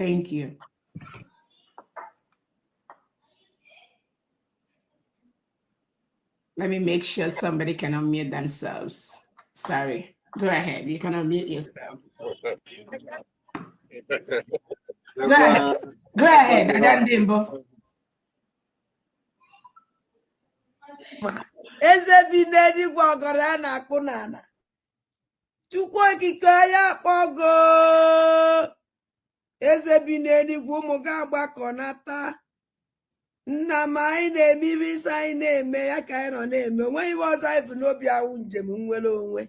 Thank you. Let me make sure somebody can unmute themselves. Sorry. Go ahead. You can unmute yourself. Go ahead. Go ahead, Adandimbo. Ezebinedi gwagara na kunana. Chukwu okike ya kpogo. Ezebinedi gwumu ga gbakọnata. Nna m anyị na-eme ibe isi anyị na-eme ya ka anyị nọ na-eme onweghị ibe ọzọ anyị bụ n'obi awụ njem nwere onwe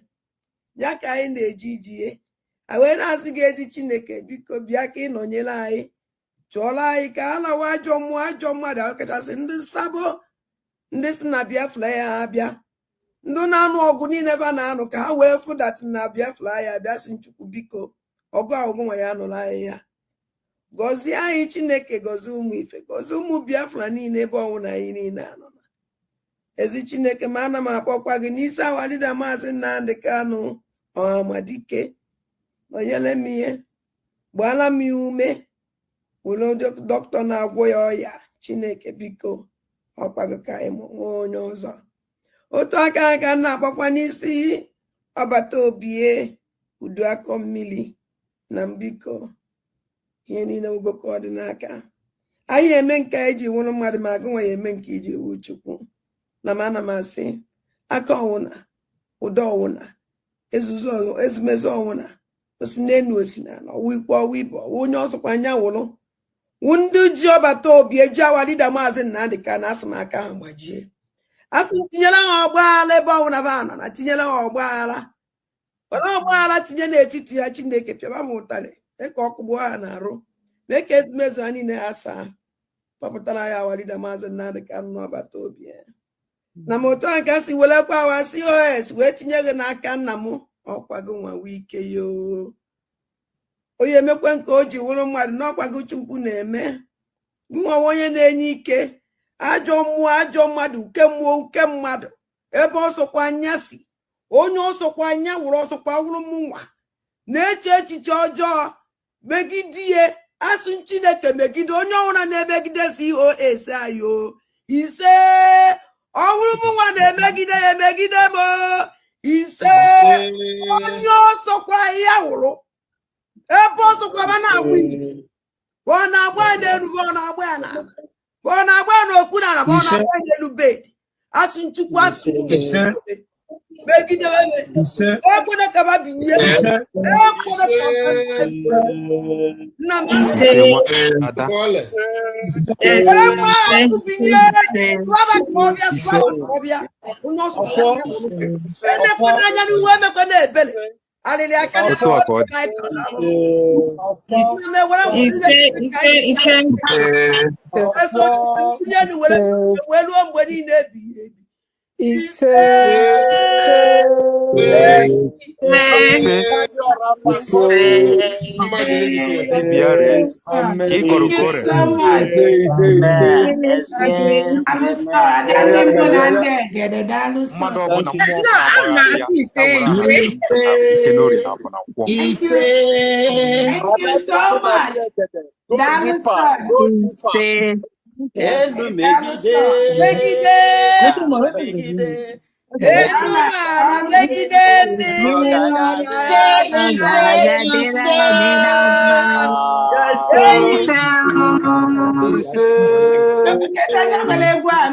ya ka anyị na-eji ijie wee na-asị gị ezi Chineke biko bịa ka ị nọnyere anyị chụọla anyị ka a lawa ajọ mmadụ ọkachasị ndị sabo ndị si na Biafra ya abịa ndị na-anụ ọgụ niile ebe a na-anụ ka ha wee fụdatị na Biafra ya abịa si Chukwu biko ọgụ ahụgụ nwa ya nụrụ anyị ya gọzie anyị Chineke gọzie ụmụ ife gọzie ụmụ Biafra niile ebe ọnwụ na anyị niile anọ na ezi Chineke ma ana m akpọkwa gị n'isi awalida Maazị Nnamdi Kanu Ọhamadike nọnyere m ihe gbaala m ya ume were dọkịta na-agwọ ya ọya Chineke biko ọkwago ka anyị nwee onye ọzọ otu aka ka na-akpọkwa n'isi ọbata obie udu akọ mmiri na mbiko ihe niile ugoko ọ dị n'aka anyị eme nke anyị ji nwụrụ mmadụ ma agụ nwa ya eme nke iji wu Chukwu na m ana m asị aka ọnwụna ụdọ ọnwụna ezumezu ọnwụna osi n'enu osi na ọwụ ikwu ọwụ ibe ọwụ onye ọsọkwa anya wụrụ wụ ndị ji ọbata obi eji awalida Maazị Nnamdi Kanu asị m aka ha gbajie asị m tinyere ha ọgbaghara ebe ọnwụna ba anọ na tinyere ha ọgbaghara were ọgbaghara tinye n'etiti ya Chineke pịaba m ụtarị mee ka ọkụgbuo ha na-arụ mee ka ezumezu ha niile ha saa kpọpụtara ya awalida Maazị Nnamdi Kanu n'ọbata obi ya na m otu a ka si welekwa awa COS wee tinye gị n'aka nna m ọkwago nwa wike yo onye emekwe nke o ji wụrụ mmadụ n'ọkwago Chukwu na-eme nwa onye na-enye ike ajọ mmụọ ajọ mmadụ uke mmụọ uke mmadụ ebe ọsọkwa anya si onye ọsọkwa anya wụrụ ọsọkwa wụrụ m nwa na-eche echiche ọjọọ megidie asụ Chineke megide onye ọbụla na-emegide COS ayo ise ọ bụrụ m nwa na-emegide ya emegide m ise onye ọsọkwa ya wụrụ ebe ọsọkwa ma na-agba ije ọ na-agba n'elu ọ na-agba ya n'ala ọ na-agba n'okpu n'ala ọ na-agba n'elu bedi asụ Chukwu asụ megide ekwere ka ba binye ekwere na anya n'ihu emekwa na-ebele alịlị aka weluo mgbe niile ebighị ebi ise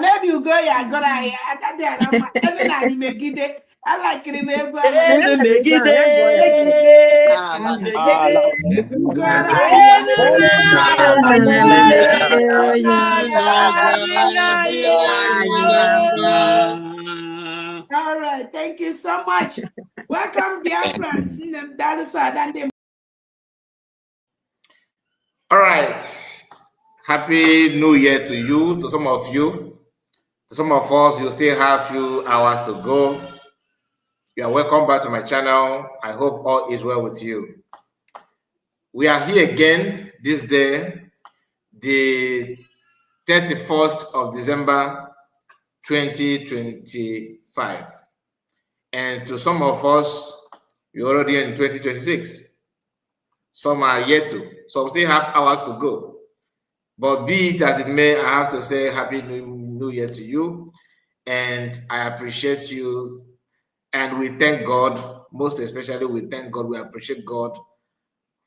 maybe you go ya gora ya megide I like it all right, thank you so much. Welcome, dear friends. All right. Happy New Year to you, to some of you. To some of us, you still have a few hours to go. You are welcome back to my channel. I hope all is well with you. We are here again this day, the 31st of December, 2025. And to some of us, you're already in 2026. Some are yet to. Some still have hours to go. But be it as it may, I have to say Happy New Year to you. And I appreciate you. And we thank God, most especially we thank God, we appreciate God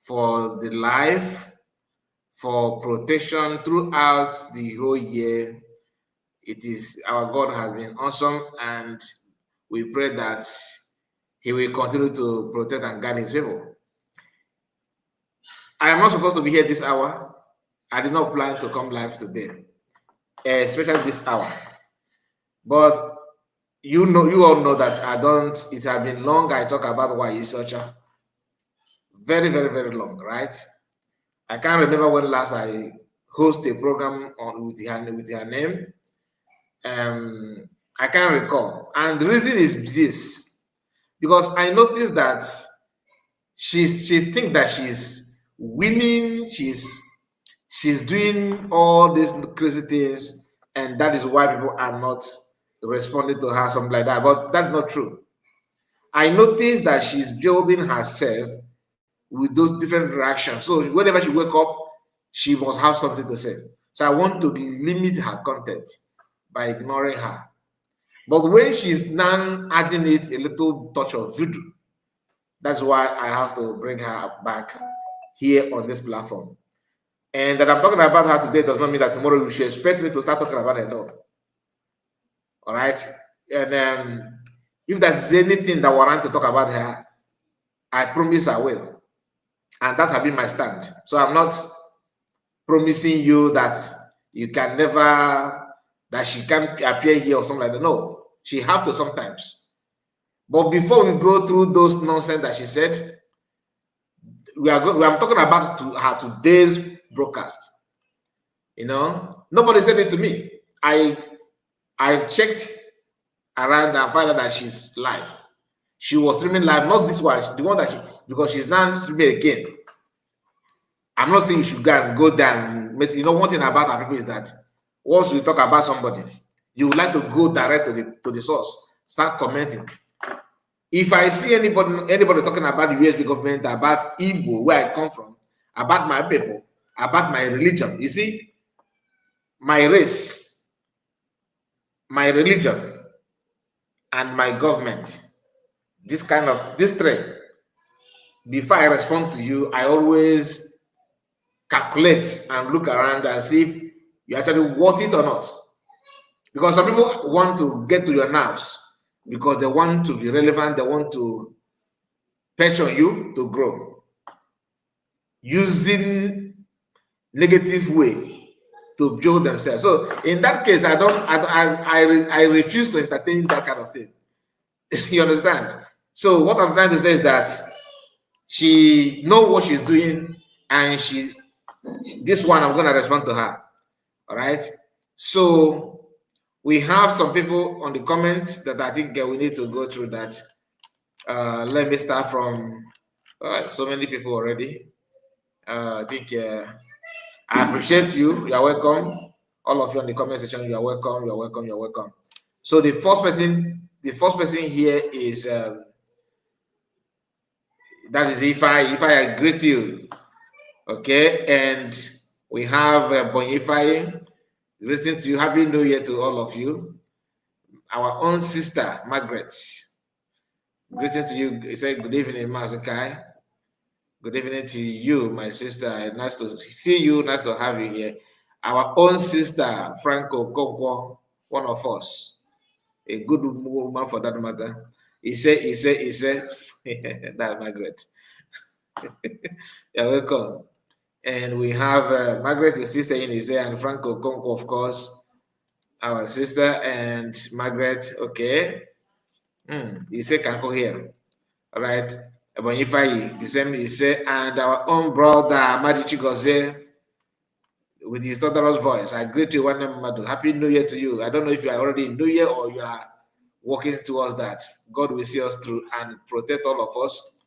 for the life, for protection throughout the whole year. It is, our God has been awesome, and we pray that He will continue to protect and guide His people. I am not supposed to be here this hour. I did not plan to come live today, especially this hour. But you all know that I don't. It has been long. I talk about why researcher. Very, very, very long, right? I can't remember when last I host a program on with her name. I can't recall, and the reason is this, because I noticed that she thinks that she's winning, she's doing all these crazy things, and that is why people are not responding to her, something like that. But that's not true. I noticed that she's building herself with those different reactions. So whenever she wake up, she must have something to say. So I want to limit her content by ignoring her. But when she's now adding it a little touch of voodoo, that's why I have to bring her back here on this platform. And that I'm talking about her today does not mean that tomorrow you should expect me to start talking about her. No. All right. And if there's anything that warrants to talk about her, I promise I will. And that's been my stand. So I'm not promising you that you can never, that she can't appear here or something like that. No, she have to sometimes. But before we go through those nonsense that she said, I'm talking about her today's broadcast. You know, nobody said it to me. I've checked around and found out that she's live. She was streaming live, not this one, the one that because she's now streaming again. I'm not saying you should go down. You know, one thing about our people is that once we talk about somebody, you would like to go direct to the source, start commenting. If I see anybody talking about the USB government, about Igbo, where I come from, about my people, about my religion, you see, my race, my religion, and my government, this three, before I respond to you, I always calculate and look around and see if you actually want it or not. Because some people want to get to your nerves because they want to be relevant, they want to perch on you to grow. Using negative way to build themselves. So in that case, I refuse to entertain that kind of thing. You understand? So what I'm trying to say is that she knows what she's doing, and this one I'm gonna respond to her. All right. So we have some people on the comments that I think we need to go through that. Let me start from so many people already. I think I appreciate you. You are welcome. All of you on the comment section, you are welcome. You are welcome. You are welcome. So the first person here is that is Ifai. Ifai, I greet you. Okay, and we have Ifai. Greetings to you. Happy New Year to all of you. Our own sister Margaret. Greetings to you. He said, good evening, Mazukai. Good evening to you, my sister. Nice to see you. Nice to have you here. Our own sister, Franco Konkwo, one of us. A good woman for that matter. He said, that's Margaret. You're welcome. And we have Margaret is still saying, and Franco Konkwo, of course, our sister, and Margaret, okay. He said, Kanko here. All right. But if the same is say, and our own brother Madichi Goze with his daughter's voice. I greet you, one Madu. Happy New Year to you. I don't know if you are already in New Year or you are working towards that. God will see us through and protect all of us.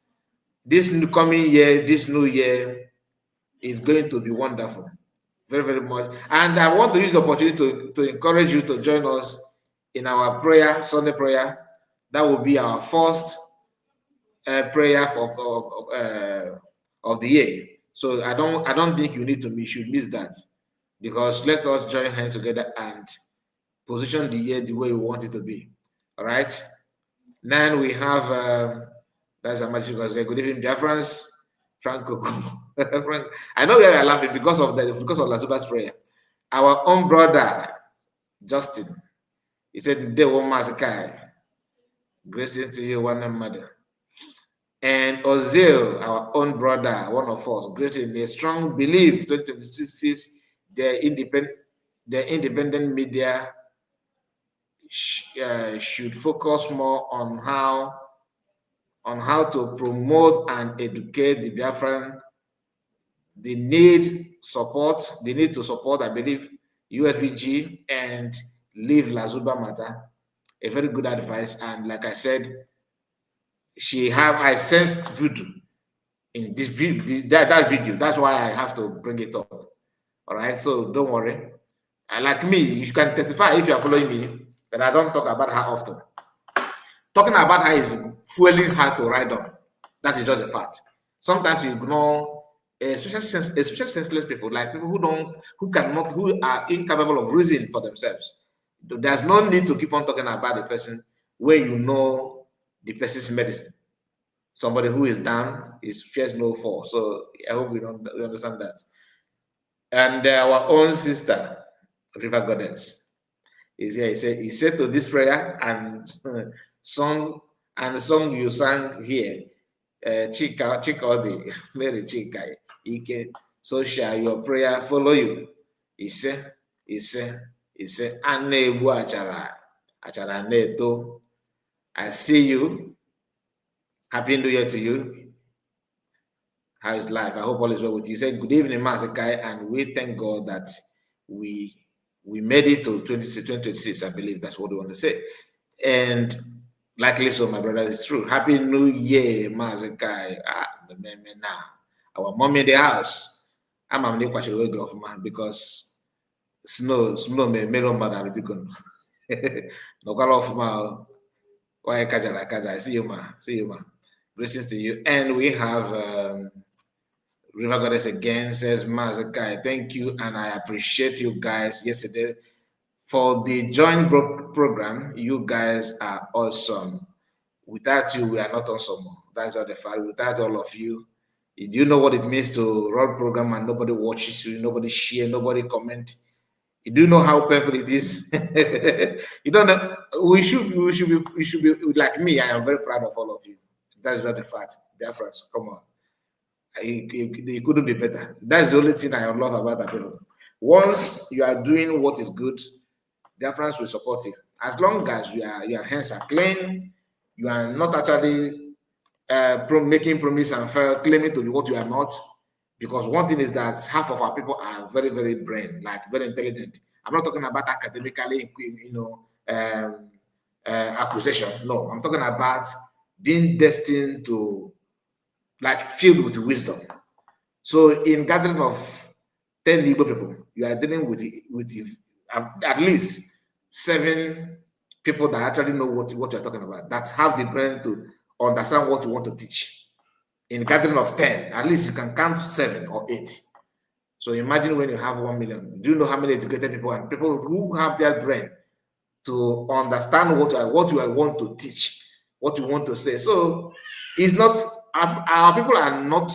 This coming year, this new year is going to be wonderful. Very, very much. And I want to use the opportunity to encourage you to join us in our prayer, Sunday prayer. That will be our first prayer of of the year. So I don't think you should miss that, because let us join hands together and position the year the way we want it to be. All right. Then we have that's a magic because good evening, Biafrans. Franco. Frank, I know we are laughing because of Lasuba's prayer. Our own brother Justin, he said, "They won't massacre. Grace to you, one mother." And Ozil, our own brother, one of us, greeting a strong belief 2026 the independent media should focus more on how to promote and educate the Biafran. They need to support, I believe, USBG and leave Lasuba matter. A very good advice. And like I said, I sensed voodoo in this video, that video. That's why I have to bring it up. All right, so don't worry. And like me, you can testify if you are following me, but I don't talk about her often. Talking about her is fueling her to ride on. That is just a fact. Sometimes you ignore, especially senseless people, like people who are incapable of reasoning for themselves. There's no need to keep on talking about the person when you know the person's medicine. Somebody who is down is fears no fall. So I hope we understand that. And our own sister, River Goddess, is here. He said to this prayer and song you sang here, Chika, Mary Chika, Ike, so shall your prayer follow you. He said, Anebu Achara Neto. I see you. Happy New Year to you. How is life? I hope all is well with you. You said, good evening, Masakai, and we thank God that we made it to 2026. I believe that's what we want to say. And likely so, my brother, it's true. Happy New Year, Masakai. Our mom in the house. I'm going to go off, man, because snow may mother become no call off, ma. Why Kaja? I see you, ma. Blessings to you. And we have River Goddess again says, Mazakai, thank you, and I appreciate you guys yesterday for the joint program. You guys are awesome. Without you, we are not awesome. That's what the fact. Without all of you, do you know what it means to run program and nobody watches you, nobody share, nobody comment? You do know how painful it is. You don't know. We should be like me. I am very proud of all of you. That is not the fact. Dear friends, come on. It couldn't be better. That's the only thing I love about that people. Once you are doing what is good, their friends will support you. As long as your hands are clean, you are not actually making promise and claiming to be what you are not. Because one thing is that half of our people are very, very very intelligent. I'm not talking about academically, accusation. No, I'm talking about being destined to, filled with wisdom. So in gathering of 10 Igbo people, you are dealing with at least 7 people that actually know what you're talking about, that have the brain to understand what you want to teach. In gathering of 10, at least you can count 7 or 8. So imagine when you have 1 million. Do you know how many educated people and people who have their brain to understand what you want to teach, what you want to say? So it's not, our people are not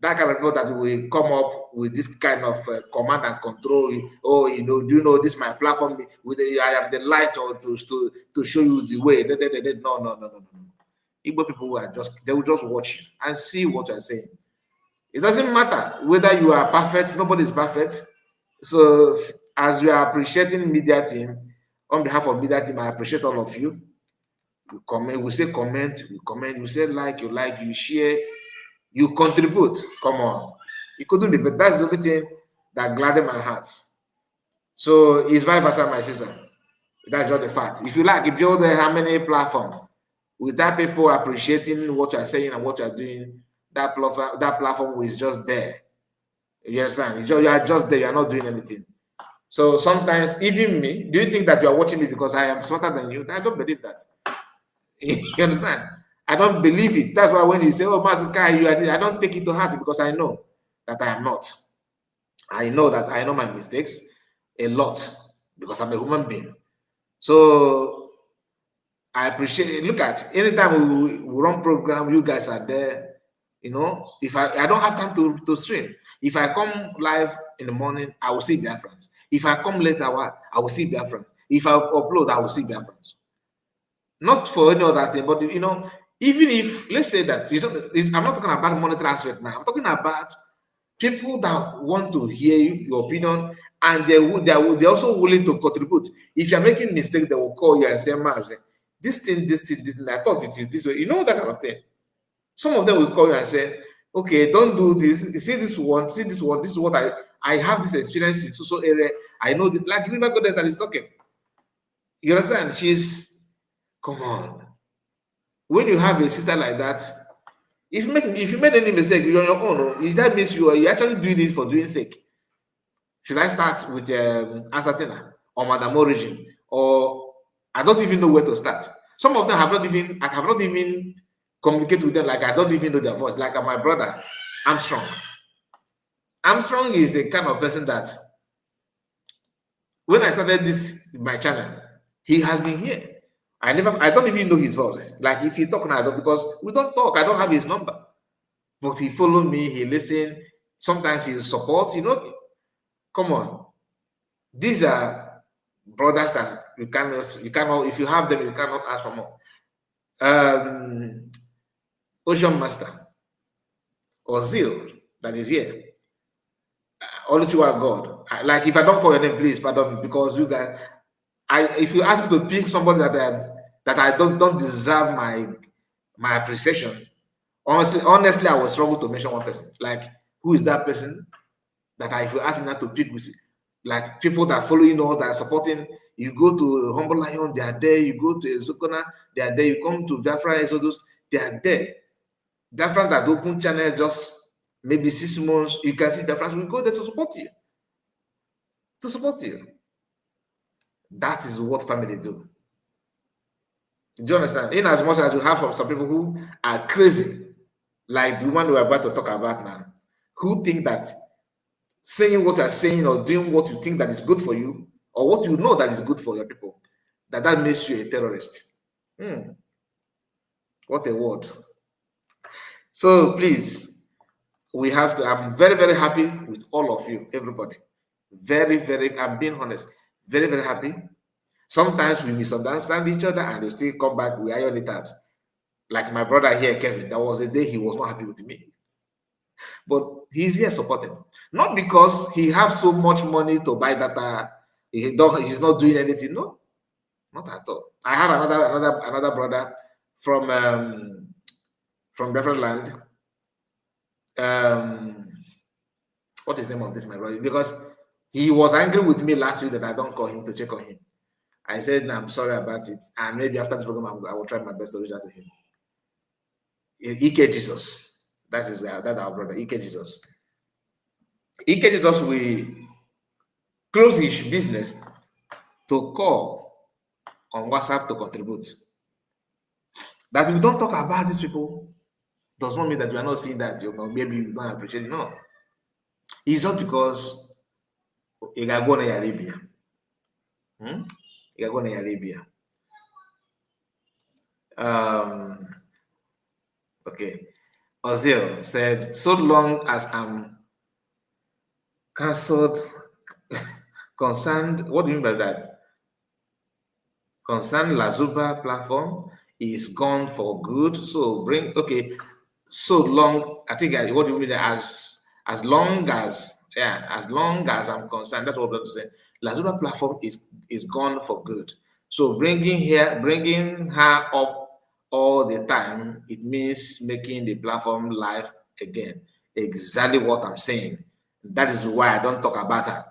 that kind of people that will come up with this kind of command and control. Oh, do you know this is my platform? I am the light, or to show you the way. No. Igbo people they will just watch you and see what you are saying. It doesn't matter whether you are perfect. Nobody is perfect. So as we are appreciating media team, on behalf of media team, I appreciate all of you. You comment, we say comment, you comment, you say you share, you contribute. Come on. It couldn't be, but that's the only thing that gladdened my heart. So it's vice versa, my sister. That's just the fact. If you build how many platforms, without people appreciating what you are saying and what you are doing, that platform is just there. You understand? You are just there. You are not doing anything. So sometimes, even me, do you think that you are watching me because I am smarter than you? I don't believe that. You understand? I don't believe it. That's why when you say, oh, Master Kai, you are this, I don't take it to heart because I know that I am not. I know that I know my mistakes a lot because I'm a human being. So I appreciate it. Look at anytime we run program, you guys are there. You know, if I don't have time to stream. If I come live in the morning, I will see their friends. If I come later, I will see their friends. If I upload, I will see their friends. Not for any other thing, but you know, even if let's say that I'm not talking about monetary aspect now. I'm talking about people that want to hear your opinion and they're also willing to contribute. If you're making mistakes, they will call you and say, Mazi, this thing, I thought it is this way. You know that kind of thing. Some of them will call you and say, okay, don't do this. You see this one, this is what I have this experience in so area. I know that, like River Goddess that is talking. You understand? Come on. When you have a sister like that, if you made any mistake, you're on your own. That means you actually doing it for doing sake. Should I start with Asatina or Madame Origin? Or I don't even know where to start. Some of them I have not even communicated with them, like I don't even know their voice. Like my brother, Armstrong. Armstrong is the kind of person that when I started my channel, he has been here. I don't even know his voice. Like if he talk now, because we don't talk, I don't have his number. But he followed me, he listened. Sometimes he supports, you know. Come on. These are brothers that you cannot, if you have them, you cannot ask for more. Ocean Master, Ozil, that is here. Oluchiwa God. Like if I don't call your name, please pardon me, because you guys, if you ask me to pick somebody that I don't deserve my appreciation, honestly, I will struggle to mention one person. Like, who is that person that if you ask me not to pick with, like people that are following us, that are supporting, you go to Humble Lion, they are there. You go to Zukona, they are there. You come to Biafra Exodus, they are there. Biafra that open channel just maybe 6 months, you can see Biafra will go there to support you. To support you. That is what family do. Do you understand? In as much as you have some people who are crazy, like the one we're about to talk about now, who think that saying what you're saying or doing what you think that is good for you, or what you know that is good for your people, that makes you a terrorist. What a word. So please, we have to, I'm very, very happy with all of you, everybody. Very, very, I'm being honest, very, very happy. Sometimes we misunderstand each other and we still come back, we iron it out. Like my brother here, Kevin, that was a day he was not happy with me. But he's here supporting. Not because he has so much money to buy data, he's not doing anything. No, not at all. I have another brother from different land. What is the name of this, my brother? Because he was angry with me last week that I don't call him to check on him. I said, no, I'm sorry about it. And maybe after this program, I will try my best to reach out to him. Ike Jesus. That's our brother, Ike Jesus. Ike Jesus will close his business to call on WhatsApp to contribute. That we don't talk about these people does not mean that we are not seeing that, you know, maybe we don't appreciate it. No. It's just because you got go to Arabia. You got go to Arabia. Okay. Ozil said, so long as I'm cancelled, concerned, what do you mean by that? Concerned Lasuba platform is gone for good. So so long, I think, what do you mean, as long as I'm concerned, that's what I'm saying. Lasuba platform is gone for good. So bringing her up all the time, it means making the platform live again. Exactly what I'm saying. That is why I don't talk about her.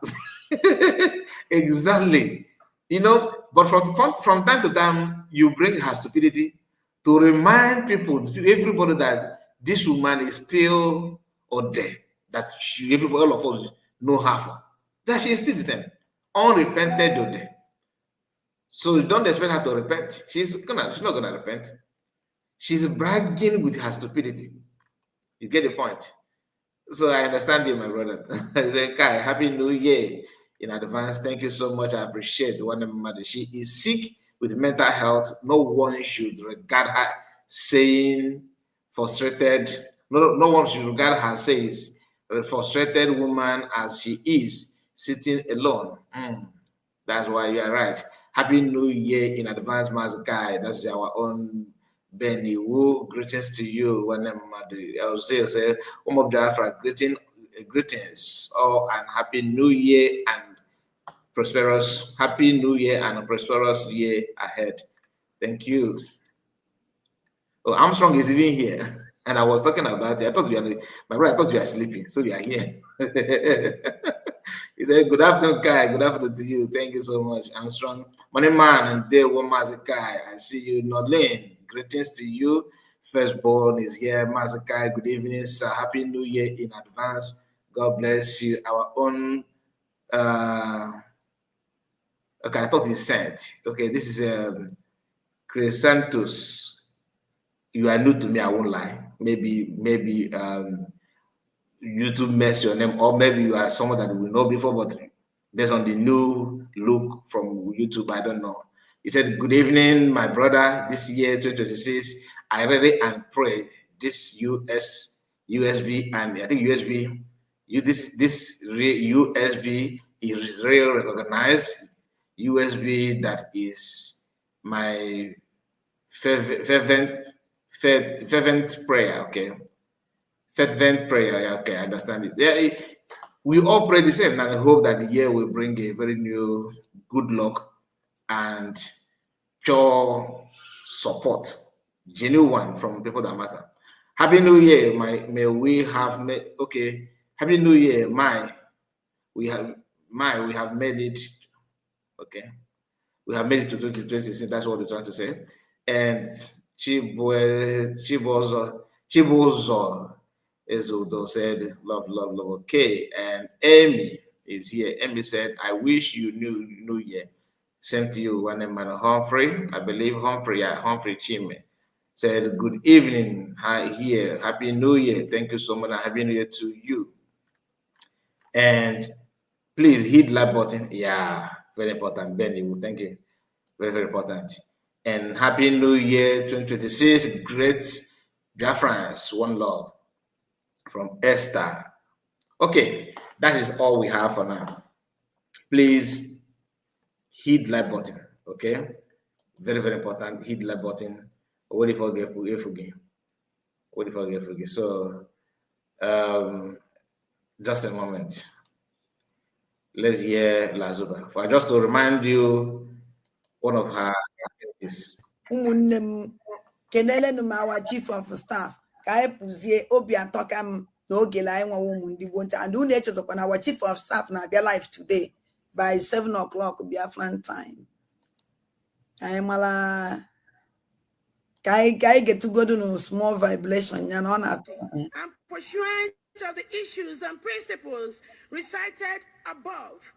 Exactly. You know, but from time to time, you bring her stupidity to remind everybody that this woman is still out there, that all of us know her for. That she is still the same, unrepented Ode. So don't expect her to repent. She's not gonna repent. She's bragging with her stupidity. You get the point. So I understand you, my brother. I say, Kai, Happy New Year in advance. Thank you so much. I appreciate one mother. She is sick with mental health. No one should regard her saying frustrated. No one should regard her says a frustrated woman as she is sitting alone. That's why you are right. Happy New Year in advance, Master Guy. That's our own Benny Wu. Greetings to you. When I'll say, Biafra, greetings. Oh, and Happy New Year and Happy New Year and a prosperous year ahead. Thank you. Oh, Armstrong is even here. And I was talking about it. I thought my brother, I thought you are sleeping. So you are here. He said, good afternoon, Kai. Good afternoon to you. Thank you so much. Armstrong, Money Man, and Day One Kai. I see you, Nodlin. Greetings to you. Firstborn is here. Kai, good evening, sir. Happy New Year in advance. God bless you. Our own okay, I thought he said, okay, this is Chris Santos. You are new to me, I won't lie. Maybe YouTube mess your name, or maybe you are someone that we know before, but based on the new look from YouTube, I don't know. He said, good evening, my brother. This year, 2026, I read and pray this USB, and I think USB, this USB is real recognized USB that is my fervent prayer, okay? Fervent prayer, yeah, okay, I understand it. Yeah, we all pray the same, and I hope that the year will bring a very new good luck and pure support, genuine one from people that matter. Happy New Year, may we have made okay. Happy New Year, we have made it. Okay, we have made it to 2026. That's what we're trying to say. And Chibozo Ezodo said, love, love, love. Okay. And Amy is here. Amy said, I wish you knew New Year. Same to you, one man Humphrey. I believe Humphrey, yeah, Humphrey Chime said, good evening. Hi here. Happy New Year. Thank you so much. Happy New Year to you. And please hit like button. Yeah, very important. Benny, thank you. Very, very important. And Happy New Year 2026. Great Biafrans. One love from Esther. Okay, that is all we have for now. Please hit like button. Okay, very, very important. Hit like button. What if I get What if I get So, just a moment. Let's hear Lasuba. For just to remind you, one of her activities. Kenele m our chief of staff ka anyị pụzie obi atọ ka m na oge la anyị nwewa ụmụ ndị gboo ncha and unu echetokwa na our chief of staff na-abịa live today by 7 o'clock Biafran time. Anyị mara ka anyị getugodo no small vibration ya na ọ na-atọ. And pursuant of the issues and principles recited above,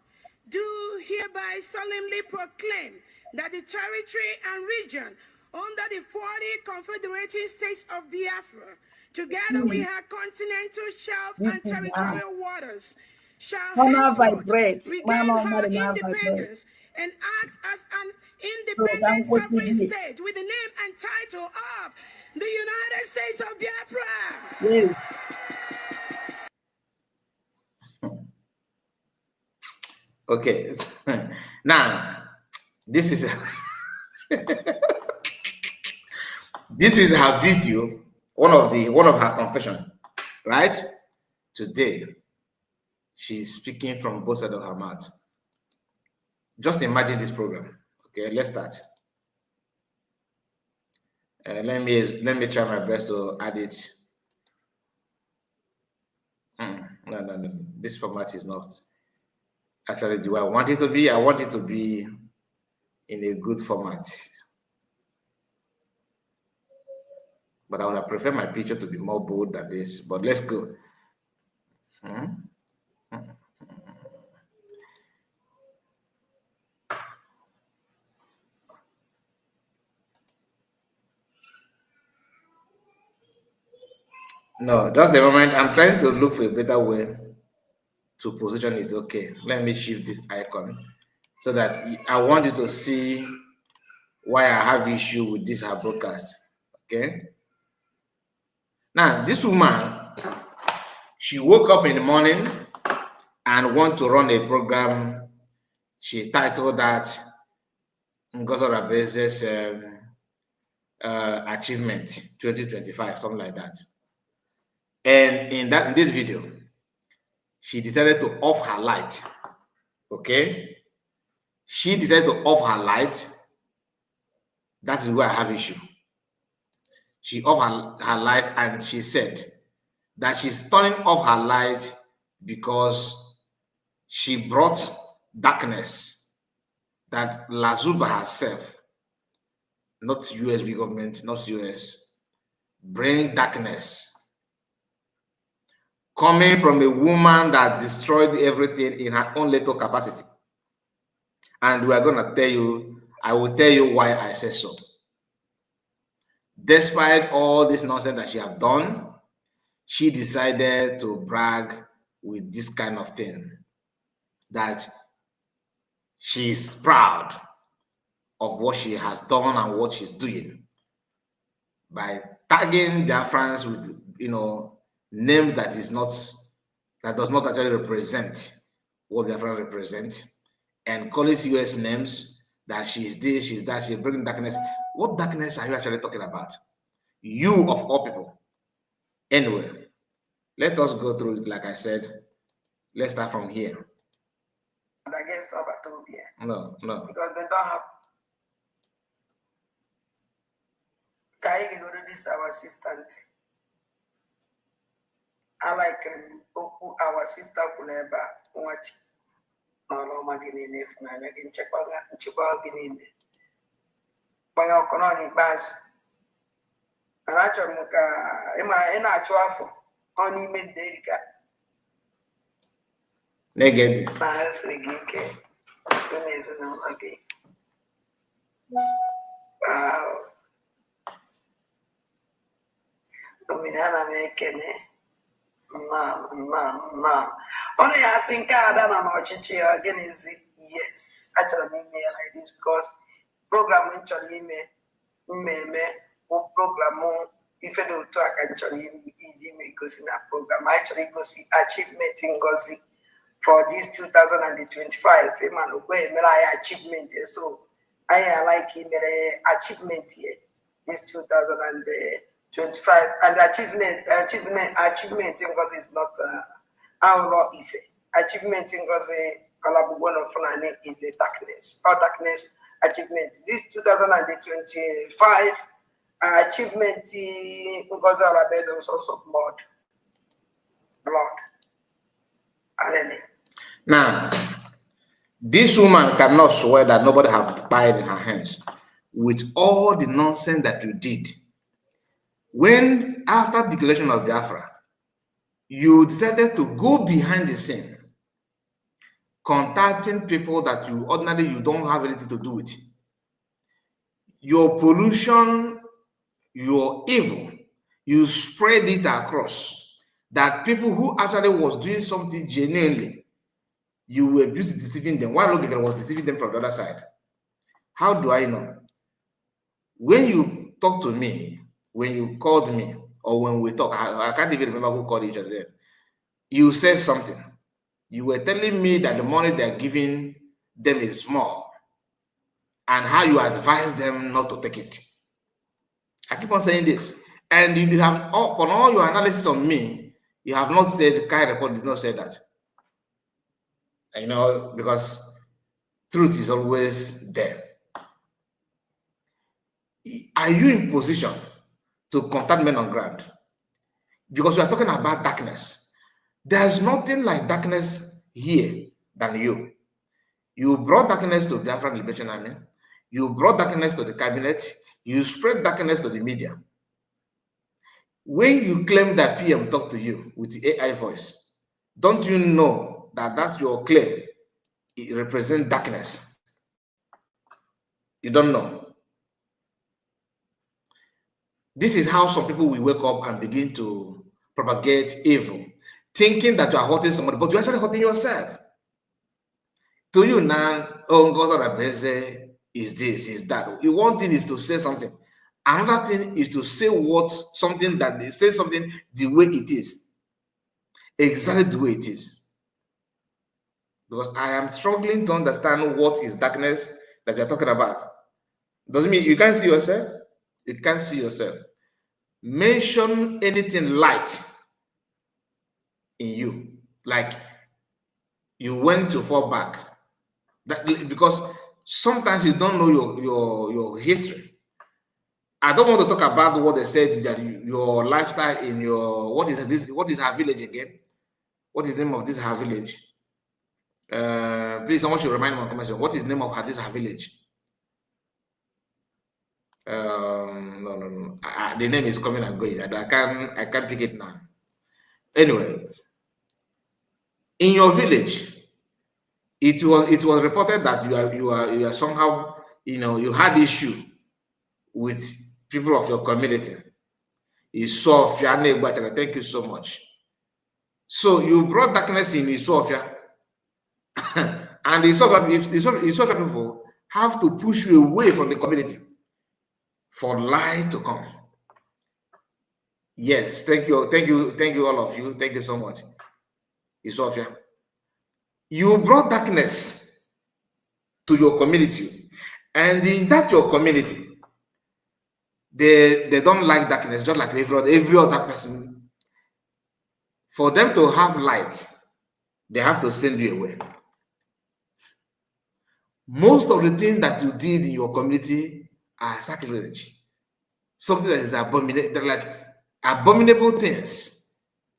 do hereby solemnly proclaim that the territory and region under the 40 confederated states of Biafra, together with her continental shelf and territorial waters, shall vibrate, regain her independence and act as an independent sovereign state with the name and title of the United States of Biafra. Yes. Okay. Now, this is this is her video, one of her confession, right? Today, she's speaking from both sides of her mouth. Just imagine this program. Okay, let's start. Let me try my best to add it. No. This format is not actually the way I want it to be. I want it to be in a good format. But I would have preferred my picture to be more bold than this. But let's go. No, just the moment I'm trying to look for a better way to position it. Okay, let me shift this icon so that I want you to see why I have issue with this her broadcast. Okay. Now, this woman, she woke up in the morning and want to run a program. She titled that Ngozo Rabeze's Achievement 2025, something like that. And in this video, she decided to off her light. Okay, she decided to off her light. That is where I have issue. She off her light and she said that she's turning off her light because she brought darkness, that Lasuba herself, not USB government, not US, bring darkness coming from a woman that destroyed everything in her own little capacity. And we are going to tell you, I will tell you why I say so. Despite all this nonsense that she have done, she decided to brag with this kind of thing, that she's proud of what she has done and what she's doing by tagging their friends with, names that does not actually represent what their friends represent, and calling US names that she's this, she's that, she's bringing darkness. What darkness are you actually talking about? You of all people. Anyway, let us go through it. Like I said, let's start from here. Against Obatobia. No. Because they don't have. Kai this our assistant. I like our sister Kuleba. What? No, Magini, if I can check out that. Chibagin. By your colony bass. And I told Muka, in a chuafo, only mid dedica. Negative. Nice, okay. Okay. Wow. Dominana making it. No. Only I think I don't know chichi again is yes. Actually, me like this because program actually me program if you do talk actually me go see that program. I actually go see achievement in Gozi for this 2025. Man, where my achievement so I like him achievement here this 2025 and achievement because it's not our law is achievement because one of Fulani is a darkness or darkness achievement. This 2025 achievement because our base was also blood. Now, this woman cannot swear that nobody have died in her hands with all the nonsense that you did. When, after the declaration of Biafra, you decided to go behind the scene, contacting people that you don't have anything to do with. Your pollution, your evil, you spread it across, that people who actually was doing something genuinely, you were busy deceiving them, while Logical was deceiving them from the other side. How do I know? When you talk to me, when you called me, or when we talk, I can't even remember who called each other then, you said something. You were telling me that the money they're giving them is small, and how you advise them not to take it. I keep on saying this. And you have, upon all your analysis on me, you have not said, Kai report did not say that. Because truth is always there. Are you in position to contact men on ground? Because we are talking about darkness. There's nothing like darkness here than you. You brought darkness to the Biafran Liberation Army. You brought darkness to the cabinet. You spread darkness to the media. When you claim that PM talked to you with the AI voice, don't you know that that's your claim? It represents darkness. You don't know. This is how some people will wake up and begin to propagate evil, thinking that you are hurting somebody, but you're actually hurting yourself. To you now, oh, God is this, is that. One thing is to say something. Another thing is to say something that they say something the way it is. Exactly the way it is. Because I am struggling to understand what is darkness that you're talking about. Doesn't mean you can't see yourself. You can't see yourself. Mention anything light in you. Like you went to fall back. Because sometimes you don't know your history. I don't want to talk about what they said that your lifestyle in your what is her village again? What is the name of this her village? Please, someone should remind me on comment section. What is the name of her village? No. The name is coming and going. I can't pick it now. Anyway, in your village, it was reported that you are somehow, you had issue with people of your community. Isofia, thank you so much. So you brought darkness in Isofia, and Isofia people have to push you away from the community for light to come. Yes, thank you all of you. Thank you so much. Isofia. You brought darkness to your community, and in that your community, they don't like darkness, just like every other person. For them to have light, they have to send you away. Most of the things that you did in your community are sacrilege. Something that is abominable, they're like abominable things.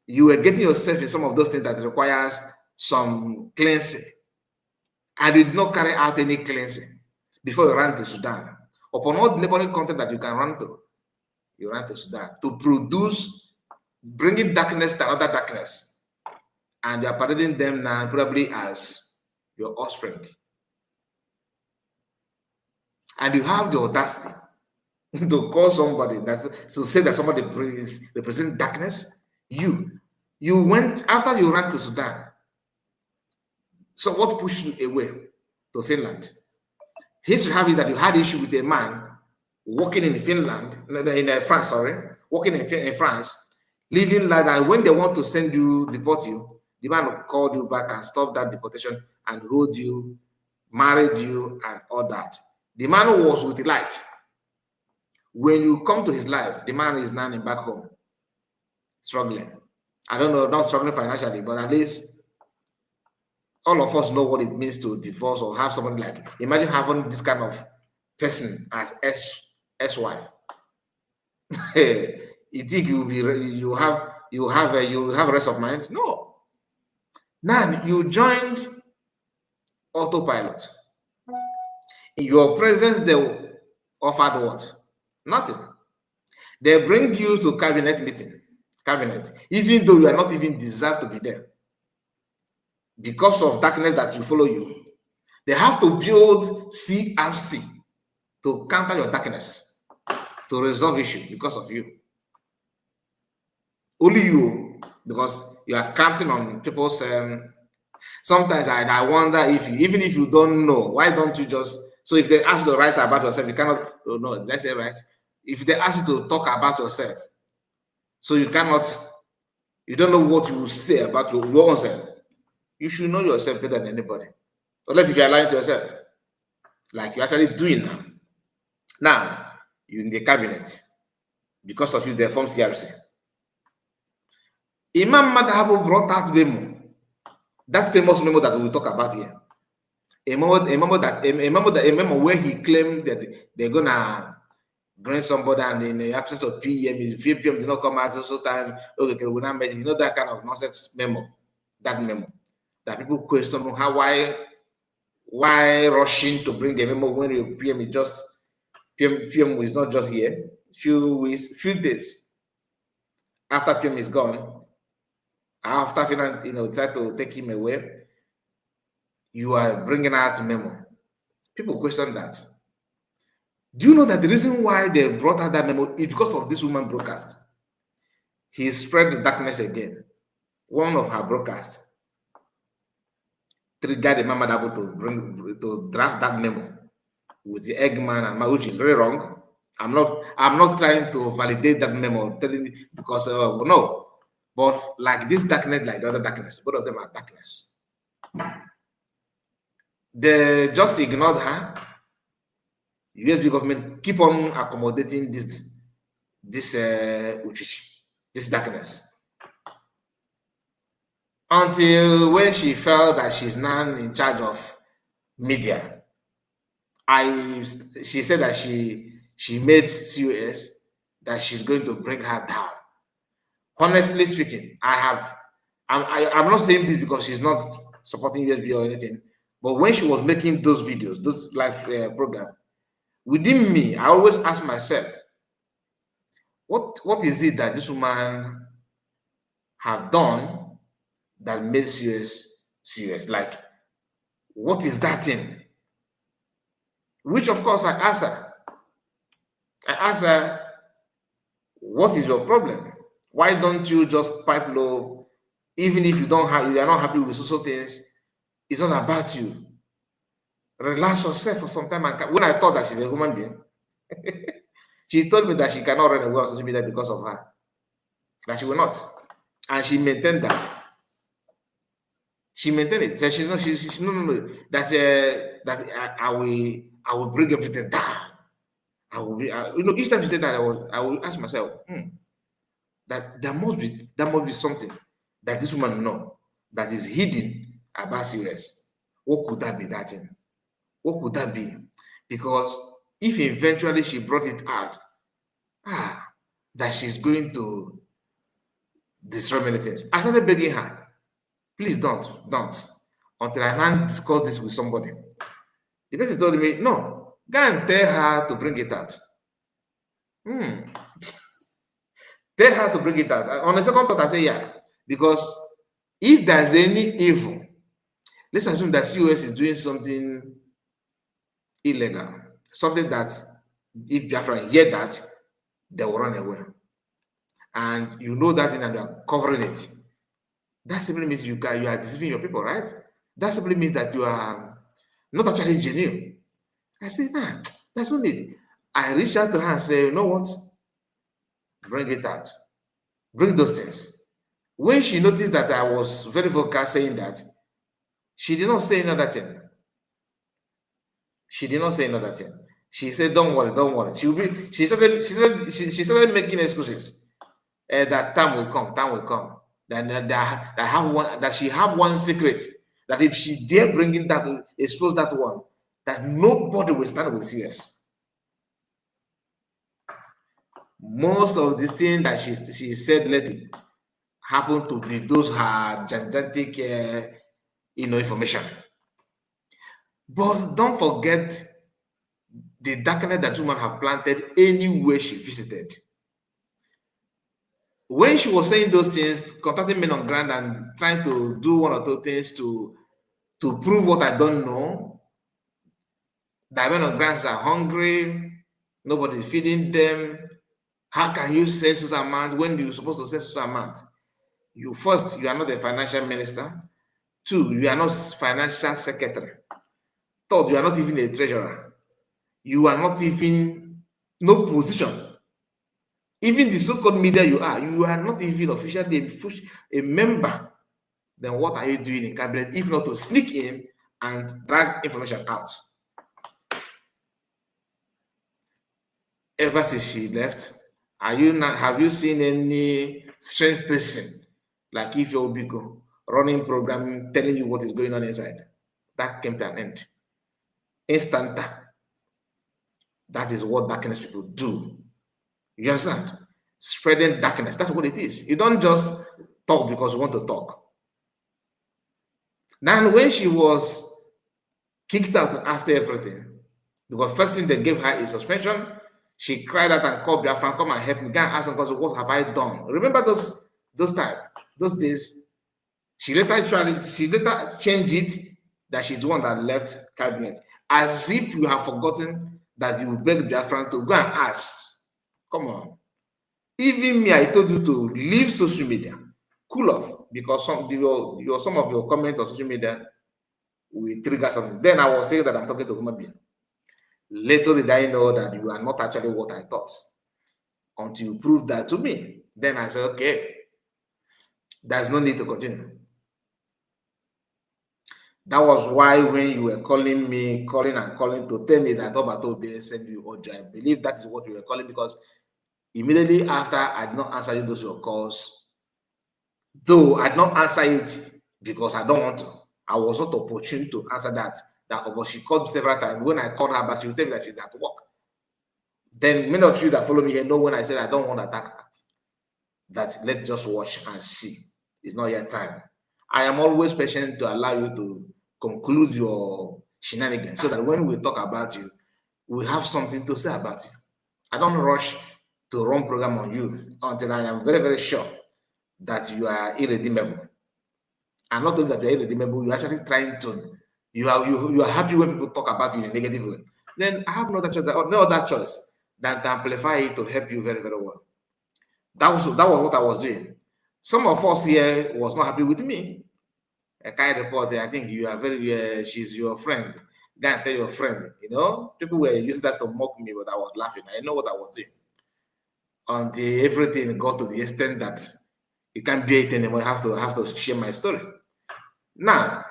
You were getting yourself in some of those things that requires some cleansing, and you did not carry out any cleansing before you ran to Sudan. Upon all the neighboring content that you can run to, you ran to Sudan to produce, bringing darkness to another darkness, and you are parading them now probably as your offspring. And you have the audacity to call somebody to say that somebody represents darkness. You went after you ran to Sudan. So what pushed you away to Finland? History have it that you had issue with a man working in Finland, in France, working in France, living like that. When they want to deport you, the man called you back and stopped that deportation and hold you, married you, and all that. The man was with the light. When you come to his life, the man is now back home, struggling. I don't know, not struggling financially, but at least all of us know what it means to divorce or have someone like. Imagine having this kind of person as ex-wife. You think you have rest of mind? No. Now you joined autopilot. In your presence, they offered what? Nothing. They bring you to cabinet meeting, even though you are not even deserved to be there. Because of darkness that you follow you, they have to build CRC to counter your darkness, to resolve issue because of you. Only you, because you are counting on people's. Sometimes I wonder even if you don't know, why don't you just? So if they ask you to write about yourself, you cannot. Oh no, let's say right. If they ask you to talk about yourself, so you cannot. You don't know what you will say about your own self. You should know yourself better than anybody. Unless if you are lying to yourself, like you're actually doing now. Now, you're in the cabinet. Because of you, they form CRC. Imam Madhabu brought out memo. That famous memo that we will talk about here. A memo where he claimed that they're gonna bring somebody and in the absence of PM, if PM did not come at so time, okay, we're not meeting. You know that kind of nonsense memo. That memo. That people question why rushing to bring a memo when the PM is just PM is not just here. Few days after PM is gone, after Finland, decide to take him away, you are bringing out a memo. People question that. Do you know that the reason why they brought out that memo is because of this woman broadcast? he spread the darkness again. One of her broadcasts triggered the Mama Dabo to draft that memo with the Eggman and which is very wrong. I'm not trying to validate that memo because no, but like this darkness, like the other darkness, both of them are darkness. They just ignored her. USB government keep on accommodating this uchichi, this darkness, until when she felt that she's now in charge of media. She said that she made COS that she's going to bring her down. Honestly speaking, I'm not saying this because she's not supporting USB or anything, but when she was making those videos, those live program, within me, I always ask myself, what is it that this woman have done that made serious? Like, what is that thing? Which, of course, I asked her, what is your problem? Why don't you just pipe low? Even if you are not happy with social things, it's not about you. Relax yourself for some time. When I thought that she's a human being, she told me that she cannot run away on social media because of her. That she will not. And she maintained that. She maintained it. So no. That I will bring everything down. I will be, each time she said that, I will ask myself, that there must be something that this woman know that is hidden about serious. What could that be? That thing? What could that be? Because if eventually she brought it out, that she's going to destroy many things. I started begging her, please don't, until I can discuss this with somebody. The person told me, no, go and tell her to bring it out. Tell her to bring it out. On the second thought, I say, yeah, because if there's any evil, let's assume that COS is doing something illegal, something that if Biafra hear that, they will run away. And you know that thing and you are covering it. That simply means you are deceiving your people, right? That simply means that you are not actually genuine. I said, that's no need. I reached out to her and said, you know what? Bring it out. Bring those things. When she noticed that I was very vocal saying that, she did not say another thing. She did not say another thing. She said, don't worry. She started making excuses. That time will come. That she have one secret. That if she dare bring in that, expose that one, that nobody will stand with serious. Most of the things that she said lately happen to be those her gigantic, information. But don't forget the darkness that woman have planted anywhere she visited. When she was saying those things, contacting men on ground and trying to do one or two things to prove what I don't know, that men on ground are hungry, nobody's feeding them. How can you say such amount when you're supposed to say such amount? You are not a financial minister. 2, you are not financial secretary. 3rd, you are not even a treasurer. You are not even no position. Even the so-called media you are not even officially a member. Then what are you doing in cabinet if not to sneak in and drag information out? Ever since she left, have you seen any strange person like Ife Obiko running program telling you what is going on inside? That came to an end. Instanta. That is what darkness people do. You understand? Spreading darkness. That's what it is. You don't just talk because you want to talk. Then when she was kicked out after everything, because first thing they gave her is suspension, she cried out and called Biafran, come and help me. Go and ask because what have I done? Remember those days? She later changed it that she's the one that left cabinet. As if you have forgotten that you begged Biafran to go and ask. Come on. Even me, I told you to leave social media, cool off, because some of your comments on social media will trigger something. Then I was saying that I'm talking to a human being. Little did I know that you are not actually what I thought until you prove that to me. Then I said, okay, there's no need to continue. That was why when you were calling to tell me that Obato sent you Ojo, I believe that is what you were calling, because immediately after I did not answer those your calls, though I did not answer it because I don't want to. I was not opportune to answer that. But she called me several times. When I called her back, she would tell me that she's at work. Then many of you that follow me here know when I said I don't want to attack her, that let's just watch and see. It's not yet time. I am always patient to allow you to conclude your shenanigans so that when we talk about you, we have something to say about you. I don't rush to run program on you until I am very, very sure that you are irredeemable. And not only that you're irredeemable, you're actually trying to, you are happy when people talk about you in a negative way. Then I have no other choice than to amplify it to help you very, very well. That was what I was doing. Some of us here was not happy with me. A kind report, I think you are very, she's your friend. Go and tell your friend, people were using that to mock me, but I was laughing. I know what I was doing. Until everything got to the extent that you can't bear it anymore. I have to share my story. Now,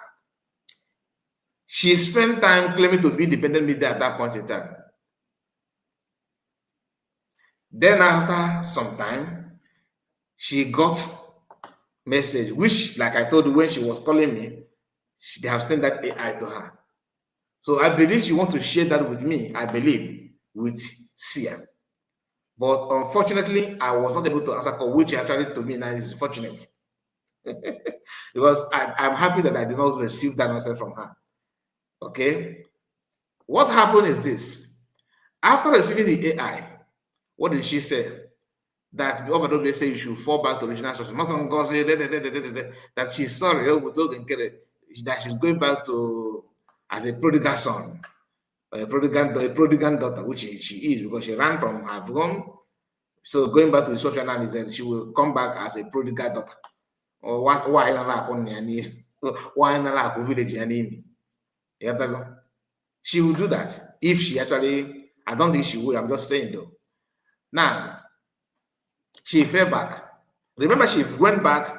she spent time claiming to be independent media at that point in time. Then after some time, she got message, which, like I told you when she was calling me, they have sent that AI to her. So I believe she wants to share that with me, I believe, with Sia. But unfortunately, I was not able to answer call, which actually to me now is fortunate. Because I'm happy that I did not receive that answer from her. Okay? What happened is this. After receiving the AI, what did she say? That Obadobe say you should fall back to original source. Not on God say that she's sorry, that she's going back to as a prodigal son, a prodigal daughter, which she is, because she ran from her home. So going back to the social analysis, then she will come back as a prodigal daughter. Or why not village? She will do that if she actually. I don't think she will. I'm just saying though. Now, she fell back. Remember, she went back.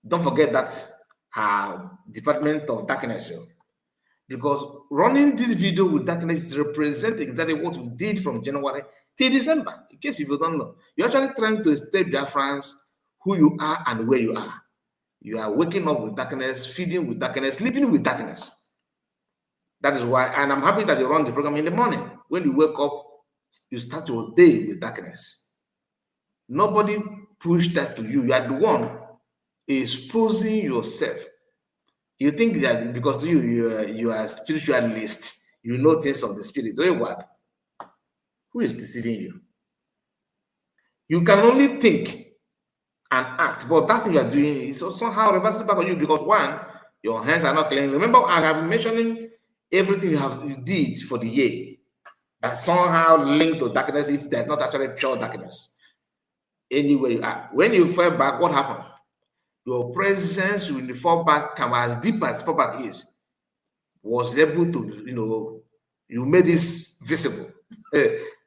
Don't forget that her Department of Darkness, because running this video with darkness represents exactly what we did from January till December. In case if you don't know, you're actually trying to stay Biafrans who you are and where you are. You are waking up with darkness, feeding with darkness, sleeping with darkness. That is why, and I'm happy that you run the program in the morning. When you wake up, you start your day with darkness. Nobody pushed that to you. You are the one exposing yourself. You think that because you are a spiritualist, you know things of the spirit. Don't you what? Who is deceiving you? You can only think and act, but that thing you are doing is somehow reversing back on you, because one, your hands are not clean. Remember, I have been mentioning everything you did for the year that somehow linked to darkness if they're not actually pure darkness. Anywhere you are. When you fall back, what happened? Your presence when you fall back, come as deep as fall back is, was able to, you made this visible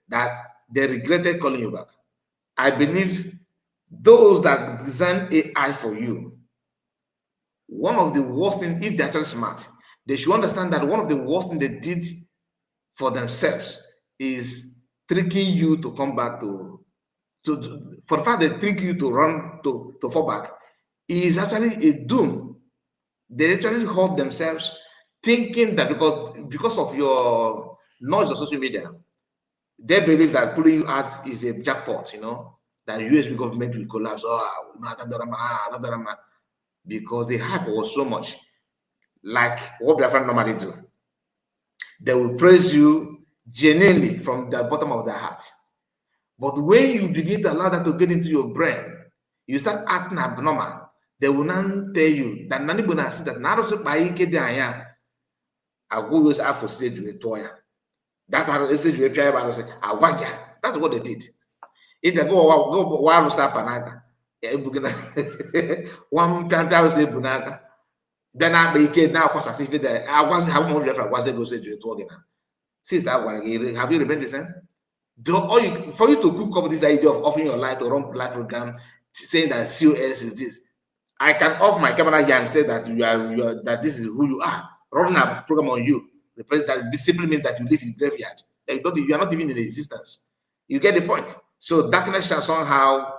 that they regretted calling you back. I believe those that design AI for you, one of the worst things, if they're actually smart, they should understand that one of the worst things they did for themselves is tricking you to come back for the fact they trick you to run to fall back is actually a doom. They actually hurt themselves thinking that because of your noise on social media, they believe that pulling you out is a jackpot, that the US government will collapse. Because the hype was so much, like what Biafran normally do. They will praise you genuinely from the bottom of their heart. But when you begin to allow that to get into your brain, you start acting abnormal. They will not tell you that nani gonna see that now so by anya I go use after stage with toya. That's how stage with say that's what they did. If they go while Sapanaga, one time say Bunaga. Then I be now because I see that I was how more different was go say to talking now. Since that one again, have you repented, sir? For you to cook up this idea of offering your life to run life program, saying that COS is this. I can off my camera here and say that you are that this is who you are. Running a program on you, that simply means that you live in graveyard. You are not even in existence. You get the point. So darkness shall somehow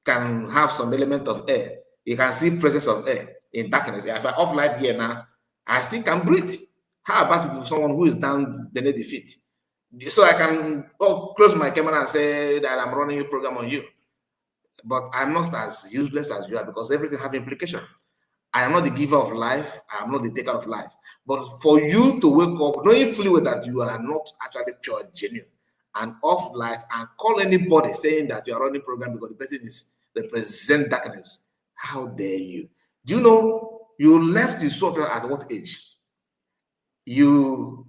can have some element of air. You can see presence of air in darkness. If I off light here now, I still can breathe. How about someone who is down beneath the feet? So I can close my camera and say that I'm running a program on you. But I'm not as useless as you are because everything has implication. I am not the giver of life. I am not the taker of life. But for you to wake up knowing fully well that you are not actually pure and genuine and off light and call anybody saying that you are running a program because the person is represent darkness, how dare you? Do you know you left the software at what age? You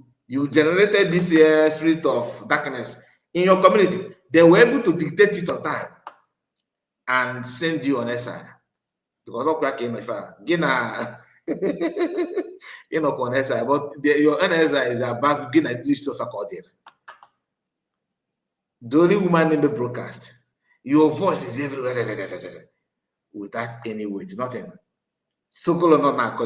generated this spirit of darkness in your community. They were able to dictate it on time and send you on SI. Because of crack in Gina, you know, on SI, but your NSI is about Gina digital faculty. The only woman in the broadcast, your voice is everywhere without any weight, nothing. Sokolo no na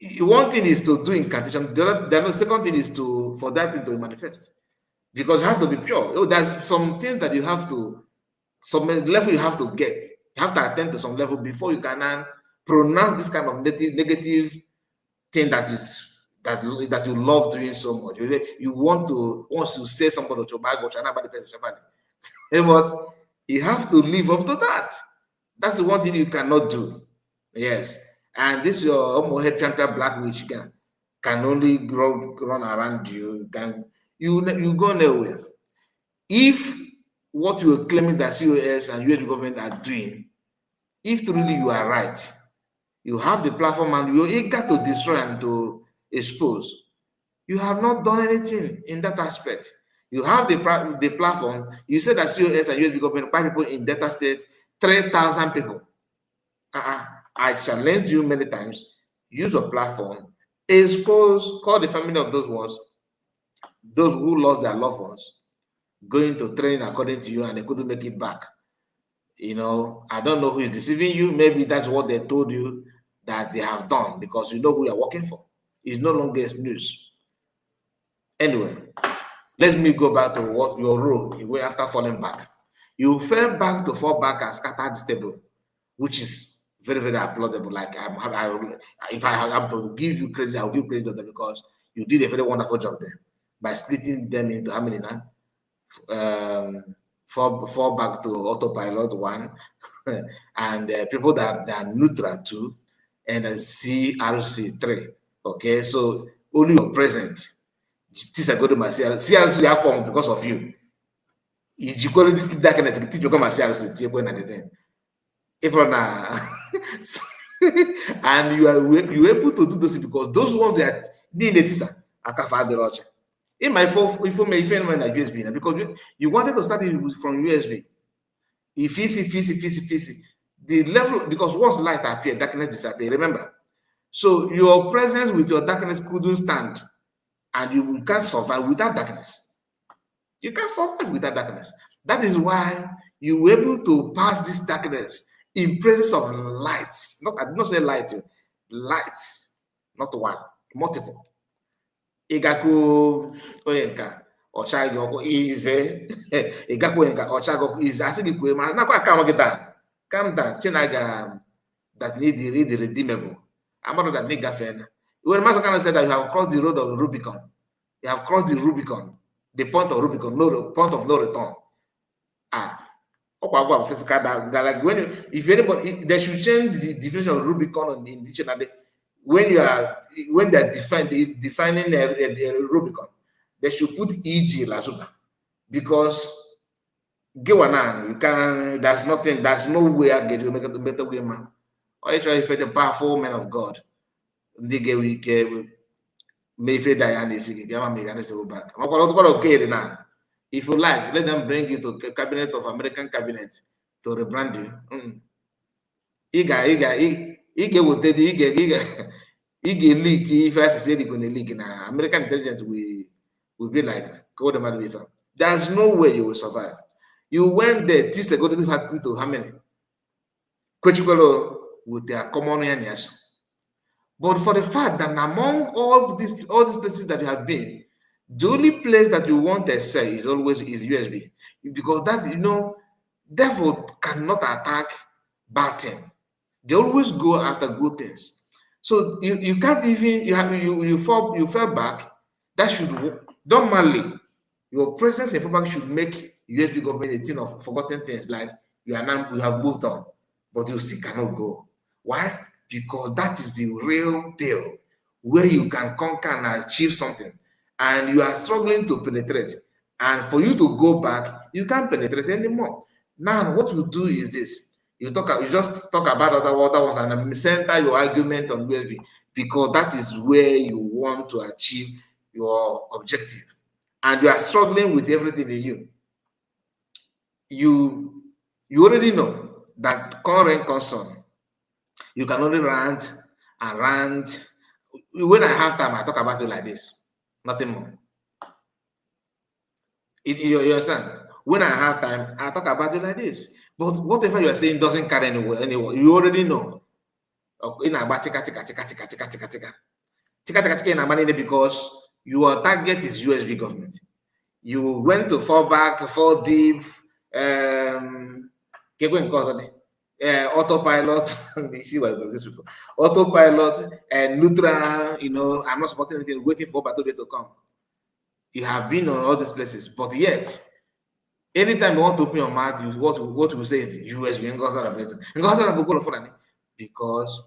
you. One thing is to do incantation. The second thing is for that thing to manifest, because you have to be pure. There's some things that you have to, some level you have to get. You have to attend to some level before you can pronounce this kind of negative thing that you love doing so much. You want to, once you say somebody to buy, the person, but you have to live up to that. That's the one thing you cannot do. Yes. And this your BlackWitch can only run around you. You go nowhere. If what you are claiming that COS and US government are doing, if truly you are right, you have the platform and you're eager to destroy and to expose, you have not done anything in that aspect. You have the platform. You said that COS and US government, 5 people in Delta State, 3,000 people. I challenge you many times. Use a platform, expose, call the family of those ones, those who lost their loved ones, going to train according to you and they couldn't make it back. You know, I don't know who is deceiving you. Maybe that's what they told you that they have done because you know who you're working for. It's no longer news. Anyway, let me go back to what your role you were after falling back. You fell back to fall back and scatter the table, which is very, very applaudable. Like if I have to give you credit, I'll give credit to them because you did a very wonderful job there by splitting them into how many now? Fall back to autopilot 1, and people that are neutral 2, and CRC 3. Okay, so only your present. This is good to CRC are formed because of you. You call this darkness, you come and CRC. If and you are able to do those because those ones that did it are the roger. In my phone, if you may find a USB because you wanted to start it from USB. If easy, the level because once light appear, darkness disappear. Remember, so your presence with your darkness couldn't stand, and you can't survive without darkness. You can't survive without darkness. That is why you were able to pass this darkness in presence of lights. I did not say light, lights, not one, multiple. Igaku oyenka ocha yogo ize igaku oyenka ocha goku ize asigi kwe ma na kwa calm down chinaga that need the redeemable amado that need gafen. When Master Kana said that you have crossed the road of Rubicon, you have crossed the Rubicon, the point of Rubicon, point of no return. Physical that like if anybody they should change the definition of Rubicon in dictionary. When they're defining a Rubicon, they should put E.G. Lasuba because you can. There's no way I get you make it better way man. Or actually, if the powerful man of God, they get we may feel Diane is sick. Get me go back. I'm going to okay now. If you like, let them bring you to cabinet of American cabinet to rebrand you. Leak if I say they're gonna leak now. American intelligence will be like, there's no way you will survive. You went there, this is going to happen to how many? With their common enemies. But for the fact that among all these places that you have been, the only place that you want to sell is always USB, because that devil cannot attack bad thing. They always go after good things. So you can't even you fall back. That should normally your presence in fallback should make USB government a thing of forgotten things, like you have moved on, but you still cannot go. Why? Because that is the real deal where you can conquer and achieve something, and you are struggling to penetrate. And for you to go back, you can't penetrate anymore. Now, what you do is this: you just talk about other ones and center your argument on USB, because that is where you want to achieve your objective, and you are struggling with everything in you. You already know that current concern. You can only rant and rant. When I have time, I talk about it like this. Nothing more. You understand? When I have time, I talk about it like this. But whatever you are saying doesn't carry anywhere. You already know. Because your target is USB government. You went to fall back, fall deep, autopilot. You see what these people? Autopilot and neutral. I'm not supporting anything. Waiting for Batobe to come. You have been on all these places, but yet, anytime you want to open your mouth, what you say is USB. Because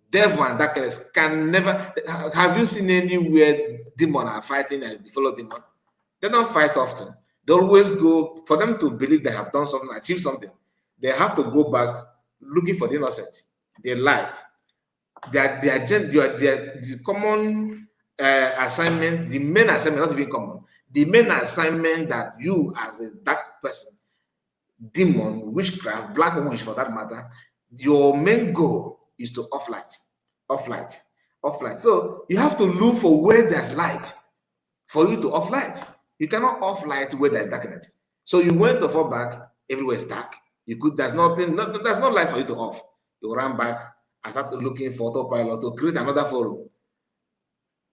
devil and darkness can never. Have you seen anywhere demon are fighting and they follow demon? They don't fight often. They always go for them to believe they have done something, achieve something. They have to go back looking for the innocent, the light. The common assignment, the main assignment, not even common, the main assignment that you as a dark person, demon, witchcraft, black witch for that matter, your main goal is to off light. So you have to look for where there's light for you to off light. You cannot off light where there's darkness. So you went to fall back, everywhere is dark. There's no light for you to off. You run back and start looking for autopilot to create another forum.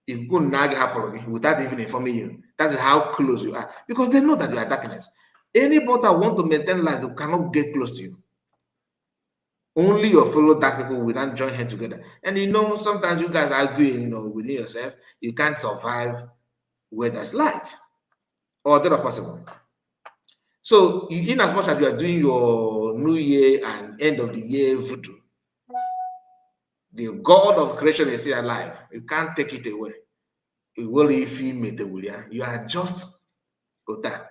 If you could nag happen without even informing you, that's how close you are. Because they know that you are darkness. Anybody that want to maintain light, they cannot get close to you. Only your fellow dark people will not join hands together. And sometimes you guys argue, within yourself, you can't survive where there's light. Or that are possible. So, in as much as you are doing your New Year and end of the year voodoo, the God of creation is still alive. You can't take it away. You are just Ota.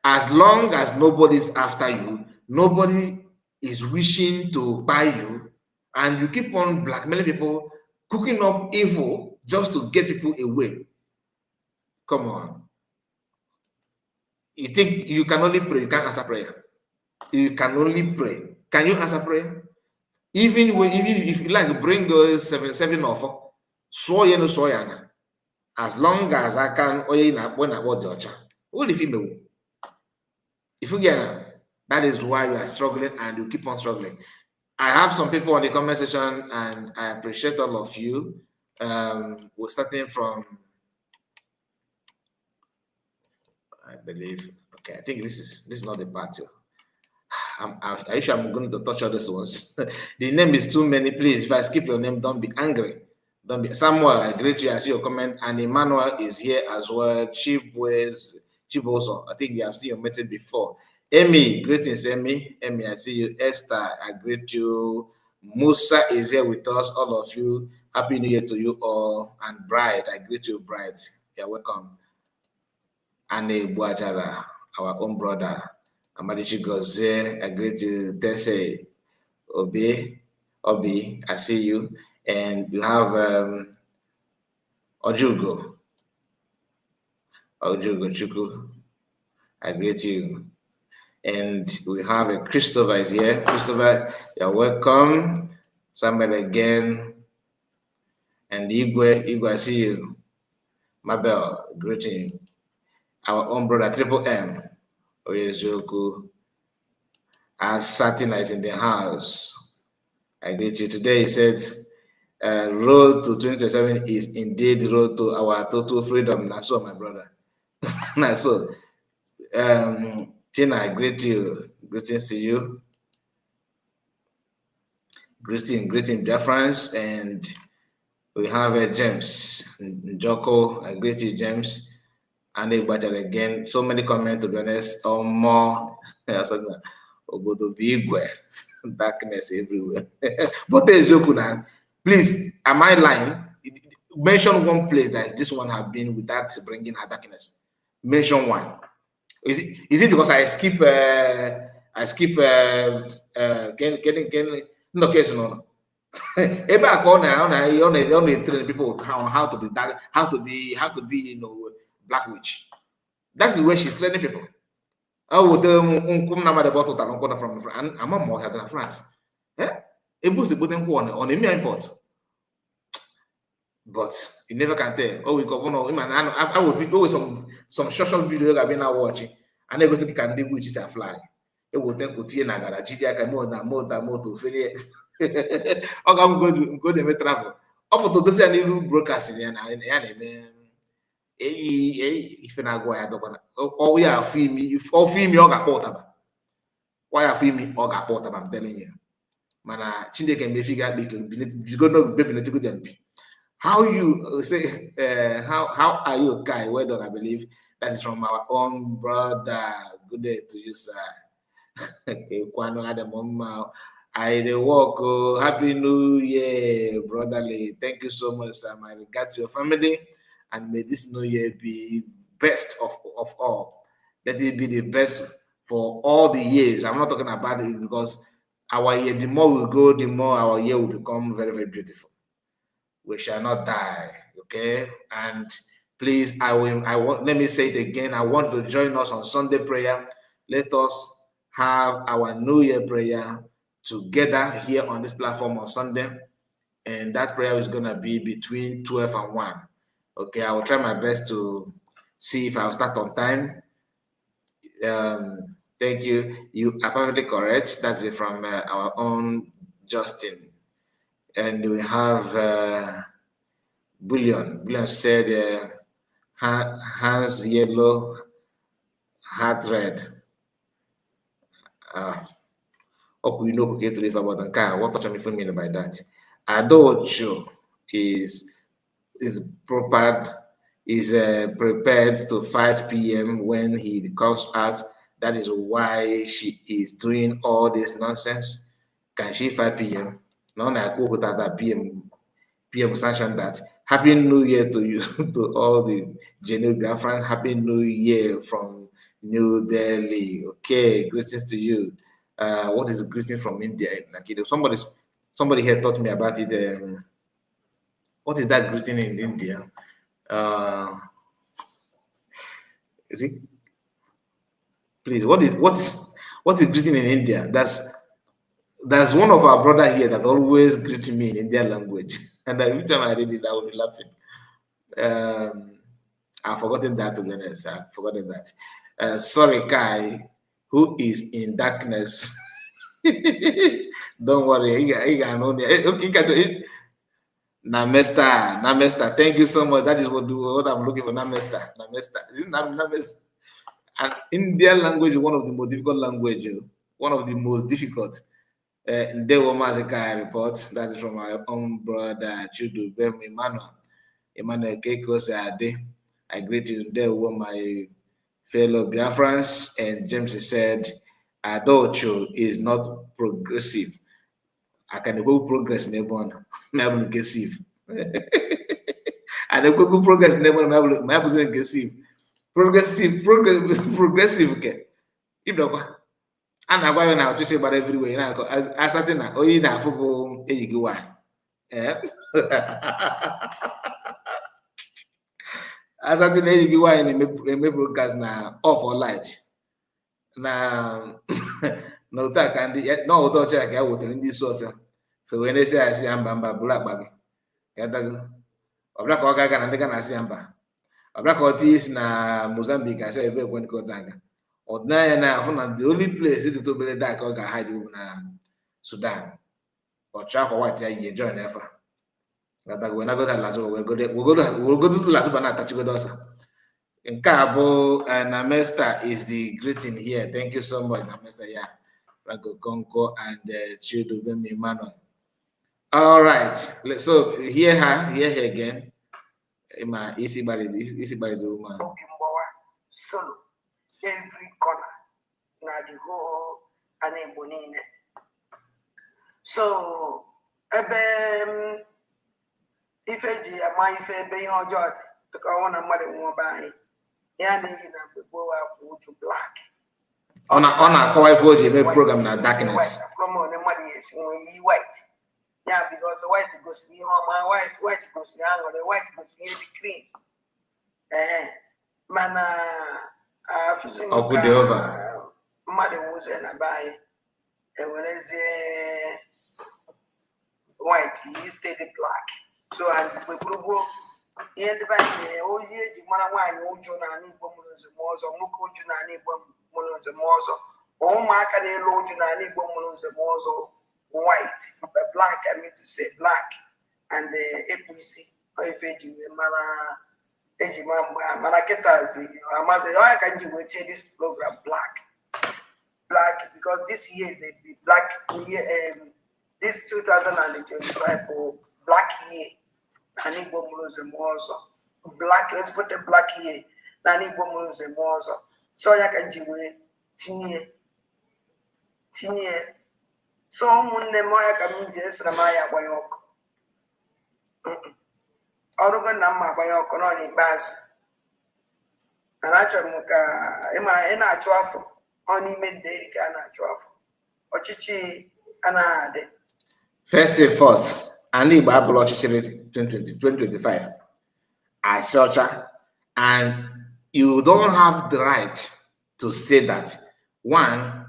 As long as nobody's after you, nobody is wishing to buy you, and you keep on blackmailing people, cooking up evil just to get people away. Come on. You think you can only pray, you can't answer prayer. You can only pray. Can you answer prayer? Even if you like, bring 7 offer, as long as I can, when I watch the what if you if you get that is why you are struggling and you keep on struggling. I have some people on the comment section, and I appreciate all of you. We're starting from, I believe. Okay, I think this is not the part. I'm sure I'm going to touch all these ones. The name is too many. Please, if I skip your name, don't be angry. Don't be. Samuel, I greet you. I see your comment. And Emmanuel is here as well. Chiboso, I think you have seen your message before. Amy, greetings, Amy. Amy, I see you. Esther, I greet you. Musa is here with us, all of you. Happy New Year to you all. And Bride, I greet you, Bride. You're welcome. Anne Buajara, our own brother. Amadichi Goze, I greet you. Tese Obi, I see you. And you have Ojugo. Ojugochukwu, I greet you. And we have a Christopher is here. Christopher, you're welcome. Samuel again. And Igwe, I see you. Mabel, greeting. Our own brother, Triple M. Oyezoku. As Satin is in the house. I greet you. Today he said, road to 2027 is indeed road to our total freedom. That's so, my brother. That's so. Tina, I greet you. Greetings to you. Greeting dear friends. And we have James Njoko. I greet you, James. And again, so many comments, to be honest, or more. Darkness everywhere. But there's Yokunan. Please, am I lying? Mention one place that this one have been without bringing her darkness. Mention one. Is it because I skip no case no. Ebe akọ na train people on how to be dark, how to be BlackWitch. That's the way she's training people. Oh, the the bottle from France. I'm more than France. Yeah, it was the button on a mere import. But you never can tell. Oh, we got one of him, and I will always some short video I've been now watching, and they go to can do which is a fly. It will then go to Nagara, GDI can more to failure. I'm go to travel. Up to this new broadcasting and if you not go, I don't want oh, we are film me, if all film you got portable. Why are film me or got portable? I'm telling you, man. Chinde can be figured you go no baby to go be. How you say? How are you, Kai? Well done, I believe that is from our own brother. Good day to you, sir. Okay, Kwano Adamoma. I the walk. Happy New Year, brotherly. Thank you so much, sir. My regards to your family, and may this New Year be best of all. Let it be the best for all the years. I'm not talking about it because our year, the more we go, the more our year will become very, very beautiful. We shall not die, okay? And please, let me say it again. I want to join us on Sunday prayer. Let us have our New Year prayer together here on this platform on Sunday. And that prayer is going to be between 12 and 1. Okay, I will try my best to see if I'll start on time. Thank you. You are perfectly correct. That's it from our own Justin. And we have Bullion. Bullion said, hands yellow, heart red. We know okay to live about the car. What touch me mean by that? Adocho is prepared to 5 p.m. when he comes out. That is why she is doing all this nonsense. Can she 5 p.m.? No, I go with that PM sanction that. Happy New Year to you, to all the genuine Biafran. Happy New Year from New Delhi. Okay, greetings to you. What is greeting from India? Like somebody here taught me about it. What is that greeting in India? Is it? Please, what is greeting in India? There's one of our brother here that always greet me in Indian language, and every time I read it, I will be laughing. I've forgotten that, to be honest. I've forgotten that. Sorry, Kai, who is in darkness. Don't worry. Okay, catch it. Namesta. Thank you so much. That is what I'm looking for. Namesta. Is it Namesta? And Indian language is one of the most difficult languages. One of the most difficult. Ndewomazika report. That is from my own brother Chudu Bem Emmanuel Keiko Sade. I greet you. Ndewo, my fellow Biafrans. And James said, Adocho is not progressive. I can go progress never progressive. And the go progress never my progressive. Progressive. Okay. You know. And I want now to say about everywhere. You know, as I think, oh, you know, football, you go on. As I think you why in a broadcast now off or light. Now no that can no auto check I would in this software. So when they say I see Amba black bag. Yata black organ and they can see Amba. Black Otis na Mozambique, I say a very one Kotanga. Or na the only place is to be that or hide na Sudan. Or chap or what you join ever. That we're not going to Lasuba, we'll go to Lasuba na Tachigodosa. In Cabo and Namesta is the greeting here. Thank you so much, Namesta. Yeah. Franco Conco and Chido Bemi Manuel. All right. So here again. My easy body do man. Solo every corner na the whole anebonine. So ebe ifeji ama ife ebe ihe ọjọọ to ka ọ na mmadụ nwa bai ya na na gbogbo wa to black. Ona akọwa ife o ji eme program na darkness. From on mmadụ yes nwe white. Yeah, because the white goes to my white goes to the white goes to the green. Mana mother was in a buy when is white, he stayed black. So and we go in the bank, oh, yeah, Mana wine, old Jonani, Bomulos, Mozo, Muko Junani, Bomulos, Mozo, oh, Marca, Low Junani, Bomulos, Mozo. White, black, I mean to say black, and the APC, or if you Manaketazi, I must say, why can't you take this program black? Black, because this year is a black year, this 2025 for black year, Nani Bomulos and Mozo. Black, let's put the black year, Nani Bomulos and Mozo. So I can do it, Tinye. So munne moya kaminje esra maya bayoko. Orugo na mma bayoko no ni bas. Anacho muka ina acho afọ oni medde ka na acho afọ. Ochichi ana ade. First thing first, and Igbo abụrụ ọchịchịrị 2025 as such, and you don't have the right to say that. One,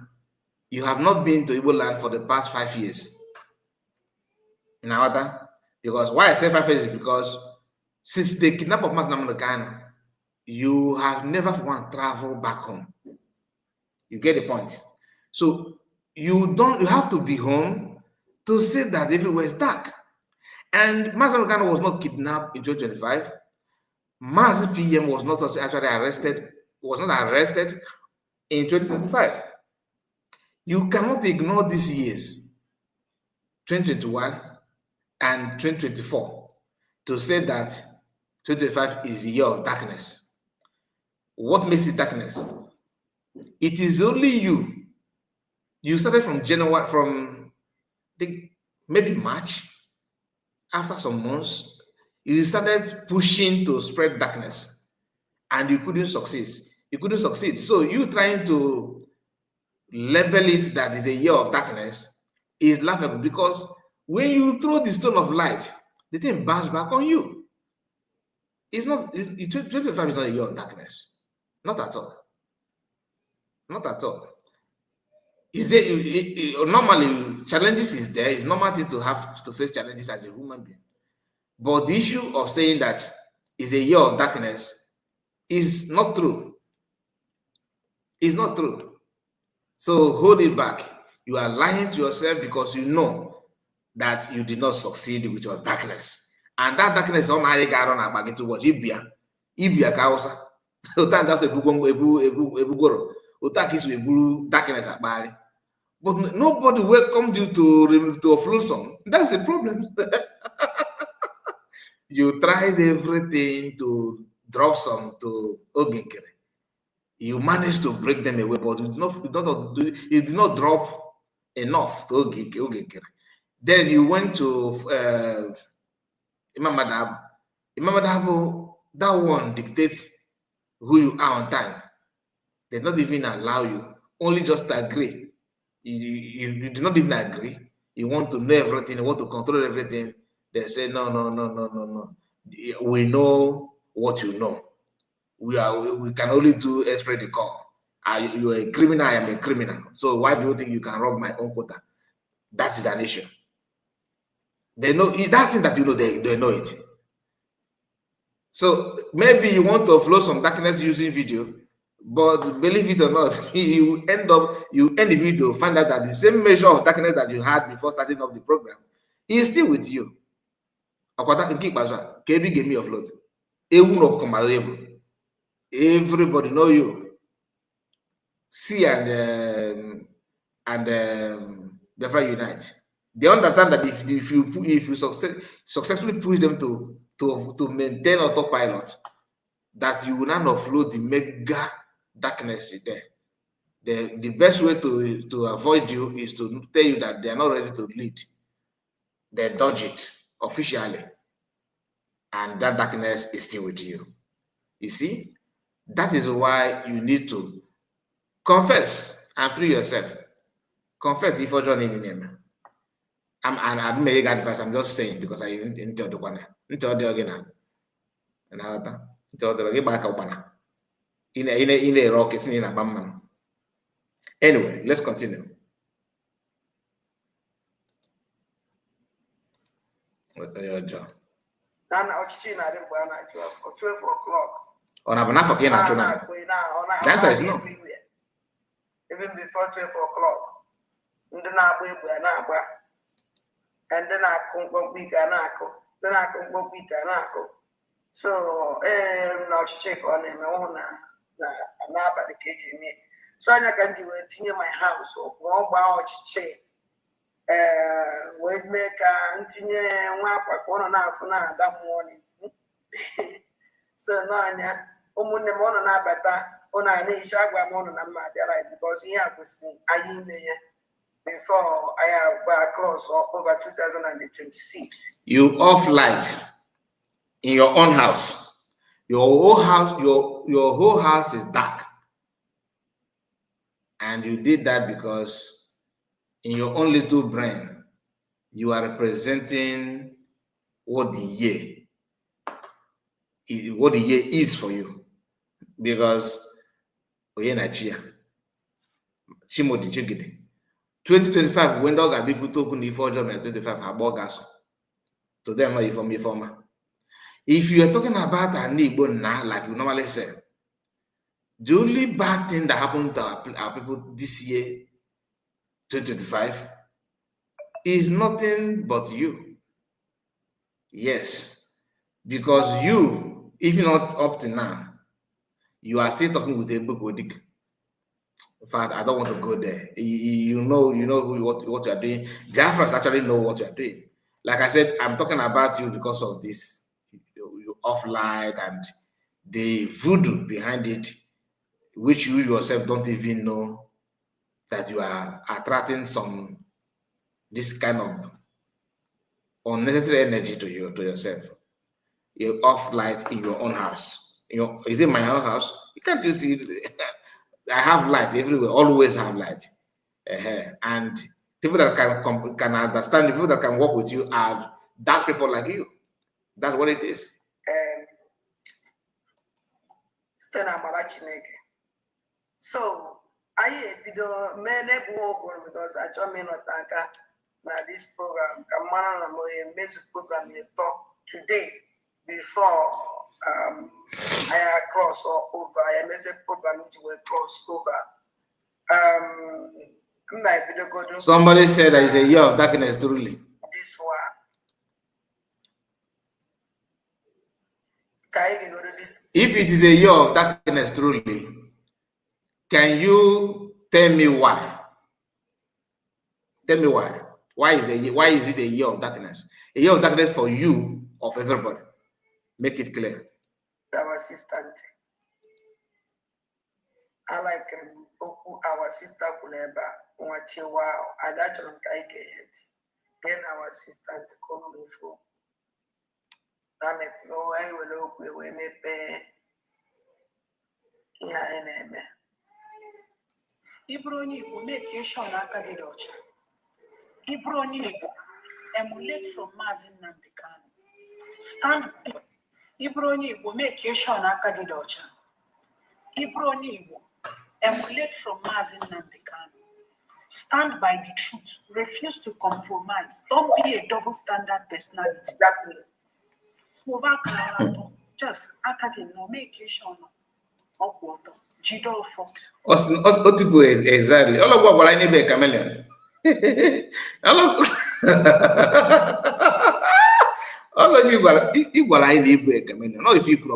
you have not been to Igbo land for the past 5 years. In order, because why I say 5 years is because since the kidnap of Masnamanakan, you have never once traveled back home. You get the point. So you have to be home to say that everywhere is dark. And Masnamanakan was not kidnapped in 2025. Mas PM was not actually arrested, in 2025. You cannot ignore these years, 2021 and 2024, to say that 2025 is the year of darkness. What makes it darkness? It is only you. You started from January, maybe March. After some months, you started pushing to spread darkness, and you couldn't succeed. So you trying to label it that is a year of darkness is laughable, because when you throw the stone of light, the thing bounces back on you. 2025 is not a year of darkness. Not at all. Not at all. Is there normally challenges is there? It's normal thing to have to face challenges as a human being. But the issue of saying that is a year of darkness is not true. It's not true. So hold it back. You are lying to yourself because you know that you did not succeed with your darkness. And that darkness is on how you got on a bag to watch Ibia Kausa. Utan that's a ebugoro. Utak is darkness at Bali. But nobody welcomed you to a Flosum. That's the problem. You tried everything to drop some to Oginkere. You managed to break them away, but you did not drop enough to Oginkere. Then you went to Imam Madabo. That one dictates who you are on time. They don't even allow you, only just agree. You do not even agree. You want to know everything, you want to control everything. They say, no. We know what you know. we can only do express the call. You're a criminal, I am a criminal. So why do you think you can rob my own quota? That is an issue. They know that thing that you know, they know it. So maybe you want to offload some darkness using video, but believe it or not, you end the video, find out that the same measure of darkness that you had before starting up the program is still with you. Everybody know you. See and therefore unite. They understand that if you successfully push them to maintain autopilot, that you will not offload the mega darkness there. The best way to avoid you is to tell you that they are not ready to lead. They dodge it officially, and that darkness is still with you. You see, that is why you need to confess and free yourself. Confess if you're John in name. I'm making advice. I'm just saying because I didn't tell the one. Didn't tell the again. And I tell the back up in a rock. It's in a bam. Anyway, let's continue. What are your job? Now, I'm 12 o'clock. On a banana for Kena. The answer is no. Even before 12 o'clock. And then I come back week and I go. Then I come back week and I go. So, now check on him. I want to know about the KJ. So, I can do it in my house. So, one bow check. Wait, make a one and a half that morning. So, now, on the morning, I better on a niche. I want to know because he has before I have close over 2026. You off light in your own house. Your whole house is dark. And you did that because in your own little brain, you are representing what the year is for you. Because 2025 when dog be good token if 25 abogas to them or from informer. If you are talking about an Igbo now, like you normally say, the only bad thing that happened to our people this year, 2025, is nothing but you. Yes, because you, even not up to now, you are still talking with a book with Dick. In fact, I don't want to go there. You know what you are doing. Biafrans actually know what you are doing. Like I said, I'm talking about you because of this you off light and the voodoo behind it, which you yourself don't even know that you are attracting this kind of unnecessary energy to yourself. You off light in your own house. Is it my own house? You can't just see it. I have light everywhere, always have light. And people that can understand, the people that can work with you are dark people like you. That's what it is. So, I video because I told me not this program, a music program you talk today before I cross over. I message program which will cross over. Somebody said that is a year of darkness truly. This one. If it is a year of darkness truly, can you tell me why? Tell me why. Why is it a year of darkness? A year of darkness for you, of everybody. Make it clear. Our assistant. I like our sister Kuleba. Wow. I don't know it. Then our assistant called me for. I will look we may pay. Yeah, Ibroni will make you show Nakagidocha. Ibroni emulate from Mazin Namdekan. Stand Ibroni will make you show Nakagidocha. Emulate from Mazin Namdekan. Stand by the truth. Refuse to compromise. Don't be a double standard personality. Exactly. Just no make sure no. Jidofo. Exactly. All of what I need be a chameleon. All of you got I need be a chameleon. No, if you could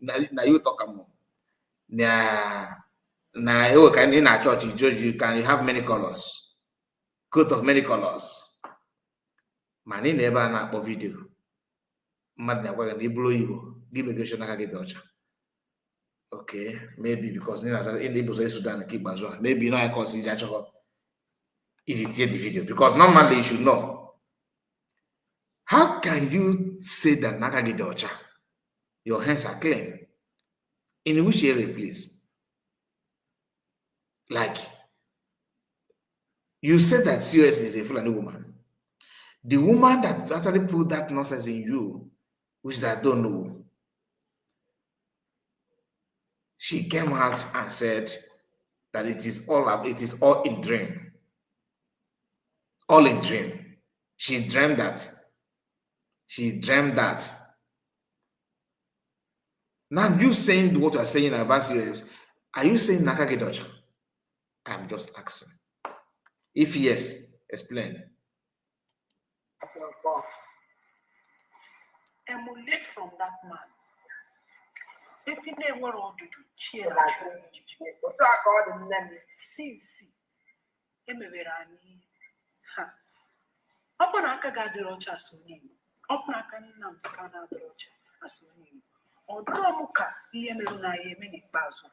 now you talk about. Now you can in a church you can have many colors. Coat of many colors. Mani never na video. Mad na kwa Igbo Igbo. Give me question na get touch. Okay, maybe because in the Sudan keep as well. Maybe I consider if you see the video because normally you should know. How can you say that Nakagi Docha? Your hands are clean. In which area, please? Like you said that COS is a Fulani woman. The woman that actually put that nonsense in you, which I don't know, she came out and said that it is all in dream. All in dream. She dreamed that. Now you saying what you are saying about serious, are you saying Nakagi Docha? I'm just asking. If yes, explain. Emulate from that man. If you never want to cheer, see, Emeverani. Upon Akaga de Rocha Suni, upon Akanam Takana de Rocha Asuni, or Dromuka, Yemeruna Yemini Basu.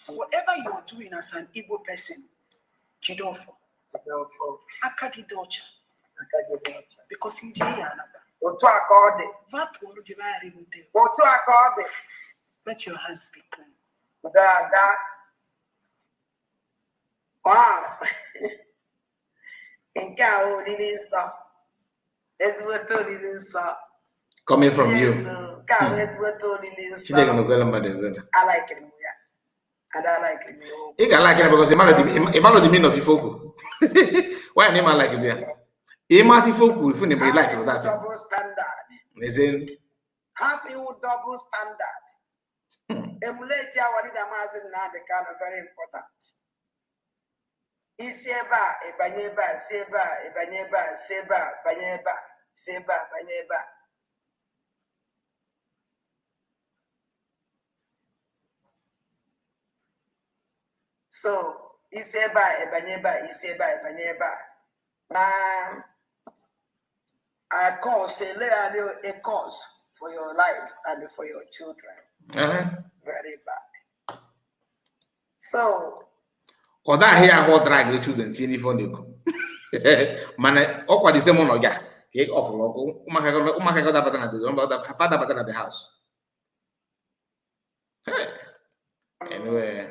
Whatever you're doing as an Igbo person, Jidofo, Akagi Docha, because in Jayana. That will divide with them. Let your hands be clean. Wow. Coming from you. I like it. And I like it. You can like it because a man of the meaning of the folk. Why name I like it there? A man of folk if you like that. Double standard. Listen. Half you double standard. Emulate your leader mazin now the kind of very important. Iseba, Ebaneba, Seba, Ebaneba, Seba, Baneba, Seba, Baneba. So, Iseba, Ebaneba, Iseba, Ebaneba. A cause, a cause for your life and for your children. Very bad. So, or that here what drag the children see for you. Man, what is the one ya? Cake off local. Umaka got up at the father button at the house. Anyway,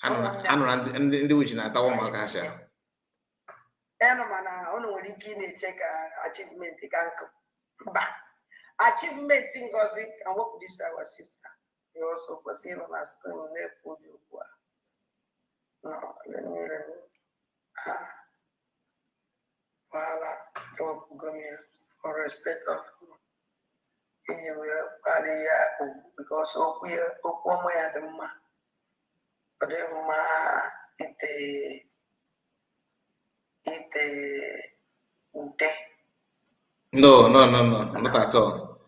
I'm in the which in a tower Marcassia. Enomana, only check achievement. Achievement in gossip and work this our sister. You also was in on a screen on airport. No, let me for respect of because we are the ma, but the ma No, not at all.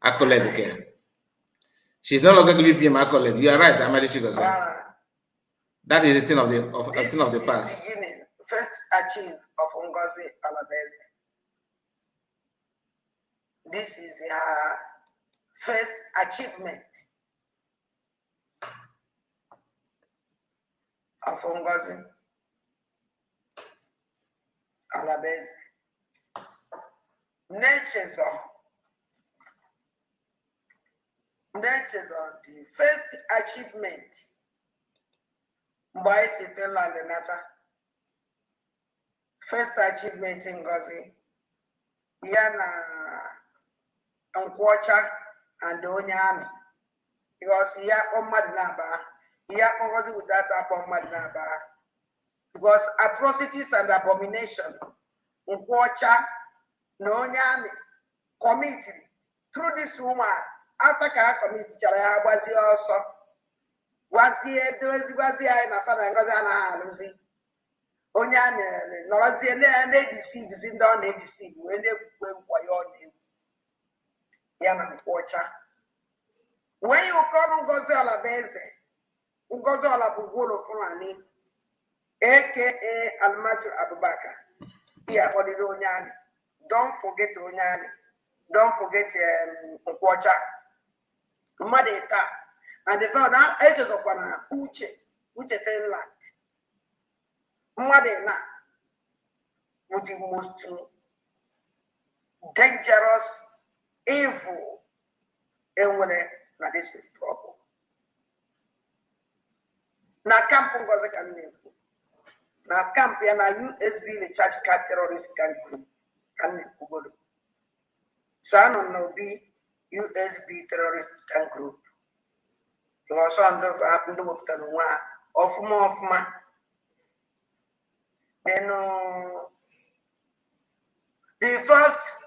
Accolade again. She's no longer giving me accolade. You are right, I'm ready to say. That is a thing of the past. First achieve of Ngozi Alabeze. This is her first achievement of Ngozi Alabeze. Natures on the first achievement. Boys in Finland and Nata. First achievement in Ngozi. Yana Nkwocha and the Onyami because he akpọ mmadụ na-aba ihe akpọgozi without akpọ mmadụ na-aba because atrocities and abomination nkwụ ọcha na onye amị committee through this woman after ka ha committee chara ya gbazie ọsọ gwazie anyị na fada ngozi anaghị alụzi onye amị nọrọzie na-edisivizi ndị ọ na-edisivi wee na-ekwukwe nkwa ya ọ na-egwu ya na nkwụ ọcha. When you call Ngozi Olabeze, Ngozi Olabugolo Fulani, aka Almatu Abubakar, here on the Onyani. Don't forget Onyani. Don't forget Nkwocha. Madeta. And the found out ages of one Uche Finland. Madena with the most dangerous, evil, and when now this is trouble. Now camp Ngozi can make. Now camp ya na USB the church card terrorist can go. So I don't know be USB terrorist can group. You also happen to work to one of my then the first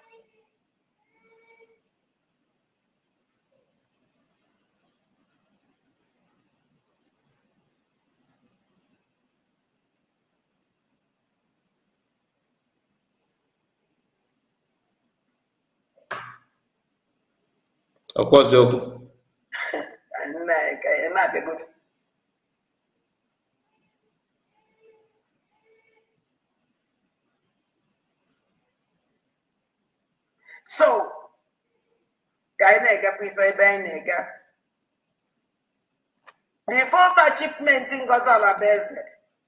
of course, joke. Not be good. So, the first achievement in Ngozi Olabeze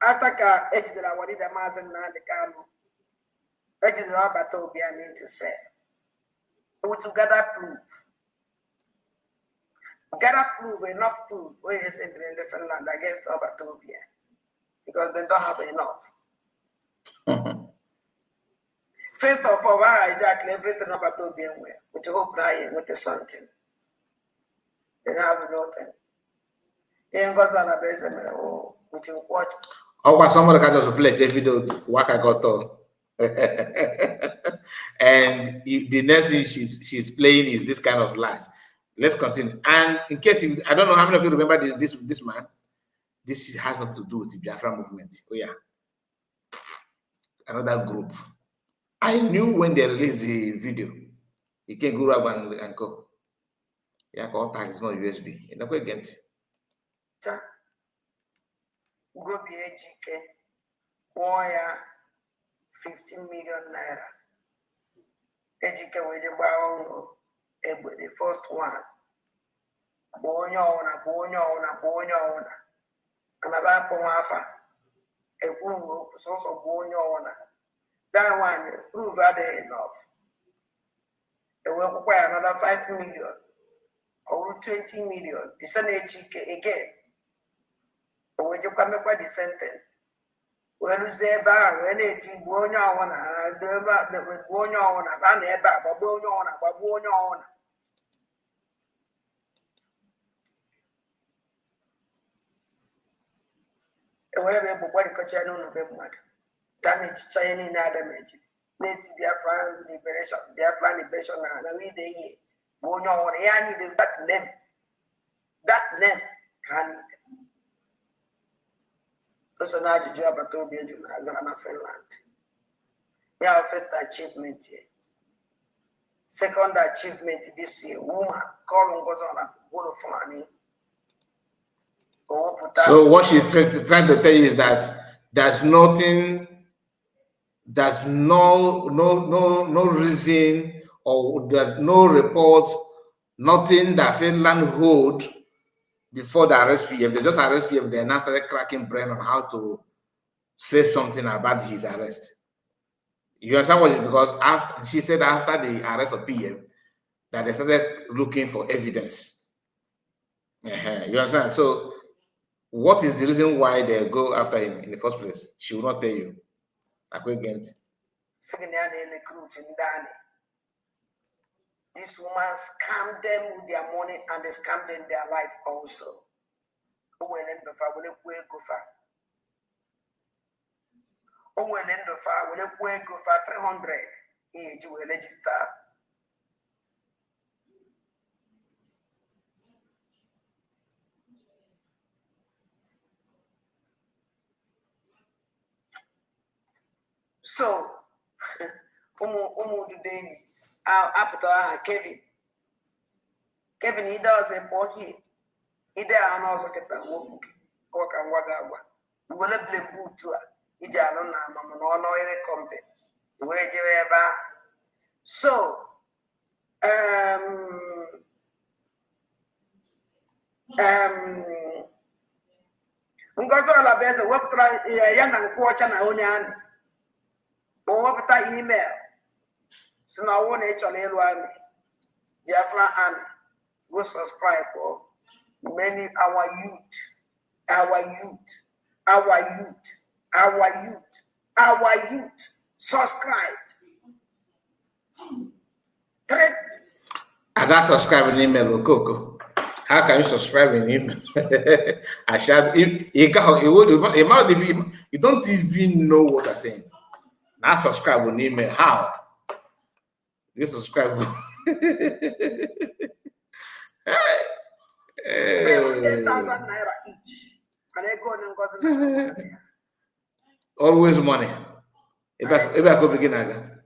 after ka ejidere Warida Mazi Nnamdi Kanu, ejidere Agbata Obi, I mean to say, we to gather proof. Enough proof where is in the different land against Agbata Obi because they don't have enough. First of all, I hijack everything about Obi with the hope now with the something. They have nothing. Then goes on a base with you watch. Oh, somebody can just play a video what I got on. And the next thing she's playing is this kind of lies. Let's continue. And in case I don't know how many of you remember this man. This has nothing to do with the Biafra movement. Oh yeah, another group. I knew when they released the video. You can go up and go. Yeah, contact is not USB. You're not going against. Go be HK. Wire 15 million naira. HK will buy the first one. Bonya ona. And about Pomafa. A woman also bonya ona. That one prove that enough. They will require another 5 million or 20 million. The same again. Or when you come up with the sentence. When you say bar, when it's bonya ona, the bonya ona, and eba, babonya ona. And whatever body catch I don't know mad. Damage China damage. Native Biafran liberation, and we day. Bonya on I need that name. That name can it. Also, now the job at Toby and Azana Finland. We have first achievement here. Second achievement this year, woman calling goes on a Golo Fulani. So what she's trying to tell you is that there's nothing. There's no reason or there's no report, nothing that Finland hold before the arrest PM. They just arrest PM, they now started cracking brain on how to say something about his arrest. You understand what it is? Because after she said after the arrest of PM that they started looking for evidence. You understand? So what is the reason why they go after him in the first place? She will not tell you. This woman man scam them with their money and they scam them their life also. When end of our will go far. When end of our will go for 300 age will register. So, today, our Kevin, he does a poor here. He there and also get a book or can wagagua. We will let them boot to her. He don't know, Mamma, no lawyer company. Where you ever. So, Ngozo la beza website young and coach and only and or email. So now one actually army. Biafra army. Go subscribe for many our youth subscribe. I got subscribe in email, Coco. How can you subscribe in email? I shall. You don't even know what I'm saying. Now subscribe on email. How? You subscribe. 300,000 naira each. And I go and always money. If I go begin again.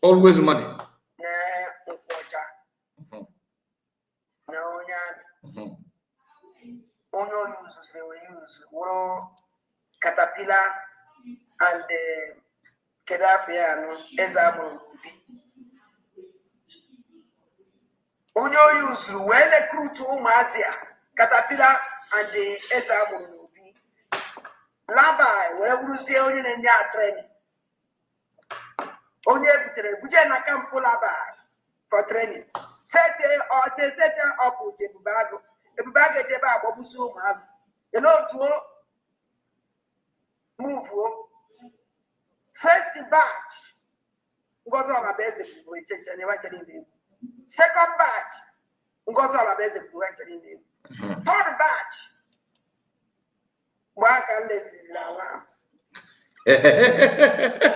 Always money. Only uses they will use Caterpillar and Gaddafi and Ezamon. Only use well a crew to Mazia, Caterpillar and the Ezamon. Labai, where we see only in your training. Only every Bujana can pull Labai for training. Set up with a bag. The bag is about Bobusu has. You know, to move. First batch goes on a basic which is an second batch goes on a basic which. Third batch. One can less is now.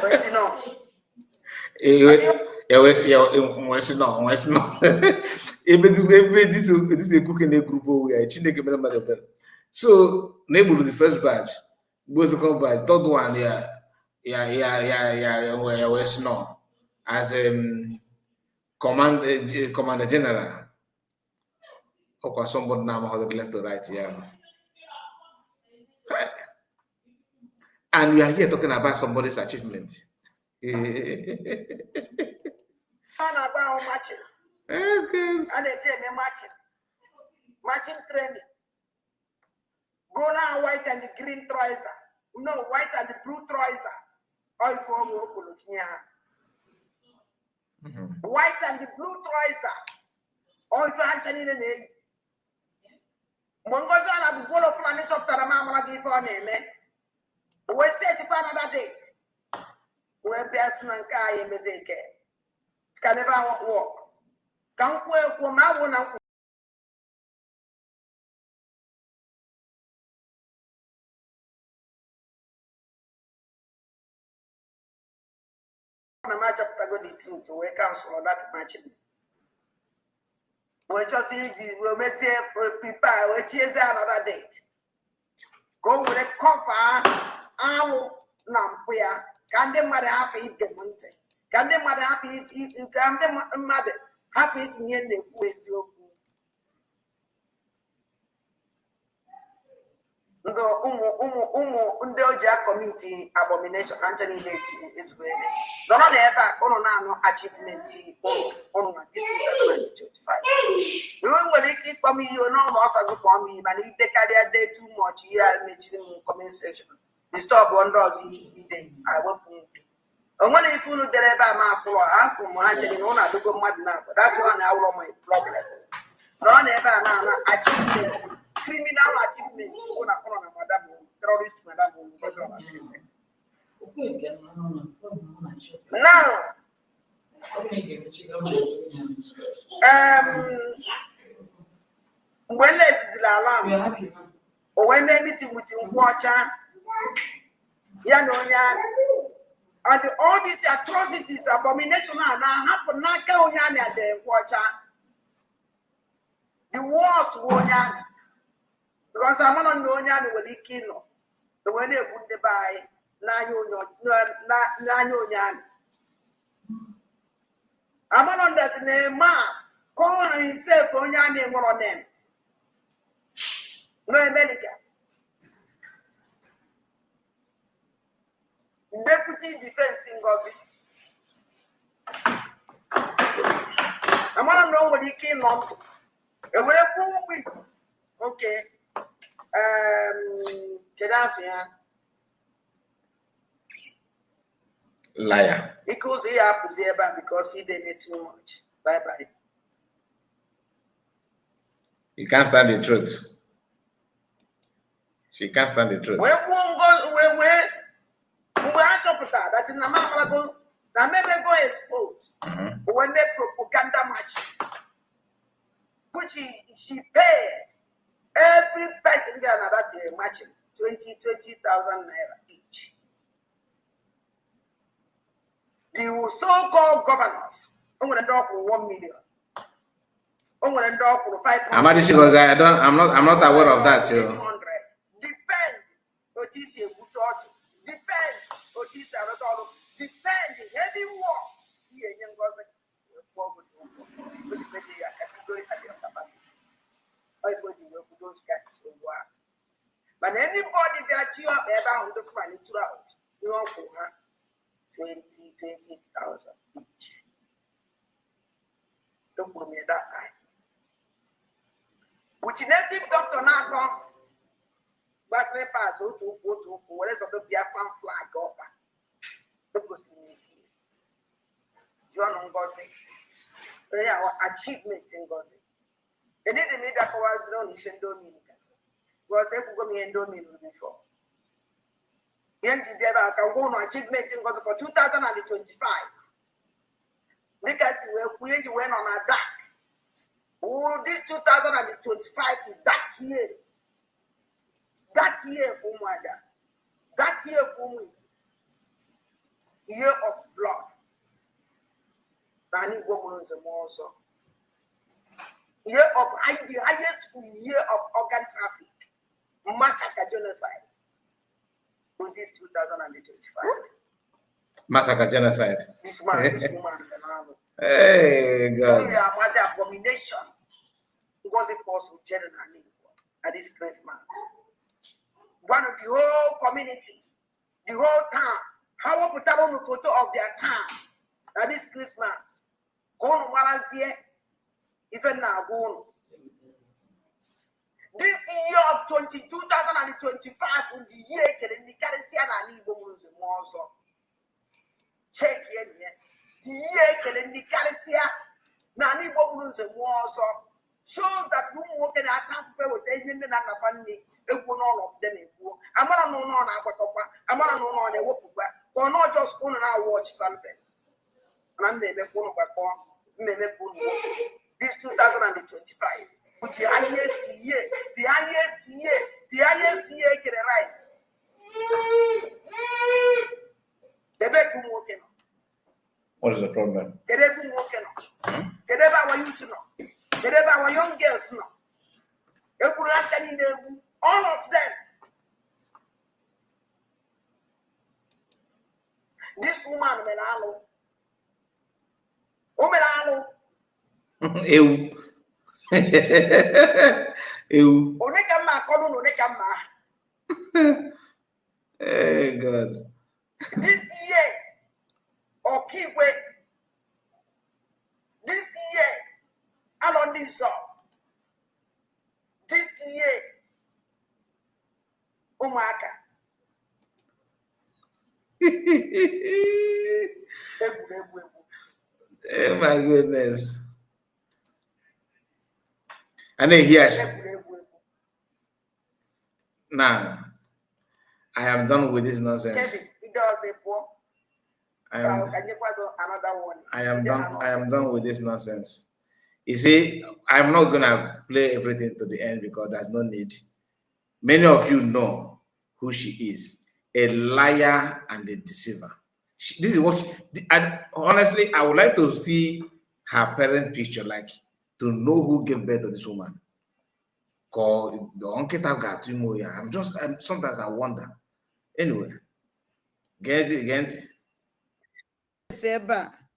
But you know. This is a cooking group where so neighbor the first batch was the second batch, third one, where was no as commander general. Okay, somebody now how the left to right, and we are here talking about somebody's achievement. Okay. And they tell me matching training. Go now white and the green trouser. No, white and the blue trouser. All for white and the blue trouser. All for Anthony the name. Mongoza have go of planet of Taramama give for name. We set to another date. Where Person and Kai and Mezeke can never walk. Can't work for my one. Match up the team to work out for that matching. We just we'll make prepare, we'll chase another date. Go with a cover, our Nampia, can they mother half eat the monte? Can they mother half eat, can they mother half is near the ways you Undoja committee abomination Anthony is really none of the ever no achievement on this 2025. You when they keep for me, you know also for me, but if they carry day too much here, making comment section. Disturb one does day. I will put and when if you know the ever my floor, half from Anthony, no, I do go mad now, but that's one hour of my problem. None ever achievement. Criminal achievement on a madam, terrorist madam. Now, When is the alarm? Or when anything with you watch, and all these atrocities, abomination, and happen not going on at the watcher. The worst one, because I'm not knowing what he kill. The way they would buy Nanyo. I'm not on that name, ma. Call himself on your name or on them. No America. Deputy Defense Ngozi. I'm not know what he came on to. Okay. Kedafia. Liar. Because he up because he did it too much. Bye bye. You can't stand the truth. She can't stand the truth. We won't go we are top of that. That's in the mama go. Now maybe go expose. When they propaganda match, which she paid every person there about matching 20,000 naira each. The so-called governors, I'm going to talk for 1 million. I'm going to talk for 500. Because I'm not aware of that. 800. Depend. Otis a good thought. Depend. Otis a lot. Depend. Heavy war. Here young was a category at your capacity. I thought you were those guys who were. But anybody that you are ever on the front throughout, you are for her 20,000 each. Don't put me that time. Which native doctor now Basre pass to what is of the Biafran flag up. Don't go see me here. John Ngozi. Our achievement in Ngozi. They didn't make that was known in Dominicans. Was able to go in Dominican before. Young Biafra can go on achievement in Ngozi for 2025. Because we went on a dark. Oh, this 2025 is that year. That year for Maja. That year for me. Year of blood. Nani woman is also. Year of the highest year of organ traffic. Massacre genocide. Which is 2025. Massacre genocide. This woman. Hey, God. Only was an abomination. Because it was with general at this Christmas. One of the whole community, the whole town, how we put on a photo of their town at this Christmas. Go on while here, even now, go on. This year of 2025 in the year, the Carisian and Igbo also. Check here. The year, the Carisia, Nani Bomus and also shows that we work in our camp with Asian and Apani. All of them. I'm not known on our papa. I'm not known on a work, or not just on our watch something. And I'm maybe this 2025, with the highest year can rise. The baby working. What is the problem? The baby working on. The baby our youth know. The baby our young girls know. You could actually know. All of them. This woman, Melalo. Oh, Melalo. Ew. Ew. Onekama, Kono, Onekama. Hey, God. This year, or Kiwe. This year, I'm on this song. This year, Umaka. Oh my goodness. And then here. Now, I am done with this nonsense. Kevin, he does a poor. I am done with this nonsense. You see, I'm not gonna play everything to the end because there's no need. Many of you know who she is: a liar and a deceiver. This is what honestly, I would like to see her parent picture, like to know who gave birth to this woman. Called the uncle got sometimes I wonder. Anyway, get it.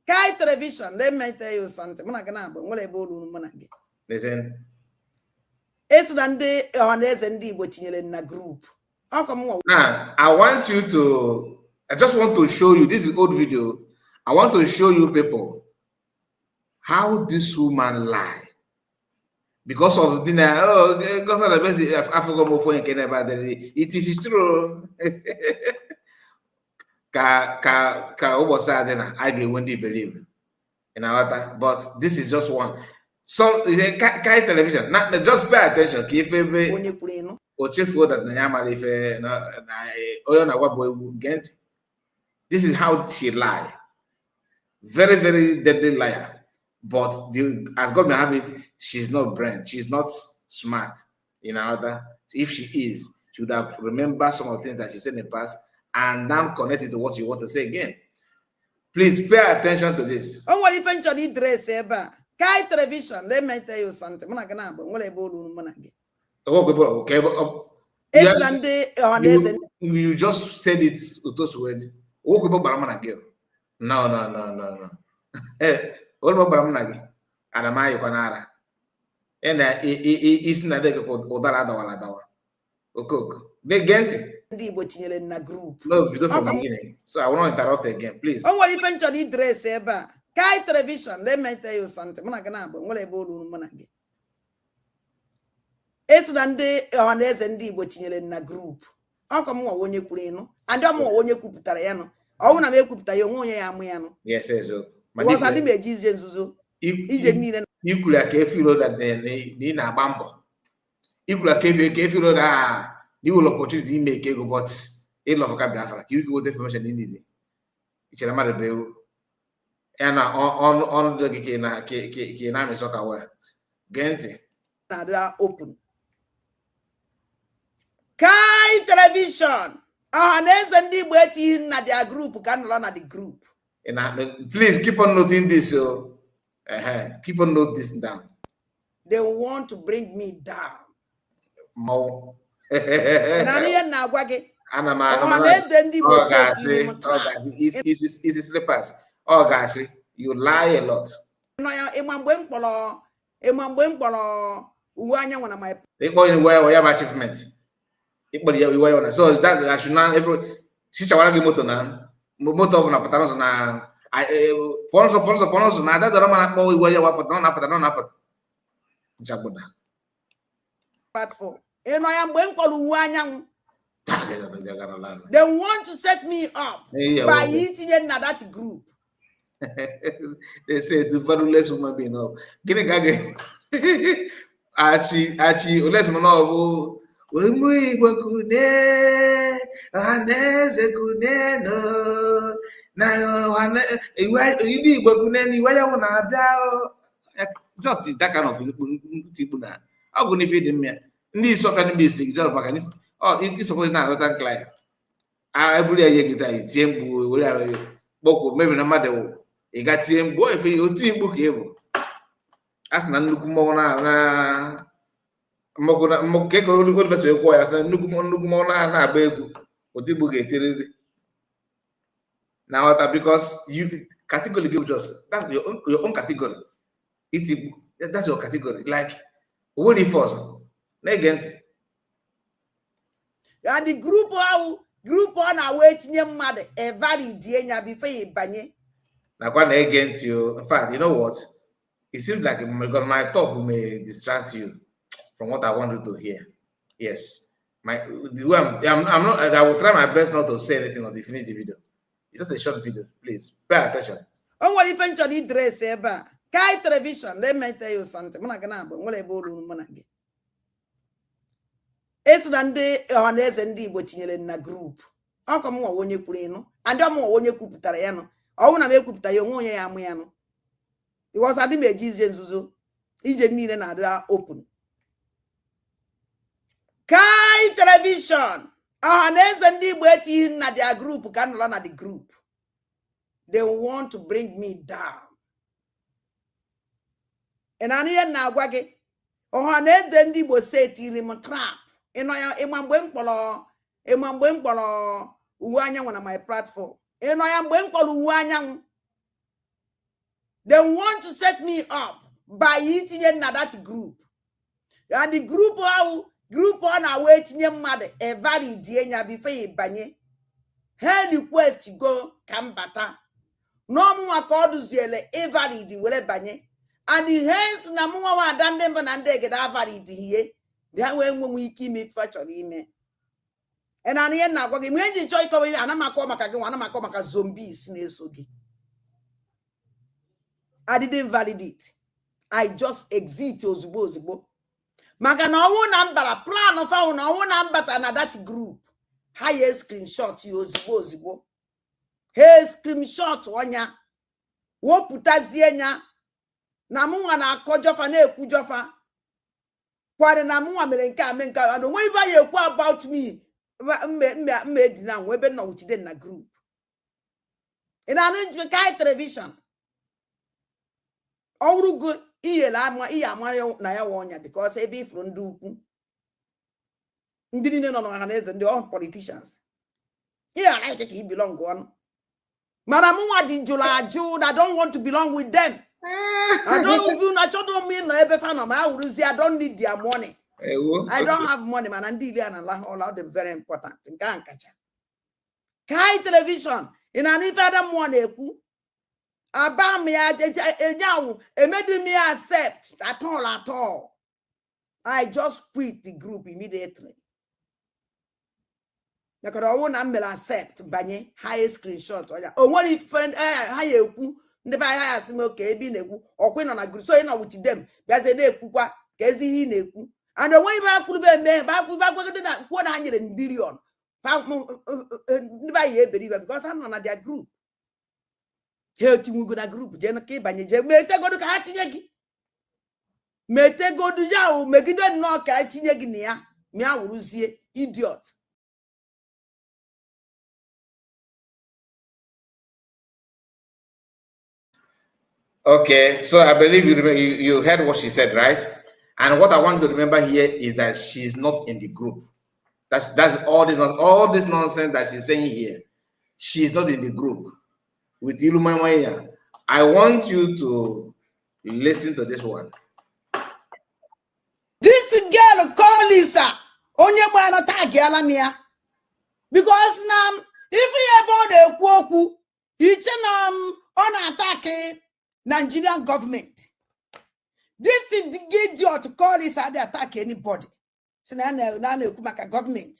Kai television, let me tell you something. Listen. It's Sunday on SND watching in a group. Now, I just want to show you, this is old video. I want to show you people how this woman lie. Because of dinner, because of the best African before you can never it is true. I get when they believe in our, but this is just one. So Kai television. Now just pay attention. This is how she lie. Very, very deadly liar. But as God may have it, she's not brain. She's not smart. If she is, she would have remembered some of the things that she said in the past and now connect it to what you want to say again. Please pay attention to this. Oh, what if I dress Kai television, let me tell you something. You just said it to those words. No. What about Adamai Konara? And it's not the Odara. They get it. No, from beginning. So I want to interrupt again, please. Oh, what if I dress Kai television, let me tell you something. It's Sunday on SND watching in a group. How come when you put in? And I'm more when you put Tariano. I want to make up Tayo. Yes, so. Was I didn't make Jesus? You could have kept you that then a bumble. You could have kept you that you will opportunity make a but a lot of Biafra. You go the information in it. It's a matter of and on the Kinami soccer where Gente. Open. Kai television. And then they waiting at their group, can run at the group. And please keep on noting this. So keep on noting this down. They want to bring me down. More. Easy slippers. Oh, guys, you lie a lot. They go in where we have achievement. So that I should not every sister want to give motor now. Motor of Napatanos now. I Ponso now that the Roman boy where you are not Jabuda. Platform. And I am going for they want to set me up by eating in that group. They say it's a very less human being. Getting Archie, let's know. When we were good, no. Now, you did work with any way I want to just that kind of thing. How could you feed him? Need software mistake, just back. Oh, it's supposed not a client. I believe I get a whatever book, maybe no matter. You got him boy for your team book able. As none look more now. Mokeko only good vessel requires a Nukumona and a begu or the book. Now, because you categorically give just that's your own category. That's your category. Like, what if also? Again. And the group on our waiting your mother, a valid dear before you banye. Now, when again to you, in fact, you know what? It seems like my talk may distract you from what I want you to hear. Yes. I'm not, I will try my best not to say anything until you finish the video. It's just a short video. Please pay attention. Oh, what if I dress Kai television, let me tell you something. It's Sunday on SND watching in a group. How come when you put in? And I'm more when you put Tariano. ọwụ na m ekwupụta ya onwe onye ya amụ ya nụ because adị m eji ije nzuzo ije niile na-adị open. Kai television ọha na eze ndị Igbo etighi na their group ka nọrọ na the group. They want to bring me down. And I need na agwa gị ọha na eze ndị Igbo setiri m trap ịnọ ya ịma mgbe m kpọrọ uwe anyanwụ na my platform. Ịnọ ya mgbe m kpọrọ uwe anyanwụ. They want to set me up by itinye na that group. And the group ọ na-awa etinye mmadụ evalid enya before ịbanye. Ha request go ka m bata. N'ọmụnwa ka ọ dụziele evalid were banye. And the hands na mụnwa wa ada ndị mba na ndị egede avalid hie. Ha wee nwe ike ime ife chọrọ ime. And anyị ihe na-agwa gị mgbe nji chọọ ịkọwa ihe ana m akọ maka gị nwa ana m akọ maka zombies na-eso gị. I didn't validate. I just exit ozugbo. Maka na ọnwụ na mbara plan of ahụ na ọnwụ na mbata na that group. Ha ye screenshot ya ozugbo. He screenshot onya. Wopụtazie nya. Na mụnwa na-akọ jọfa na-ekwu jọfa. Kware na mụnwa mere nke a mee nke a. Onwe ibe ya ekwu about me. Mme di na nwe ebe nọ wutide na group. Ị na-anụ Kai television. Ọwụrụgo ihe amara na ya wonya because ebe ifuru ndị ukwu ndị niile nọ n'ọha na eze ndị all politicians ihe like ka I belong ọnụ mara mụnwa dị jụrụ ajụ I don't want to belong with them. I don't mean no ebe fa nọ ma awụrụzi I don't need their money. I don't have money mana ndị ile na Allah all them very important nke a nkacha. Kai television ị na ife ada mmụọ na-ekwu Abam ya enyawu emedi me accept at all. I just quit the group immediately. Because I won't accept banye high screenshot or one friend high ekwu ndị ba ha asị m okay ebi na-ekwu okwe nọ na group so ị nọ with them bịazie na-ekwukwa ka ezi ihe na-ekwu and onwe ibe akwuru be eme ba gwagode na kwuo na ha nyere billion ndị ba ya eberibe because ha nọ na their group. He tinwugo na group je na ka ịbanye je metegodu ka ha tinye gị metegodu ya o megide nnọọ ka tinye gị na ya mi awuruzie idiot. Okay, so I believe you heard what she said, right? And what I want to remember here is that she's not in the group. That's all this nonsense that she's saying here. She's not in the group with Ilumaya. I want you to listen to this one. This girl called Lisa. Onye mwana tagi alamia. Because now, if you ever kwoku, it's on attack Nigerian government. This is the idiot to call Lisa they attack anybody. So now kumaka government.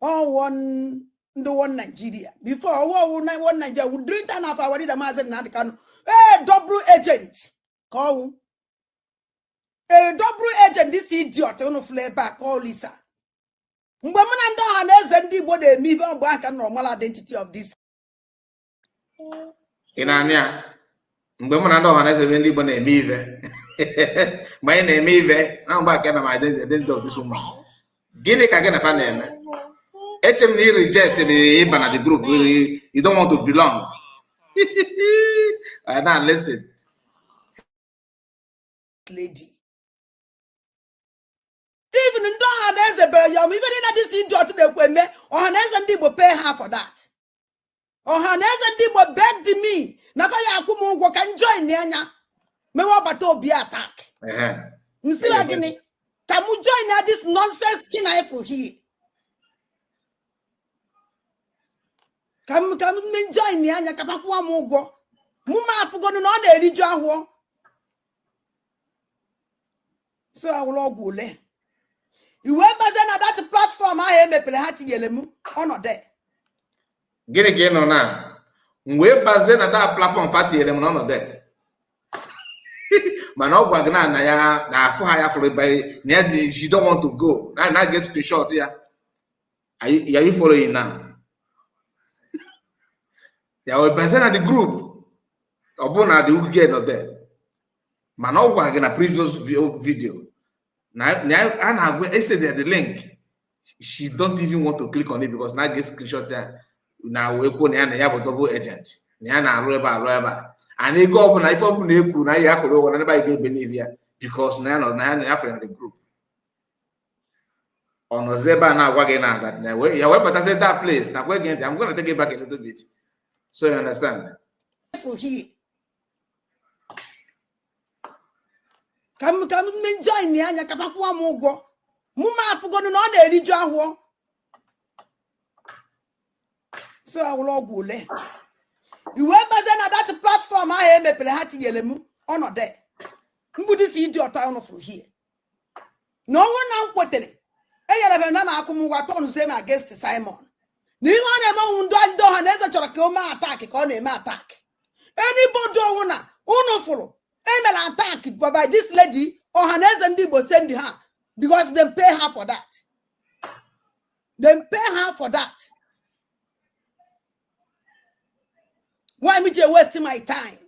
All one Nigeria. Before one Nigeria would drink and half hour the mazen and can double agent. Call a double agent, this idiot on flare back all Lisa. Woman and Dohanes and the body me back and normal identity of this. Inania. Woman and Dohanes and the body me. My name is I'm back and my identity of this woman. Guinea again a fan name. HMD rejected the Ibana the group. You don't want to belong. I now listen. Lady. Even in Dohanes a bell, even in this idiot to the women, or Hanes and Debo pay her for that. Or Hanes and Debo begged me. Nafaya Kumu can join Nanya. Mewa bato be attack. Nsiba gini. Can you join this nonsense thing I for here? Come join Nanya Kapakwa Mogo. Muma forgotten on the Elijah. So I will all go there. You went by then at that platform. I am a plehati yelemu or not there. Get again on now. We bazen at that platform fatty yelemu not there. Man, all Wagner na fire for by near she don't want to go. Now get screenshot here. Are you following now? There were person at the group. Obuna the who get not there. Man, all work in a previous video. Now, I said that the link. She don't even want to click on it because now get screenshot there. Now we go near a double agent. Near na reba. And they go up and if open the crew, now you have to go and anybody get believe here because now friend the group. On Ozeba now working on that. Now, yeah, but I said that place. Now, again, I'm going to take it back a little bit. So you understand? For here. Come join me and Kapapua Mogo. Muma forgotten on the Edijo. So I will all go there. You went by then at that platform. I am a Pelahati Yelemu or not there. Who did see your town from here? No one now put it. I come same against Simon. Ni one among do and as a choracoma attack, on him attack. Anybody don't wanna follow. Emel attack by this lady or Hanez and Dibo send her because they pay her for that. They pay her for that. Why me you wasting my time?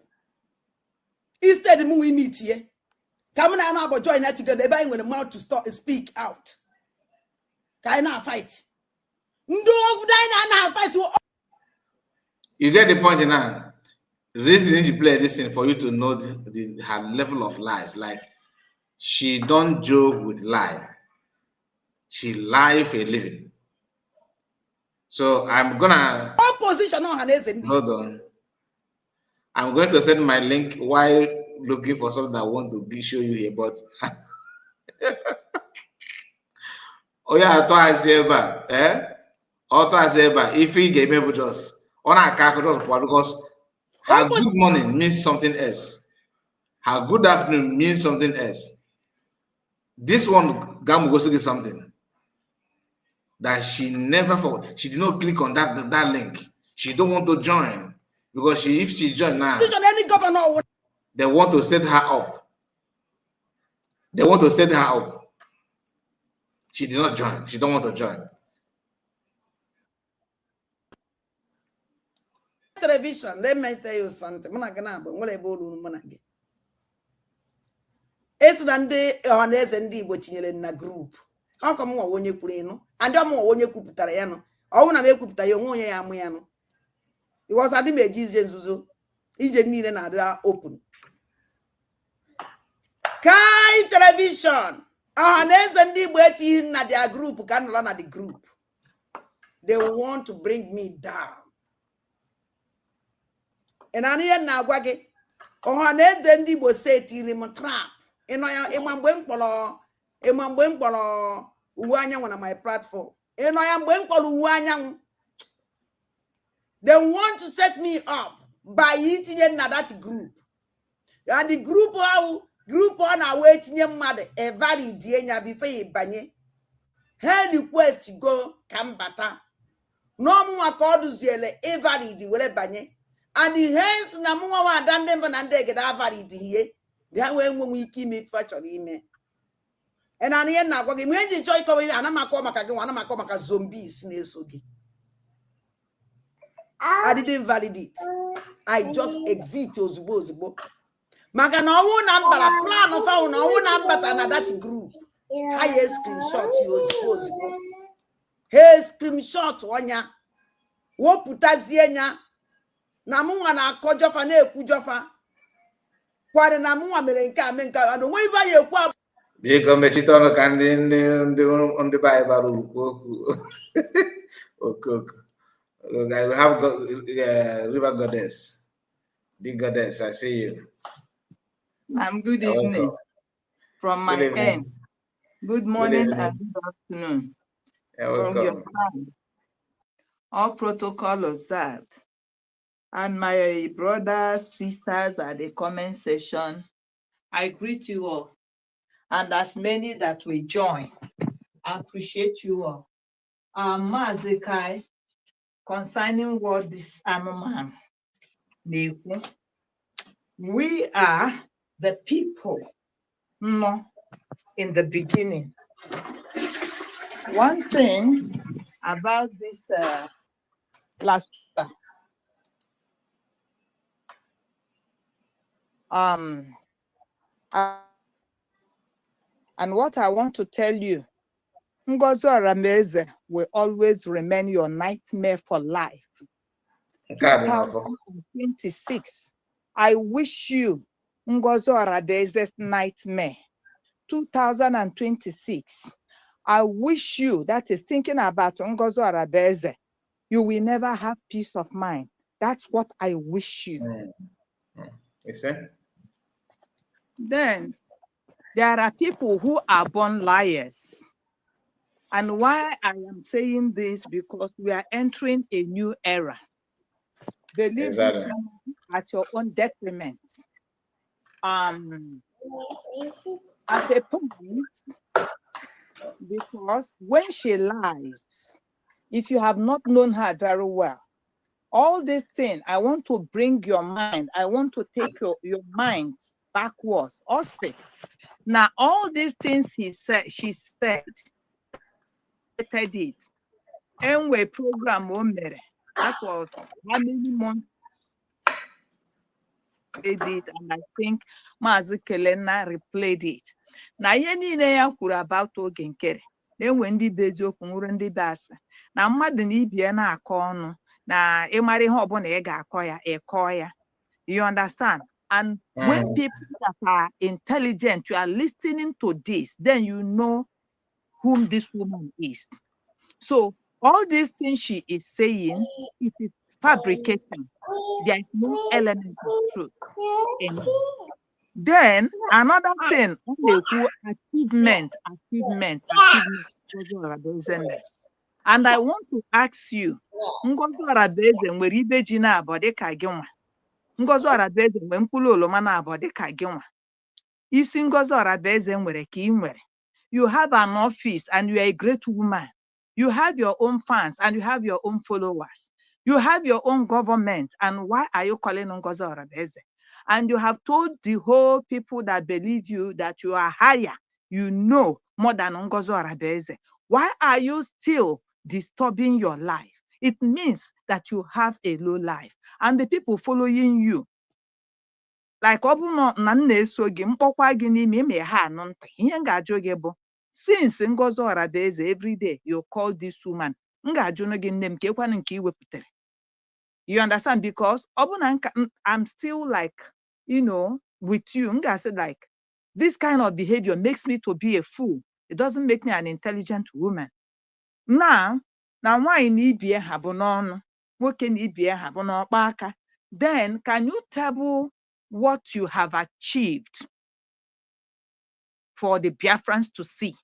Instead we meet here. Come on about join that together. They buying with the mouth to stop and speak out. Can I fight? You get the point now. This need to play this thing for you to know her level of lies. Like she don't joke with lie. She lie for a living. So I'm gonna opposition on her. Hold on. I'm going to send my link while looking for something I want to show you here, but oh yeah, I thought I said if he gave me just on a calculator because her good morning means something else. Her good afternoon means something else. This one Gamu goes to get something that she never forgot. She did not click on that link. She don't want to join because if she join now, they want to set her up. They want to set her up. She did not join. She don't want to join. Television, let me tell you something. It's than the honest and deep watching in a group. How come more when you put in? And I'm more when you could Tariano. I want to make up the young Yamuano. It was at the magicians, so he didn't need another open. Kai television. Honest and deep waiting at their group, can't run at the group. They want to bring me down. And I near now waggy. Oh, Haned then the was say to him trap. And I am Wempolo, Uanya on my platform. And I am Wempolo Uanyang. They want to set me up by eating in that group. And the group on our waiting your mother, a very dear before you banye. Hell request to go Kambata. No more called Zele, a very the will banye. And the hands Namua done them and they get a very here. That way when we keep me factory me. And I near now, when you joy coming, and I'm a comaka, one of my comaka zombies, Nesogi. I didn't validate. I just exit Ozbo. Magana number, a plan of our own number and that group. Highest screenshot you suppose. Hey, screenshot one ya. What put us here? Namu na kojofa na ekujofa. Kwade namu America menka ado we ba ye kwa. Biko mechito no kandi on the Bible okoko. I will have River Goddess. The Goddess, I see you. Good evening from my end. Good morning and good afternoon. From your time. All protocol observed. And my brothers, sisters at the comment section, I greet you all. And as many that will join, I appreciate you all. Mazekai, concerning what this man, we are the people, no, in the beginning. One thing about this Lasuba, And what I want to tell you, Ngozi Orameze will always remain your nightmare for life. 2026, I wish you Ngozi Orameze's nightmare. 2026, I wish you, that is thinking about Ngozi Orameze, you will never have peace of mind. That's what I wish you. You see? Then there are people who are born liars. And why I am saying this, because we are entering a new era. Believe Exactly. me, at your own detriment. At a point, because when she lies, if you have not known her very well, all these things, I want to bring your mind, I want to take your mind backwards. Also, now all these things she said, it. And we program that was how many months did it, and I think Mazi Kelena replayed it. Na ihe niile ya kwuru about oge nkere na-enwe ndị be eziokwu nwere ndị be asa na mmadụ na ibie na-akọ ọnụ na ịmara ihe ọbụla ị ga-akọ ya ịkọ ya. You understand? And when people that are intelligent, you are listening to this, then you know whom this woman is. So all these things she is saying, it is fabrication. There is no element of truth in it. Then another thing, achievement. And I want to ask you, Ngozi Orameze nwere ibe ji na-abọ dịka gị nwa. Ngozi Orameze nwere mkpụrụ oroma na-abọ dịka gị nwa. Isi Ngozi Orameze nwere ka ị nwere. You have an office and you are a great woman. You have your own fans and you have your own followers. You have your own government. And why are you calling Ngozi Orameze? And you have told the whole people that believe you that you are higher, you know more than Ngozi Orameze. Why are you still disturbing your life? It means that you have a low life. And the people following you, like ọbụna na m na-eso gị mkpọkwa gị n'ime ime ha anụ ntị, ihe m ga-ajụ gị bụ, since Ngozi Orameze every day you call this woman, m ga-ajụ gị nne m ka ekwanụ nke iwepụtara. You understand? Because I'm still like, with you, m ga-asị like, this kind of behavior makes me to be a fool. It doesn't make me an intelligent woman. Now nwaanyị na ibie ha bụ n'ọnụ, nwoke na ibie ha bụ n'ọkpa aka. Then can you tell what you have achieved for the Biafrans to see?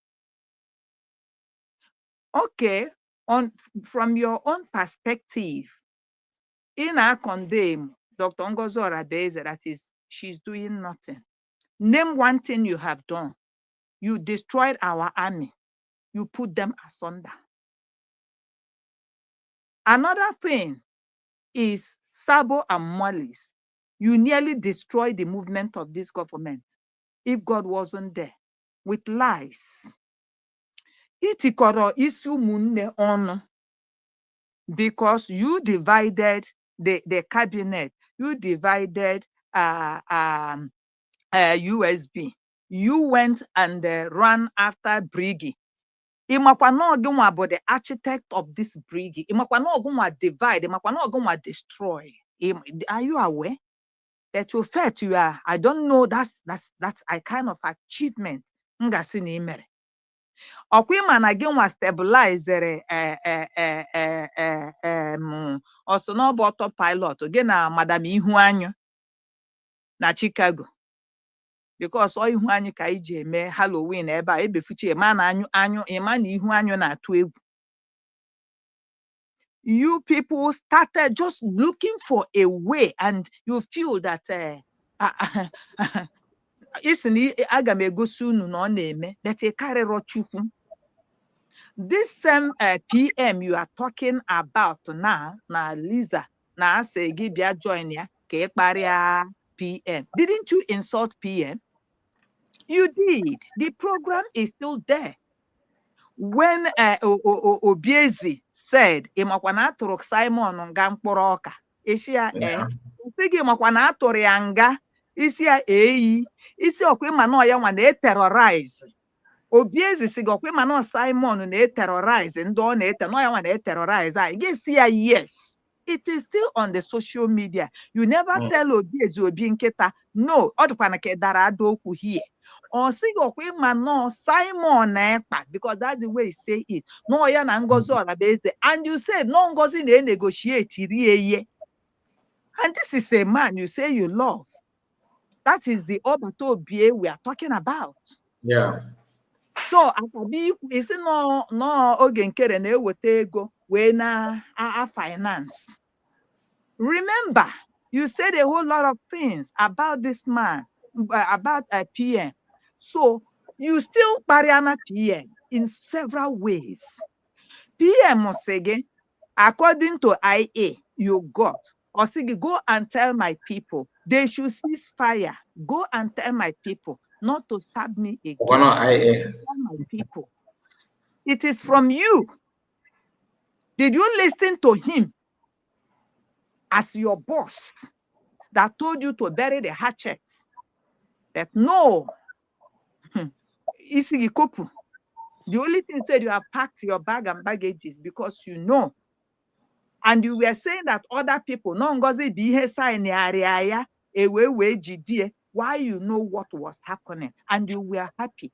Okay, from your own perspective, in our condemn Dr. Ngozi Orameze, that is, she's doing nothing. Name one thing you have done. You destroyed our army. You put them asunder. Another thing is Sabo and Mollis. You nearly destroyed the movement of this government if God wasn't there, with lies. Itikoro isu munne ono, because you divided the cabinet, you divided USB. You went and ran after Briggy. Imakwa ogunwa but the architect of this Briggy. Imakwa ogunwa divide. Imakwa ogunwa destroy. Are you aware that you felt you are? I don't know. That's a kind of achievement. Ngasi ni mere. Okwima na ginwa stabilizer osonobo autopilot gina Madam Ihuanyo na Chicago. Because all Ihuanyo ka ije eme Halloween ebe a ebefuchi ema na anyo ema na Ihuanyo na atu egwu. You people started just looking for a way, and you feel that isn't aga m egosi unu na ọ na-eme that e karịrị Chukwu. This same PM you are talking about now, na Liza, na say gị bịa join ya ka ị kparịa PM. Didn't you insult PM? You did. The program is still there. When Obiezi said, "Imakwa na atụrụ Simon nga mkpụrụ ọka," Eshia sị gị makwa na atụrụ ya nga isi ya eyi isi ọkwa ịma na ọya nwa na-eterrorize Obiezi si gị ịma na Simon na-eterrorize ndị ọ na-ete na ọya nwa na-eterrorize anyị ga-esi ya yes it is still on the social media. You never tell Obiezi Obi nkịta no ọ dịkwa na ka dara ada okwu here ọ sị gị ọkwa ịma na Simon na-ekpa because that's the way he say it na ọya na Ngozi Ọrabeze and you said no Ngozi na-negotiate rie ihe. And this is a man you say you love. That is the Obato Obie we are talking about. Yeah. So, Akabi is no oge nkere na-eweta ego we na finance. Remember, you said a whole lot of things about this man, about a PM. So, you still Pariana PM in several ways. PM Osege, according to IA, you got. Osigi, go and tell my people they should cease fire. Go and tell my people not to stab me again. Why not IA? Tell my people. It is from you. Did you listen to him as your boss that told you to bury the hatchets? That no. Isigi Kopu. The only thing said you have packed your bag and baggages because you know. And you were saying that other people, no Ngozi bihe sign area, why you know what was happening, and you were happy.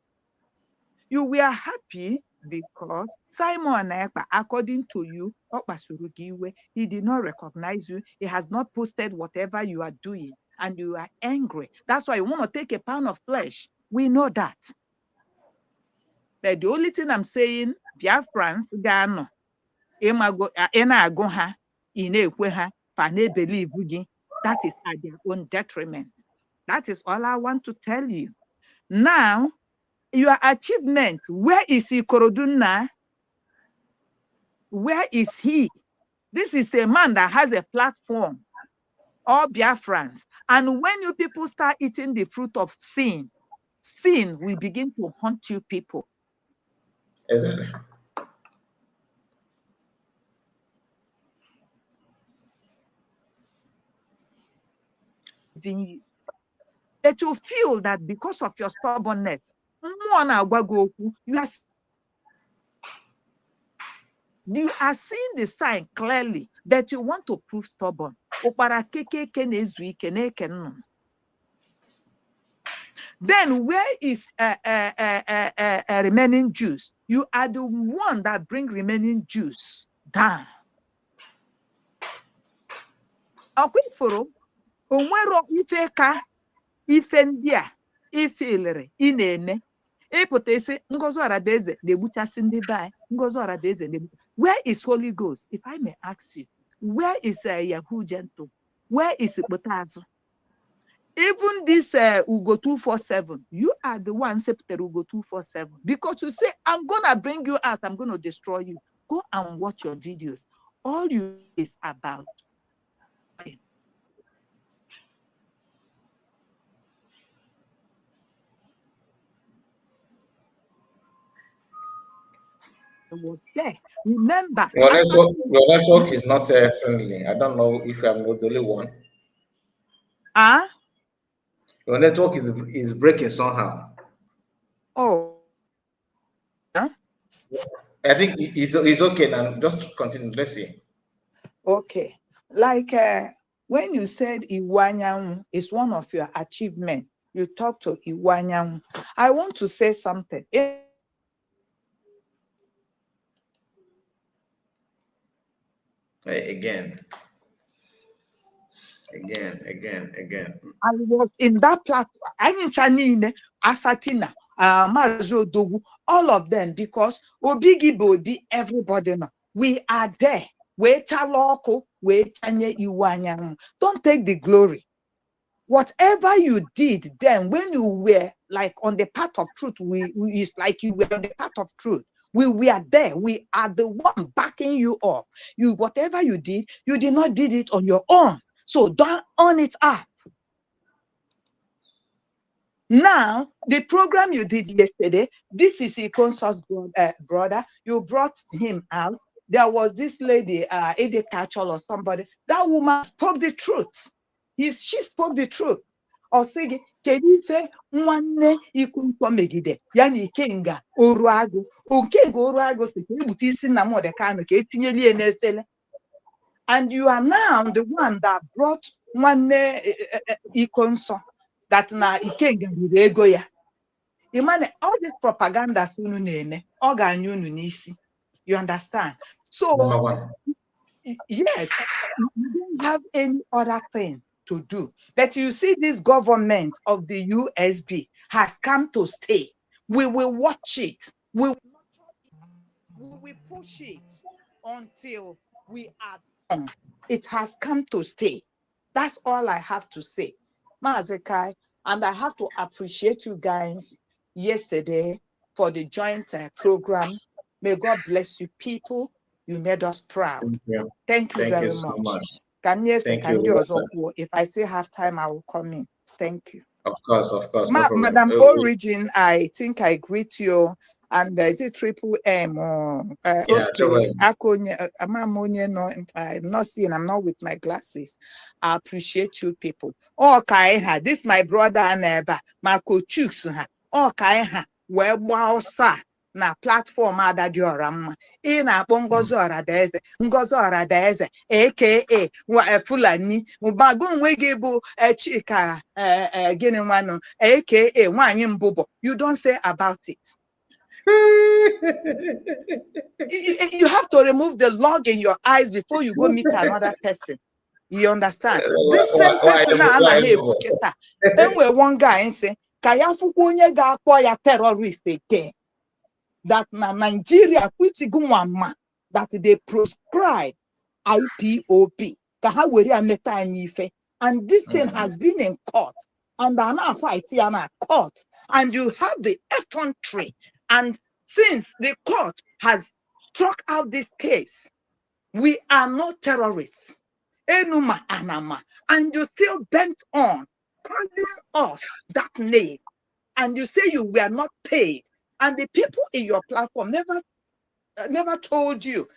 You were happy because Simon Ekpa, according to you, he did not recognize you. He has not posted whatever you are doing, and you are angry. That's why you want to take a pound of flesh. We know that. But the only thing I'm saying, Biafrans, Ghana. That is at their own detriment. That is all I want to tell you. Now, your achievement, where is he, Koroduna? Where is he? This is a man that has a platform, all Biafrans. And when you people start eating the fruit of sin, sin will begin to haunt you people. Exactly. You. That you feel that because of your stubbornness, you are seeing the sign clearly that you want to prove stubborn. Then where is remaining Jews? You are the one that bring remaining Jews down. Onwero ife ka ife ndị a ife ilere inene ịpụta isi Ngozi Ọrabeze na-egbuchasị ndị be Ngozi Ọrabeze na-egbu. Where is Holy Ghost? If I may ask you, where is Yahoo Gentle? Where is Ikpotazu? Even this Ugo 247, you are the one separated Ugo 247 because you say, I'm gonna bring you out, I'm gonna destroy you. Go and watch your videos. All you is about. Was there. Remember, your network is not friendly. I don't know if I'm not the only one. Your network is breaking somehow. Oh. Huh? I think it's okay now. Just continue. Let's see. Okay. Like when you said Iwanyan is one of your achievements, you talked to Iwanyan. I want to say something. Again. I was in that platform. I didn't Asatina, Mazo Dogu, all of them, because Obigi Bodi, everybody know. We are there. Don't take the glory. Whatever you did then, when you were like on the path of truth, it's like you were on the path of truth. We are there. We are the one backing you up. Whatever you did not did it on your own. So don't own it up. Now, the program you did yesterday, this is Ikonso's brother. You brought him out. There was this lady, Ede Kachol or somebody. That woman spoke the truth. She spoke the truth. Osigi, Kedife, one ikun megide, Yani Kinga, Uruago, Ukenga Uruago, Butis in Namo de Kano, Ketinili and Efele. And you are now the one that brought one ikonso that na Ikenga Regoya. Imane, all this propaganda sunu neme, organ nisi. You understand? So, Number one. Yes, you don't have any other thing to do. But you see, this government of the USB has come to stay. We will watch it. We will push it until we are done. It has come to stay. That's all I have to say. Mazekai, and I have to appreciate you guys yesterday for the joint program. May God bless you people. You made us proud. Thank you very so much. Thank you. If I still have time, I will come in. Thank you. Of course. Madam Origin, I think I greet you. And is it triple M? Okay. I'm not seeing, I'm not with my glasses. I appreciate you people. Okay, this my brother and neighbor, Marco Chooks. Okay, well, sir. Na platform ada dị ọra mma ị na-akpọ Ngozi Ọradeze aka Fulani mgbago onwe gị bụ Chika gịnị nwanụ aka nwanyị mbụbọ. You don't say about it. You have to remove the log in your eyes before you go meet another person. You understand? This same person anaghị ekwuketa. Enwe one guy say ka ya fụkwa onye ga-akpọ ya terrorist again. That na Nigeria that they prescribe IPOB and this thing has been in court and are now fighting a court and you have the effrontery, and since the court has struck out this case, we are not terrorists, enuma anama, and you still bent on calling us that name, and you say you were not paid. And the people in your platform never told you,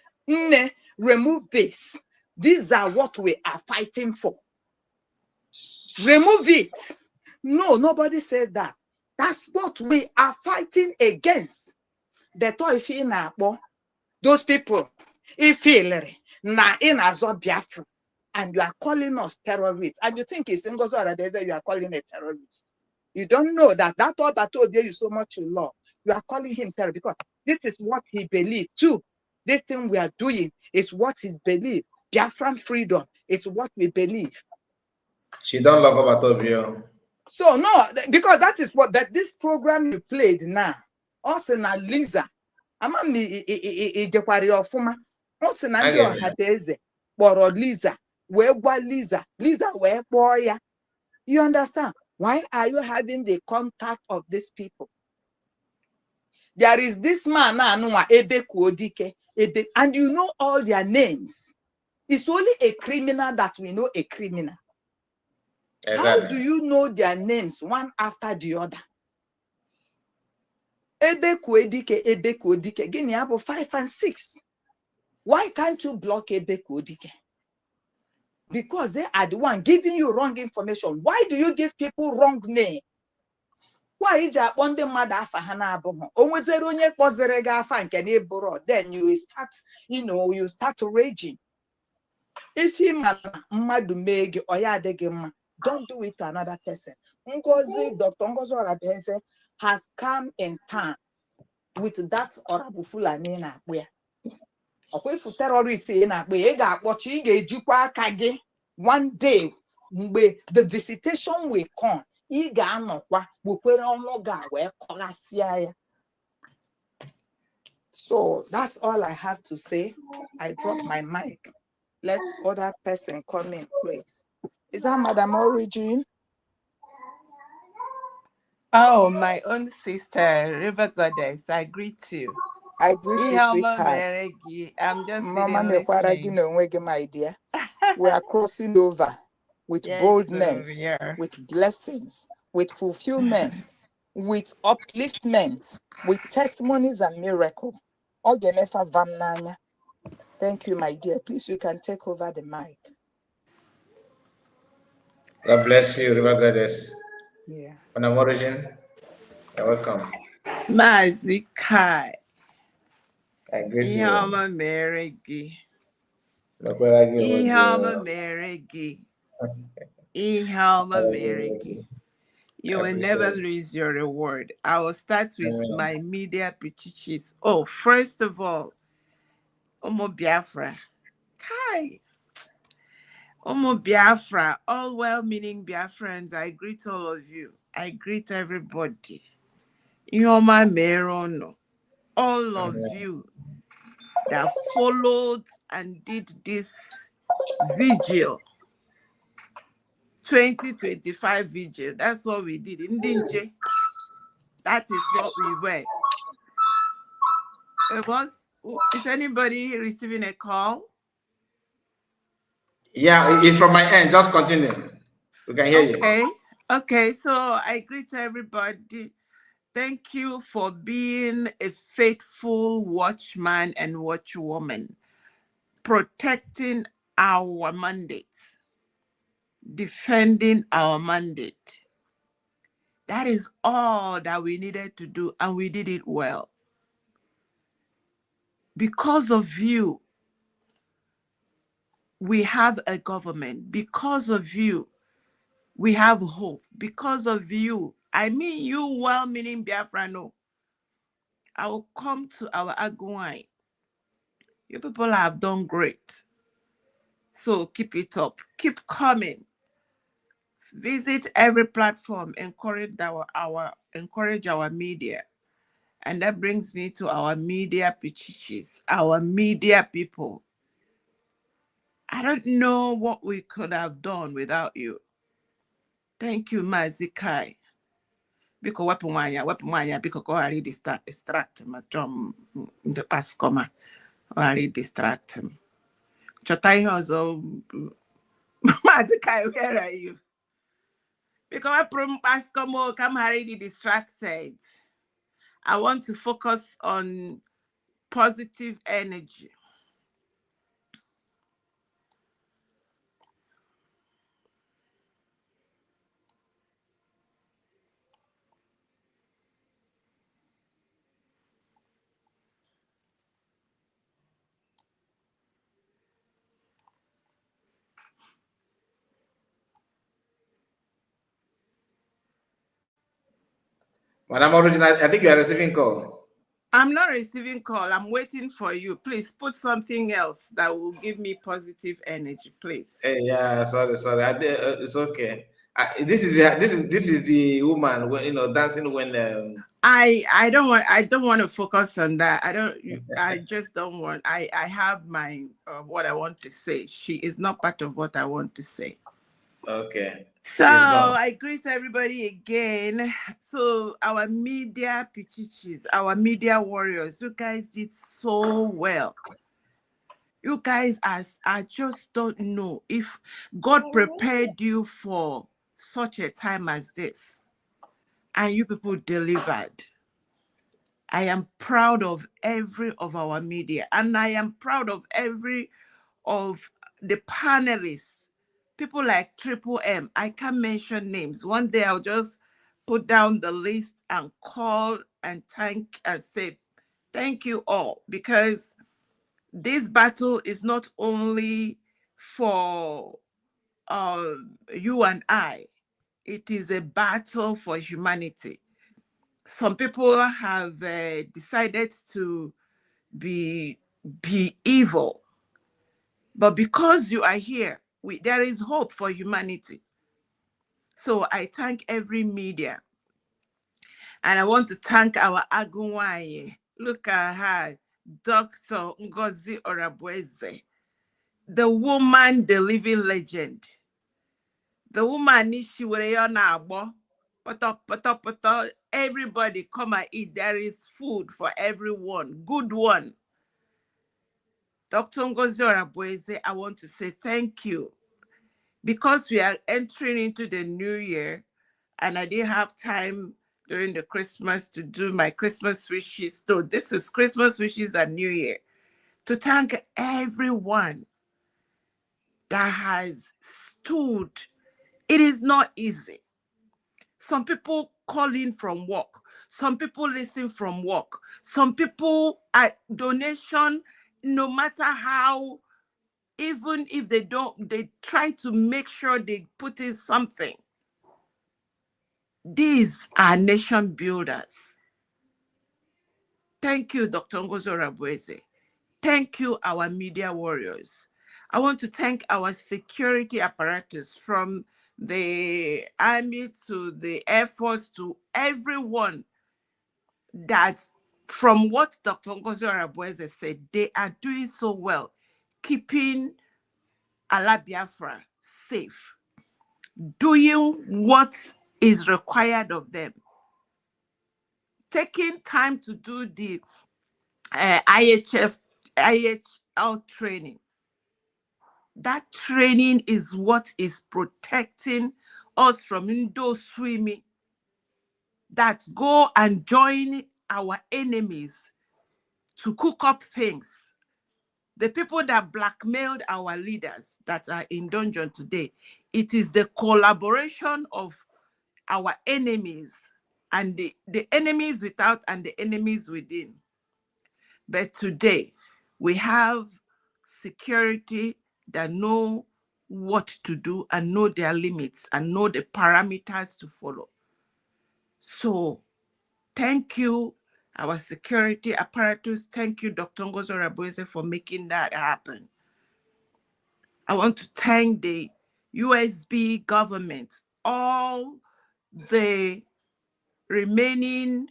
remove this. These are what we are fighting for. Remove it. No, nobody said that. That's what we are fighting against. Those people, Biafra, and you are calling us terrorists, and you think it's Ngozi Oradeze you are calling a terrorist. You don't know that Obatobia you so much you love. You are calling him terror because this is what he believed too. This thing we are doing is what he believed. Biafran freedom is what we believe. She don't love Obatobia. So no, because that is what this program you played now. Also na Lisa. Amami ijekwari ofuma. Also na ndi Ohadeze. Boro Lisa. We gwa Lisa. Lisa we boya. You understand? Why are you having the contact of these people? There is this man, and you know all their names. It's only a criminal that we know a criminal. Exactly. How do you know their names one after the other? Guinea have 5 and 6. Why can't you block Ebekwodike? Because they are the one giving you wrong information. Why do you give people wrong name? Why is that one the mother afahana abomo? Onwezero pozerega afa nke na eboro. Then you start, you start raging. If him madu megi oya adegi mma, don't do it to another person. Dr. Ngozi Oradeze has come in terms with that Orabu Fulani na where. If terrorists one day the visitation will come. So that's all I have to say. I drop my mic. Let other person come in, please. Is that Madam Origin? Oh, my own sister, River Goddess, I greet you. I greet you, sweetheart. I'm just listening. My dear. We are crossing over with boldness, with blessings, with fulfillment, with upliftment, with testimonies and miracles. Thank you, my dear. Please, you can take over the mic. God bless you, River Goddess. Yeah. Madam Origin, you're welcome. Mazi Kai. I greet you. Ihama Meregi. Nakwelagi Ihama Ojo. Meregi. Ihama Meregi. You will never lose your reward. I will start with my media pichichis. Oh, first of all, Omo Biafra. Kai. Omo Biafra. All well-meaning Biafrans, I greet all of you. I greet everybody. Ihoma Merono. All of you that followed and did this vigil, 2025 vigil. That's what we did in Dinje. That is what we were. Is anybody receiving a call? Yeah, it's from my end. Just continue. We can hear you. Okay, so I greet everybody. Thank you for being a faithful watchman and watchwoman, protecting our mandates, defending our mandate. That is all that we needed to do, and we did it well. Because of you, we have a government. Because of you, we have hope. Because of you, I mean you well-meaning Biafrano, I will come to our Aguai. You people have done great. So keep it up. Keep coming. Visit every platform. Encourage our media. And that brings me to our media pichichis, our media people. I don't know what we could have done without you. Thank you, Mazi Kai. Because weapon wanya, because go already distract him. The past comma. Already distract him. Chotai also, Mazi Kai, where are you? Because weapon past comma, come already distracted. I want to focus on positive energy. Madam Origin, I think you are receiving call. I'm not receiving call. I'm waiting for you. Please put something else that will give me positive energy, please. Yeah, sorry. It's okay. This is the woman when dancing when. I don't want to focus on that. I just don't want. I have my what I want to say. She is not part of what I want to say. Okay. So I greet everybody again. So our media pichichis, our media warriors, you guys did so well. You guys, I just don't know if God prepared you for such a time as this, and you people delivered. I am proud of every of our media, and I am proud of every of the panelists, people like Triple M. I can't mention names. One day I'll just put down the list and call and thank and say, thank you all, because this battle is not only for you and I, it is a battle for humanity. Some people have decided to be evil, but because you are here, there is hope for humanity. So I thank every media, and I want to thank our Agunwaye. Look at her, Dr. Ngozi Orabueze, the woman, the living legend. The woman she everybody come and eat. There is food for everyone. Good one. Dr. Ngozi Orabueze, I want to say thank you, because we are entering into the new year, and I didn't have time during the Christmas to do my Christmas wishes. So this is Christmas wishes and New Year, to thank everyone that has stood. It is not easy. Some people call in from work. Some people listen from work. Some people at donation, no matter how, even if they don't, they try to make sure they put in something. These are nation builders. Thank you, Dr. Ngozi Orabueze. Thank you, our media warriors. I want to thank our security apparatus, from the Army to the Air Force to everyone, that from what Dr. Ngozi Orabueze said, they are doing so well, keeping Ala Biafra safe, doing what is required of them, taking time to do the IHL training. That training is what is protecting us from those swimming that go and join our enemies to cook up things. The people that blackmailed our leaders that are in dungeon today, it is the collaboration of our enemies, and the enemies without and the enemies within. But today, we have security that know what to do and know their limits and know the parameters to follow. So thank you, our security apparatus. Thank you, Dr. Ngozi Orabueze, for making that happen. I want to thank the USB government, all the remaining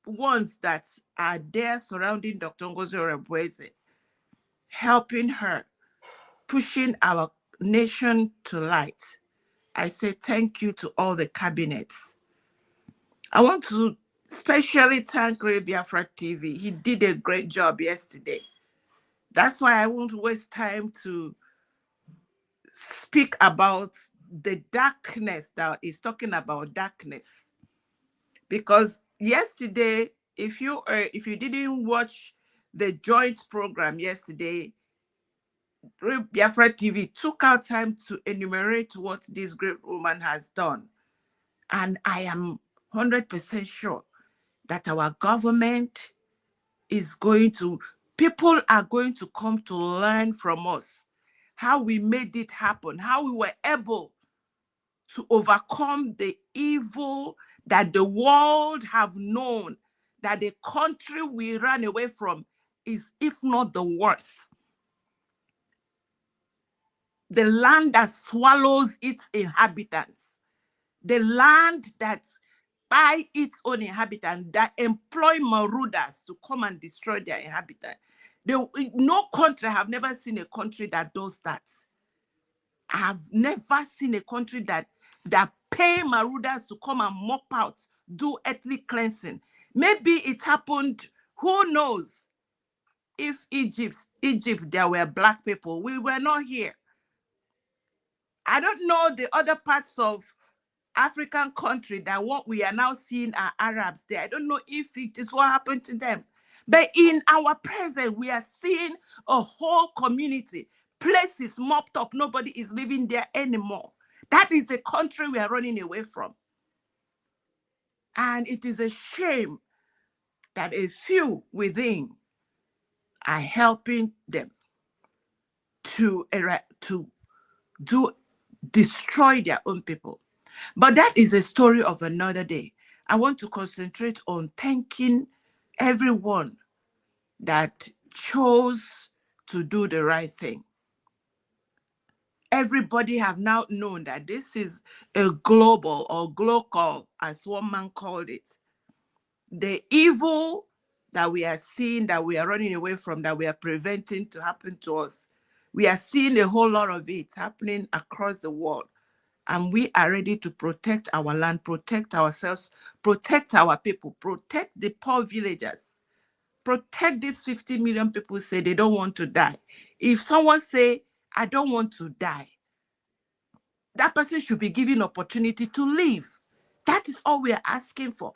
ones that are there surrounding Dr. Ngozi Orabueze, helping her, pushing our nation to light. I say thank you to all the cabinets. I want to especially thank Ray Biafra TV. He did a great job yesterday. That's why I won't waste time to speak about the darkness that is talking about darkness. Because yesterday, if you didn't watch the joint program yesterday, Biafra TV took out time to enumerate what this great woman has done. And I am 100% sure that our government is going to, people are going to come to learn from us how we made it happen, how we were able to overcome the evil that the world have known, that the country we ran away from is, if not the worst. The land that swallows its inhabitants, the land that by its own inhabitants, that employ marauders to come and destroy their inhabitants. No country, I have never seen a country that does that. I have never seen a country that pay marauders to come and mop out, do ethnic cleansing. Maybe it happened, who knows, if Egypt, there were black people. We were not here. I don't know the other parts of African country that what we are now seeing are Arabs there. I don't know if it is what happened to them. But in our present, we are seeing a whole community, places mopped up. Nobody is living there anymore. That is the country we are running away from. And it is a shame that a few within are helping them to destroy their own people. But that is a story of another day. I want to concentrate on thanking everyone that chose to do the right thing. Everybody have now known that this is a global or glocal, as one man called it. The evil that we are seeing, that we are running away from, that we are preventing to happen to us, we are seeing a whole lot of it happening across the world. And we are ready to protect our land, protect ourselves, protect our people, protect the poor villagers, protect these 50 million people say they don't want to die. If someone say, I don't want to die, that person should be given opportunity to live. That is all we are asking for.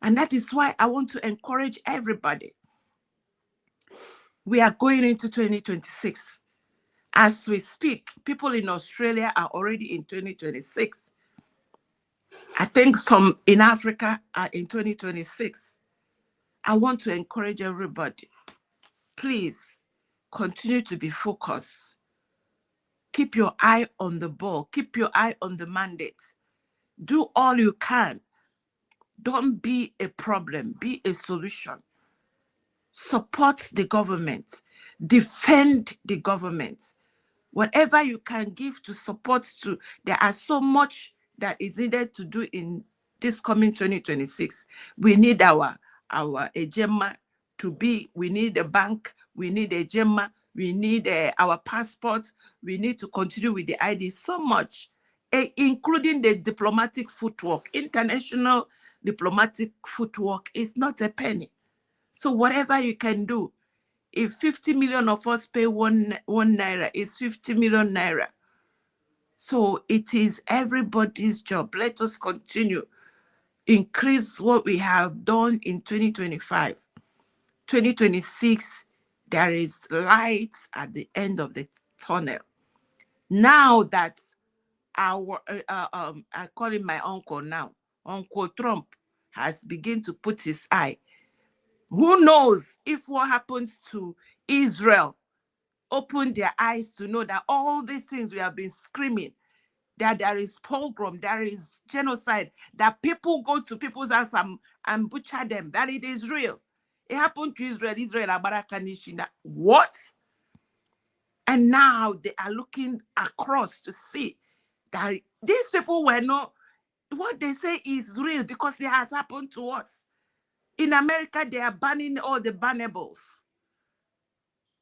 And that is why I want to encourage everybody. We are going into 2026. As we speak, people in Australia are already in 2026. I think some in Africa are in 2026. I want to encourage everybody, please continue to be focused. Keep your eye on the ball. Keep your eye on the mandate. Do all you can. Don't be a problem. Be a solution. Support the government. Defend the government. Whatever you can give to support to, there are so much that is needed to do in this coming 2026. We need our Ejema to be, we need a bank, we need a Ejema, we need our passports, we need to continue with the ID so much, including the diplomatic footwork. International diplomatic footwork is not a penny. So whatever you can do, if 50 million of us pay one naira, it's 50 million naira. So it is everybody's job. Let us continue. Increase what we have done in 2025. 2026, there is light at the end of the tunnel. Now that our, I call him my uncle now, Uncle Trump has begun to put his eye. Who knows if what happens to Israel open their eyes to know that all these things we have been screaming, that there is pogrom, there is genocide, that people go to people's house and butcher them, that it is real. It happened to Israel, what? And now they are looking across to see that these people were not, what they say is real because it has happened to us. In America, they are banning all the bannables.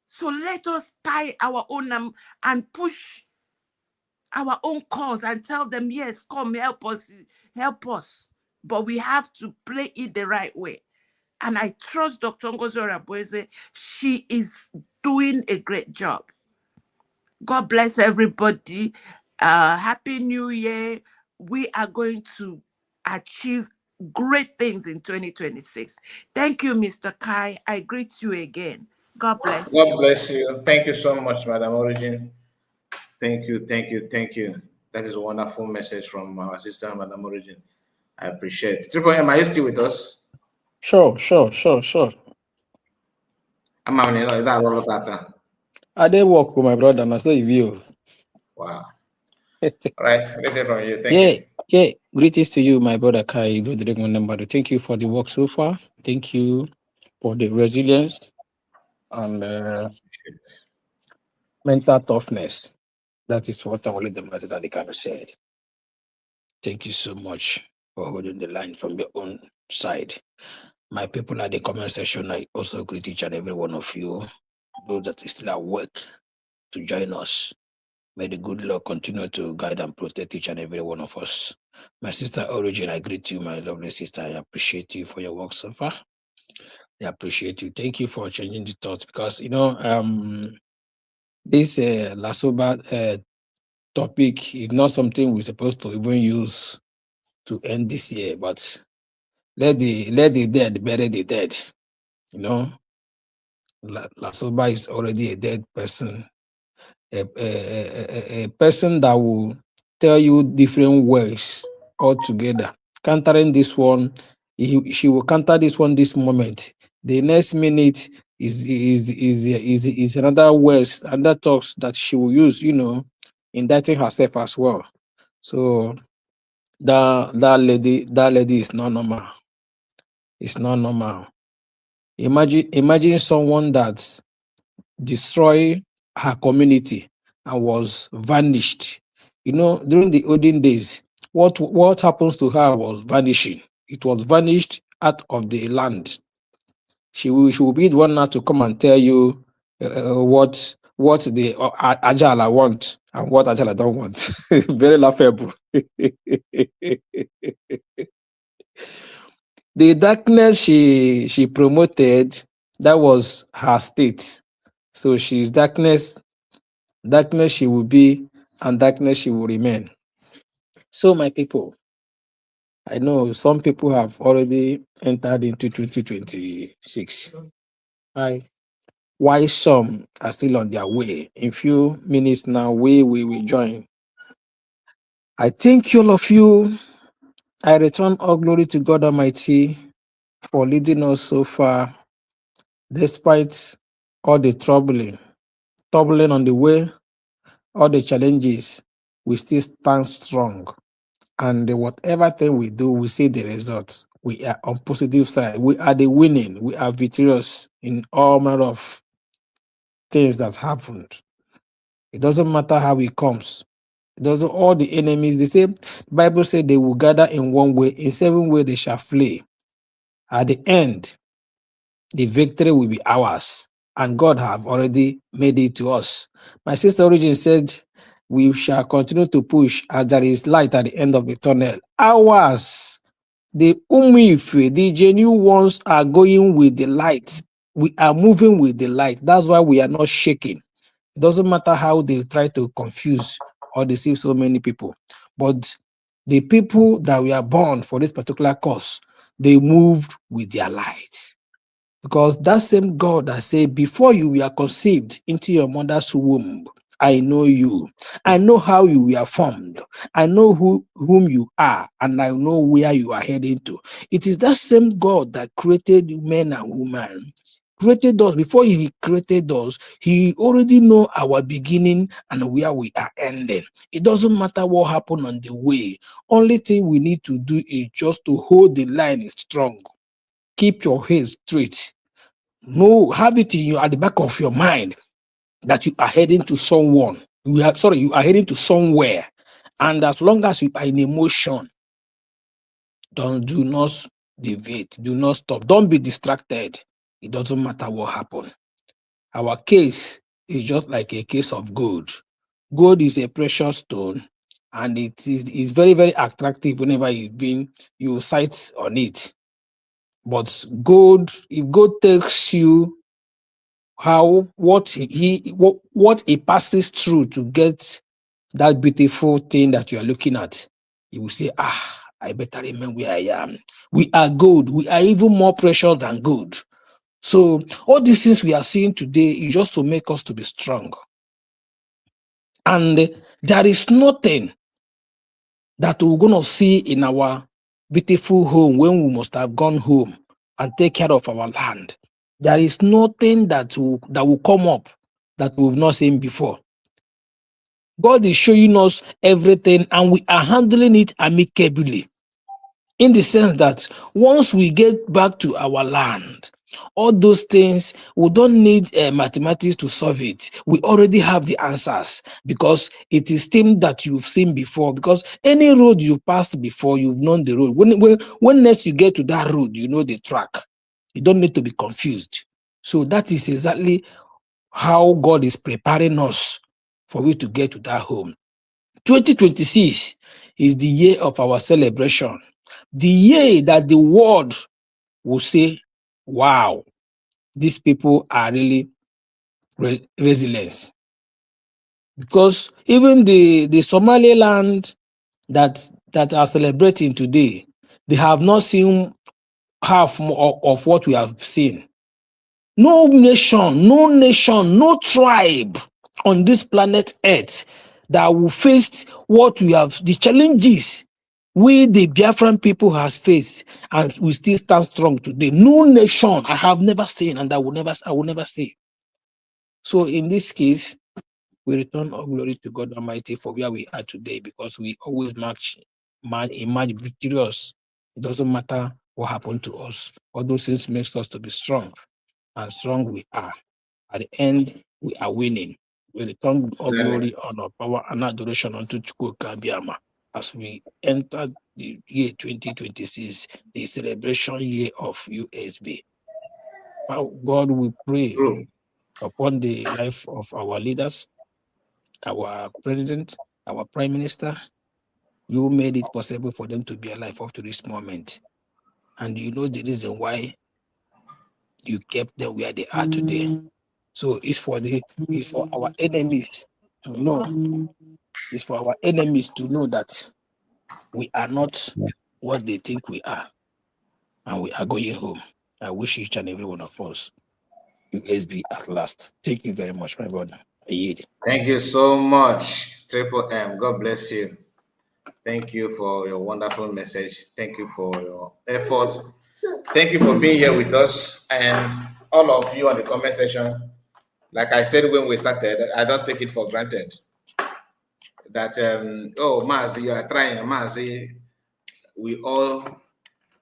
So let us tie our own and push our own cause and tell them, yes, come help us. But we have to play it the right way. And I trust Dr. Ngozi Orabueze. She is doing a great job. God bless everybody. Happy New Year. We are going to achieve great things in 2026. Thank you, Mr. Kai. I greet you again. God bless you. God bless you. Thank you so much, Madam Origin. Thank you. That is a wonderful message from our sister, Madam Origin. I appreciate it. Triple M, are you still with us? Sure. I did work with my brother, and I saw you. Wow. All right, let's hear from you. Thank you. Yeah. Greetings to you, my brother Kai. Thank you for the work so far. Thank you for the resilience and mental toughness. That is what only the master that they kind of said. Thank you so much for holding the line from your own side. My people at the comment section, I also greet each and every one of you, those that is still at work, to join us. May the good Lord continue to guide and protect each and every one of us. My sister Origin, I greet you, my lovely sister. I appreciate you for your work so far. I appreciate you. Thank you for changing the thoughts because, this Lasuba topic is not something we're supposed to even use to end this year, but let the dead bury the dead. Lasuba is already a dead person. A person that will tell you different words altogether. Countering this one, she will counter this one this moment. The next minute is another words, another talks that she will use, indicting herself as well. So that lady is not normal. It's not normal. Imagine someone that destroy her community and was vanished. During the olden days, what happens to her was vanishing. It was vanished out of the land. She will be the one now to come and tell you what the Ajala want and what Ajala don't want. Very laughable. The darkness she promoted, that was her state. So she's darkness she will be, and darkness she will remain. So my people, I know some people have already entered into 2026. Why some are still on their way. In few minutes now, we will join. I thank all of you I return all glory to God Almighty for leading us so far, despite all the troubling on the way, all the challenges, we still stand strong. And whatever thing we do, we see the results. We are on positive side. We are the winning. We are victorious in all manner of things that happened. It doesn't matter how it comes. It doesn't. All the enemies, they say, the Bible said they will gather in one way, in 7 ways they shall flee. At the end, the victory will be ours, and God have already made it to us. My sister Origin said, we shall continue to push as there is light at the end of the tunnel. Ours, the Umife, the genuine ones are going with the light. We are moving with the light. That's why we are not shaking. It doesn't matter how they try to confuse or deceive so many people. But the people that we are born for this particular cause, they moved with their light. Because that same God that said, before you were conceived into your mother's womb, I know you. I know how you were formed. I know whom you are, and I know where you are heading to. It is that same God that created men and women, created us. Before he created us, he already know our beginning and where we are ending. It doesn't matter what happened on the way. Only thing we need to do is just to hold the line strong. Keep your head straight. No, have it in you at the back of your mind that you are heading to someone. You are heading to somewhere. And as long as you are in emotion, do not deviate, do not stop. Don't be distracted. It doesn't matter what happened. Our case is just like a case of gold. Gold is a precious stone, and it is very, very attractive whenever you sight on it. But gold, if gold takes you what he passes through to get that beautiful thing that you are looking at, you will say, I better remember where I am. We are gold. We are even more precious than gold. So all these things we are seeing today is just to make us to be strong. And there is nothing that we're going to see in our beautiful home when we must have gone home and take care of our land. There is nothing that will come up that we've not seen before. God is showing us everything, and we are handling it amicably. In the sense that once we get back to our land, all those things, we don't need mathematics to solve it. We already have the answers because it is things that you've seen before. Because any road you passed before, you've known the road. When next you get to that road, you know the track. You don't need to be confused. So that is exactly how God is preparing us for we to get to that home. 2026 is the year of our celebration. The year that the world will say, wow, these people are really resilient. Because even the Somaliland that are celebrating today, they have not seen half of what we have seen. No nation, no tribe on this planet Earth that will face what we have, the challenges we, the Biafran people, has faced, and we still stand strong today. No nation I have never seen, and I will never see. So in this case, we return all glory to God Almighty for where we are today, because we always emerge victorious. It doesn't matter what happened to us. All those things makes us to be strong, and strong we are. At the end, we are winning. We return all glory, honor, power, and adoration unto Chukwuka Biama as we enter the year 2026, the celebration year of USB. God, we pray upon the life of our leaders, our president, our prime minister. You made it possible for them to be alive up to this moment. And you know the reason why you kept them where they are today. So it's for our enemies to know. It's for our enemies to know that we are not what they think we are, and we are going home. I wish each and every one of us USB at last. Thank you very much, my brother. I yield. Thank you so much, Triple M. God bless you. Thank you for your wonderful message. Thank you for your effort. Thank you for being here with us. And all of you on the comment section, like I said when we started, I don't take it for granted that, oh, Mazi, you are trying, Mazi, we all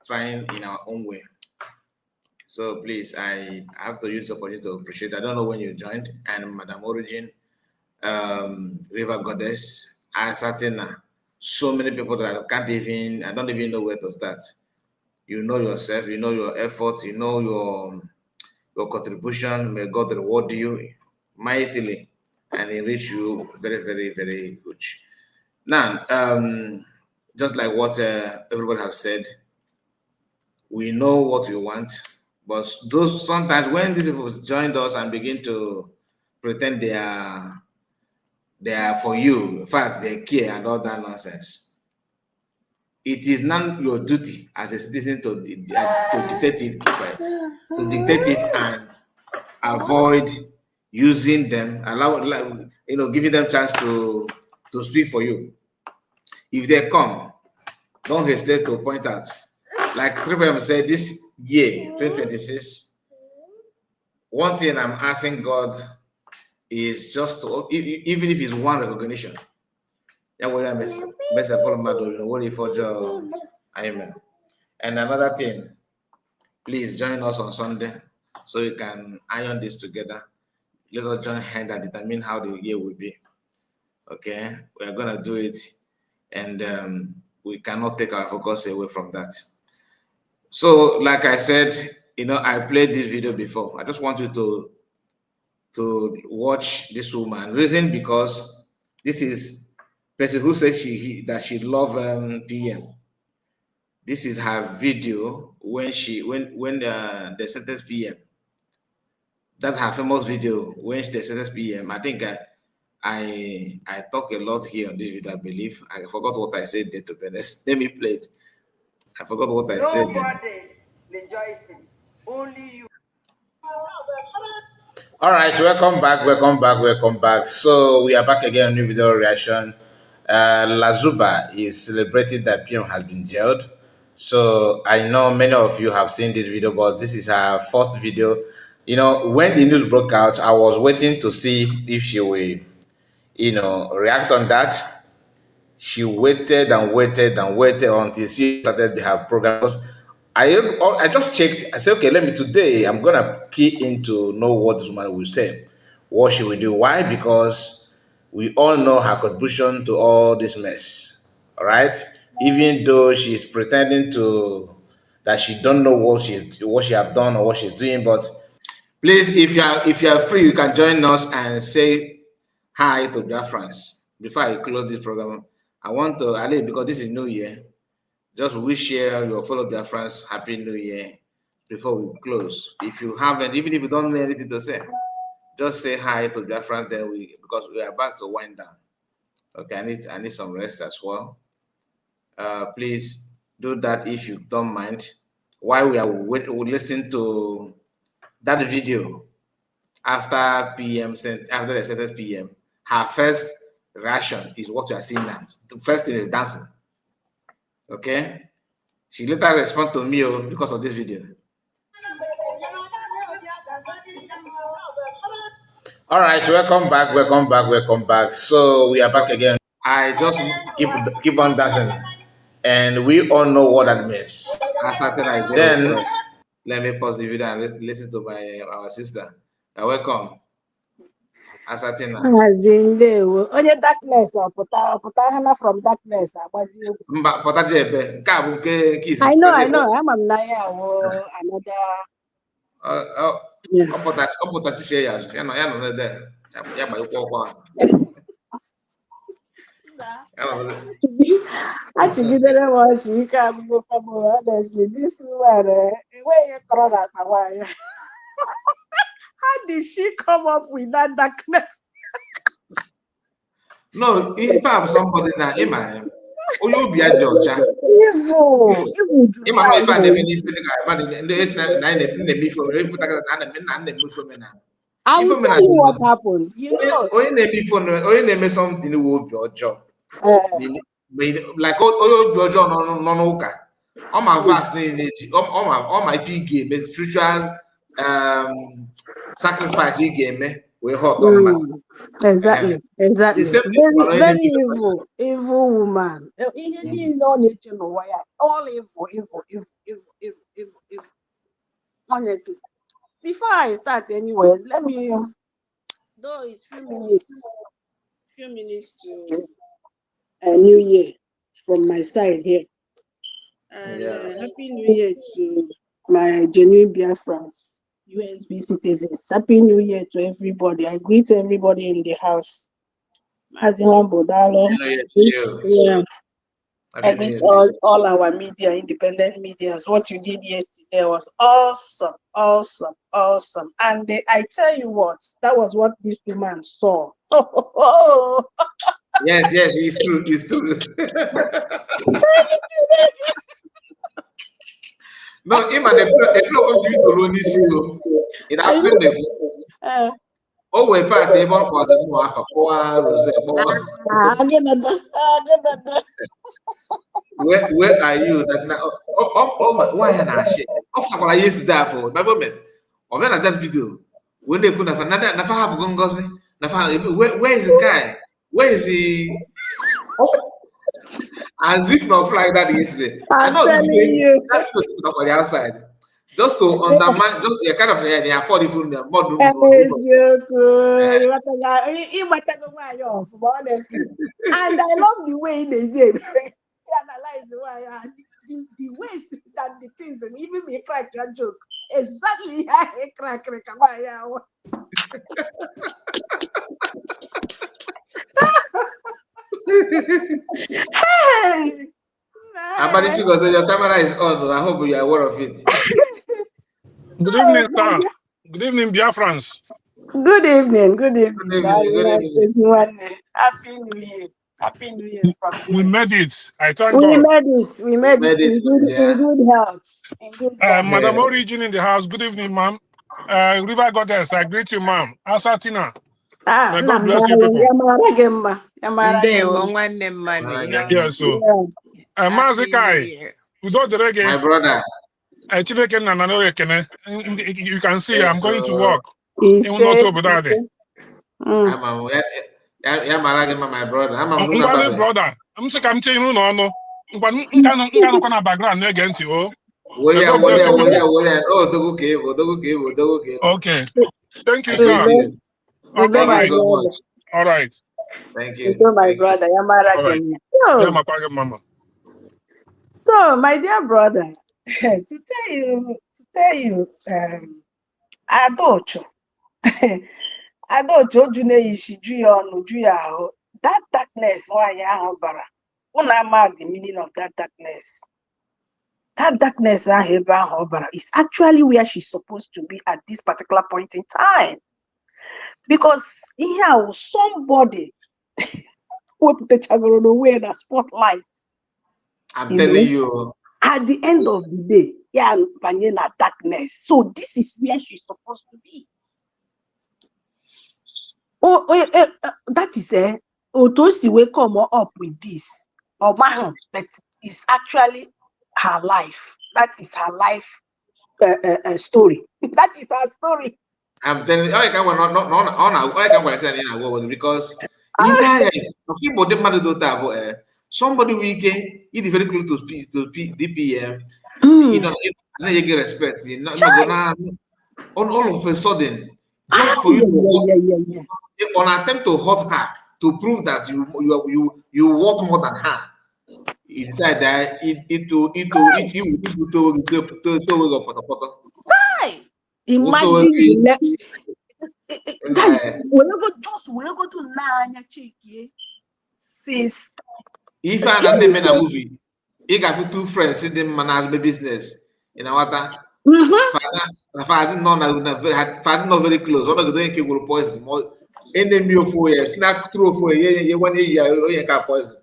trying in our own way. So please, I have to use the opportunity to appreciate. I don't know when you joined, and Madam Origin, River Goddess, Asatina, so many people that I don't even know where to start. You know yourself, you know your effort, you know your contribution. May God reward you mightily and enrich you very, very, very huge. Now, just like what everybody have said, we know what we want, but those sometimes when these people join us and begin to pretend they are for you, in fact, they care and all that nonsense. It is not your duty as a citizen to dictate it, to dictate it and avoid using them, giving them chance to speak for you. If they come, don't hesitate to point out. Like 3PM said, this year, 2026, one thing I'm asking God is just to, even if it's one recognition. Amen. And another thing, please join us on Sunday so you can iron this together. Let us join hands and determine how the year will be. Okay, we are going to do it, and we cannot take our focus away from that. So, like I said, I played this video before. I just want you to watch this woman. Reason because this is person who said that she love PM. This is her video when they sentenced PM. That's her famous video when they sentenced PM. I think I talk a lot here on this video. I believe I forgot what I said there, to be honest. Let me play it. I forgot what I said. Nobody rejoicing, only you. All right, welcome back. So we are back again on new video reaction. Lasuba is celebrating that PM has been jailed. So I know many of you have seen this video, but this is her first video. When the news broke out, I was waiting to see if she will, react on that. She waited until she started her program. I just checked. I said, okay, today I'm gonna key in to know what this woman will say, what she will do. Why? Because we all know her contribution to all this mess. All right, even though she's pretending that she don't know what she have done or what she's doing, but please, if you are free, you can join us and say hi to Biafrans before I close this program. I want to, because this is New Year, just wish your fellow Biafrans Happy New Year before we close. If you haven't, even if you don't know anything to say, just say hi to Biafrans. Then because we are about to wind down. Okay, I need some rest as well. Please do that if you don't mind. While we listen to that video after the sentence PM, her first reaction is what you are seeing now. The first thing is dancing. Okay, she later responded to me because of this video. All right, welcome back. So we are back again. I just keep on dancing, and we all know what that means. Then let me pause the video and listen to our sister. Welcome. Asatina. Onye darkness pụta from darkness mba pụta jebe nke a bụ nke isi. I know ama m na ya another ọ pụta chuche ya ya nọ n'ede ya gbanyekwa ọkwa achịgidere m ọchị ike agụgụkwa m honestly this woman enweghị kọrọ na akpa nwaanyị. How did she come up with that darkness? No, if I'm somebody now, onye obi ya dị ọcha. Ịma na ife a na-eme n'ife I will tell you what happened. Onye na-eme something iwe obi ọjọọ. like all my vast all my fee game, spiritual sacrifice game, we hot on that. Exactly. The same thing Very, about very enemy. evil woman. All evil. Honestly. Before I start anyways, let me though it's few minutes to New Year from my side here. And Happy New Year to my genuine Biafrans, USB citizens. Happy New Year to everybody. I greet everybody in the house. Maziwan Bodalo. I greet all our media, independent medias. What you did yesterday was awesome. And I tell you what, that was what this woman saw. Yes, it's true. No, even the it happened. Oh, we're party about where are you? That now? Oh, why not shit? Of I used that for my woman. Or when I that video, when they could have another Nafa Gongosi, where is the guy? Where is he? As if not like that yesterday. I know telling you. That's on the outside. Just to undermine, just kind of they afford even more. Honestly. And I love the way they say analyze why the ways that the things and even me crack your joke. Exactly how I crack. Hey! But if you go say your camera is on, I hope you are aware of it. Good evening, sir. Good evening, Biafrans. Good evening. Happy New Year. Happy New Year from you. We made it. I thank God. We made it in good health. Madam Origin in the house. Good evening, ma'am. River Goddess, I greet you, ma'am. Asatina. May God bless you, people. Yes, so. Mazikai, without the reggae. My brother. You can see I'm going to work. My brother. I'm brother. I'm saying I'm telling you no. Background against you. Okay. Thank you, sir. Thank you so much. All right. Thank you. My brother. Mama. So, my dear brother, to tell you, Adocho, that darkness, the meaning of that darkness. That darkness is actually where she's supposed to be at this particular point in time. Because here, somebody put the Chagorono away in the spotlight. I'm telling you. At the end of the day, darkness. So this is where she's supposed to be. That is Otosi will come up with this. But it's actually her life. That is her life story. That is her story. I'm telling you, I can say because somebody weekend, it is very close to DPM. You know, you get respect. All of a sudden, just for you to on attempt to hurt her to prove that you want more than her. He decided that Imagine guys, we'll go to Nanya Chiki. Sis. If I had made a movie, he got two friends sitting manage business in our father not very close. One of the doing will poison more enemy of 4 years. Snack through for a year, 1 year, you can poison.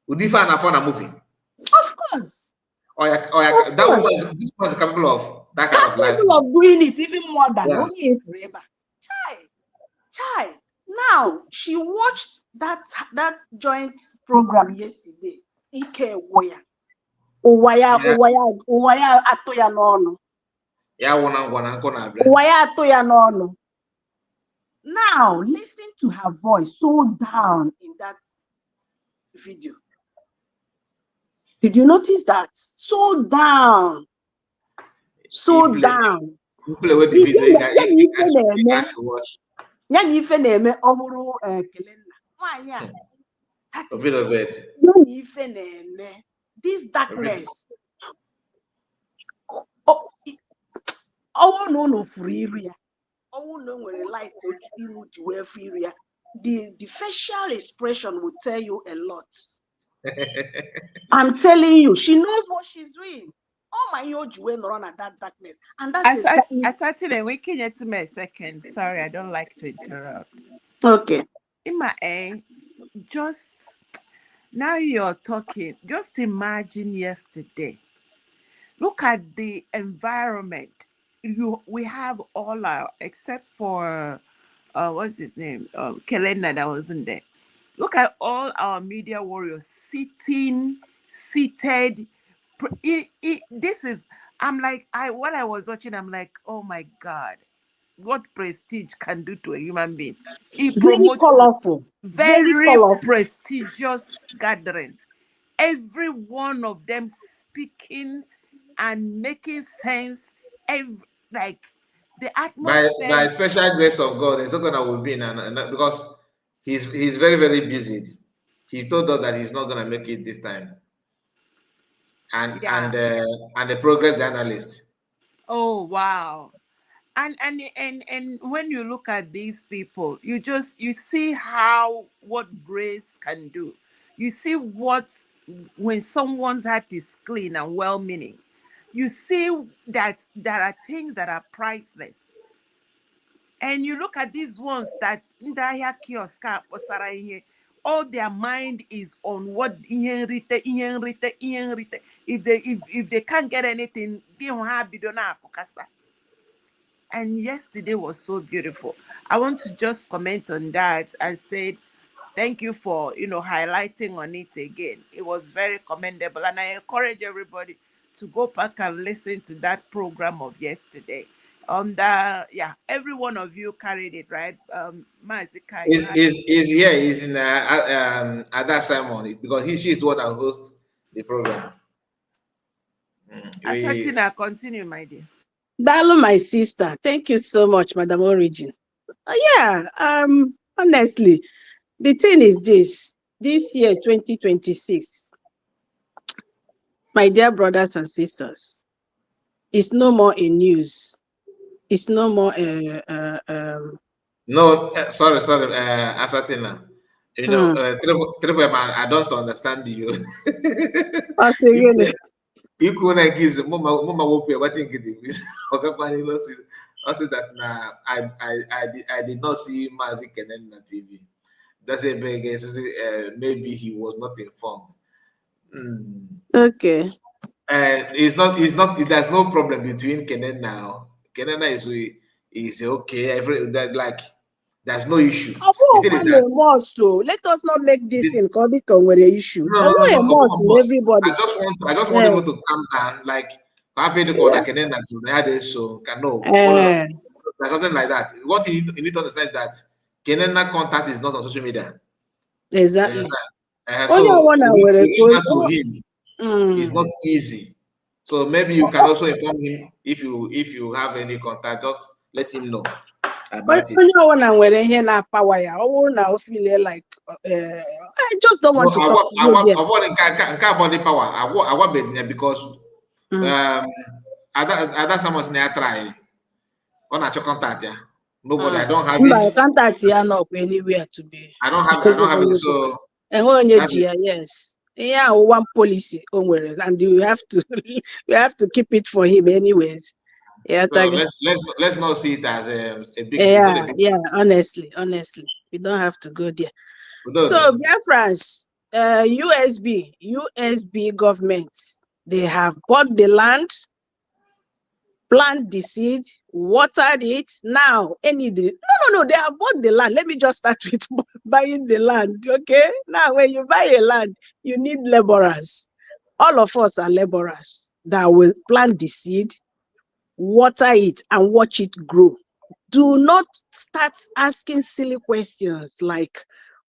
Would you find a movie? Of course. That woman, this one capable of that kind of life. Capable of doing it even more than only forever. Child. Now she watched that joint program yesterday. Ike Woya. Uwaya atoya nono. Uwaya atoya nono. Now, listening to her voice so down in that video. Did you notice that? So down. So down. This darkness. Oh no free area. Oh no light the facial expression will tell you a lot. I'm telling you, she knows what she's doing. Oh my God, you went around at that darkness. And that's exactly. We can get to me a second. Sorry, I don't like to interrupt. Okay. Just now you're talking, just imagine yesterday. Look at the environment. We have all our, except for what's his name? Kelena that wasn't there. Look at all our media warriors seated. This is, I'm like, what I was watching, I'm like, oh my God, what prestige can do to a human being. It promotes colorful, very colorful. Prestigious gathering. Every one of them speaking and making sense. Like the atmosphere. By special grace of God, it's not gonna will be because he's very, very busy. He told us that he's not gonna make it this time. And the progress journalist. Oh wow. And when you look at these people, you see what grace can do. You see when someone's heart is clean and well-meaning, you see that there are things that are priceless. And you look at these ones that all their mind is on what if they can't get anything, and yesterday was so beautiful. I want to just comment on that and say thank you for highlighting on it again. It was very commendable, and I encourage everybody to go back and listen to that program of yesterday. Every one of you carried it, right? Mazika, is here. He's in at that ceremony because she's the one that hosts the program. Asatina, continue, my dear. Dalo, my sister. Thank you so much, Madam Origin. Honestly, the thing is this year, 2026, my dear brothers and sisters, it's no more in news. It's no more no, sorry, Asatina. Triple man, I don't understand you. You na giz mama wope what think it is. I said that I did not see Mazi Kenen on TV. That's a big maybe he was not informed. Okay. And there's no problem between Kenen now. Kenen is okay. There's no issue. Let us not make this thing become an issue. No, everybody. I just want people to calm down. Like there's something like that. What you need to understand is that Kenena contact is not on social media. Exactly. So to him it's not easy. So maybe you can also inform him if you have any contact, just let him know about it. I just don't want to talk about the power. I want because other someone's near try on a contact. Yeah. Nobody, I don't have it. Contact not anywhere to be. I don't have it. So yes. Yeah, one policy and you have to keep it for him anyways. Yeah, so let's not see it as a big yeah, honestly. We don't have to go there. So France, USB government, they have bought the land plant the seed, watered it. Now, no, they have bought the land. Let me just start with buying the land, okay? Now, when you buy a land, you need laborers. All of us are laborers that will plant the seed, water it, and watch it grow. Do not start asking silly questions like,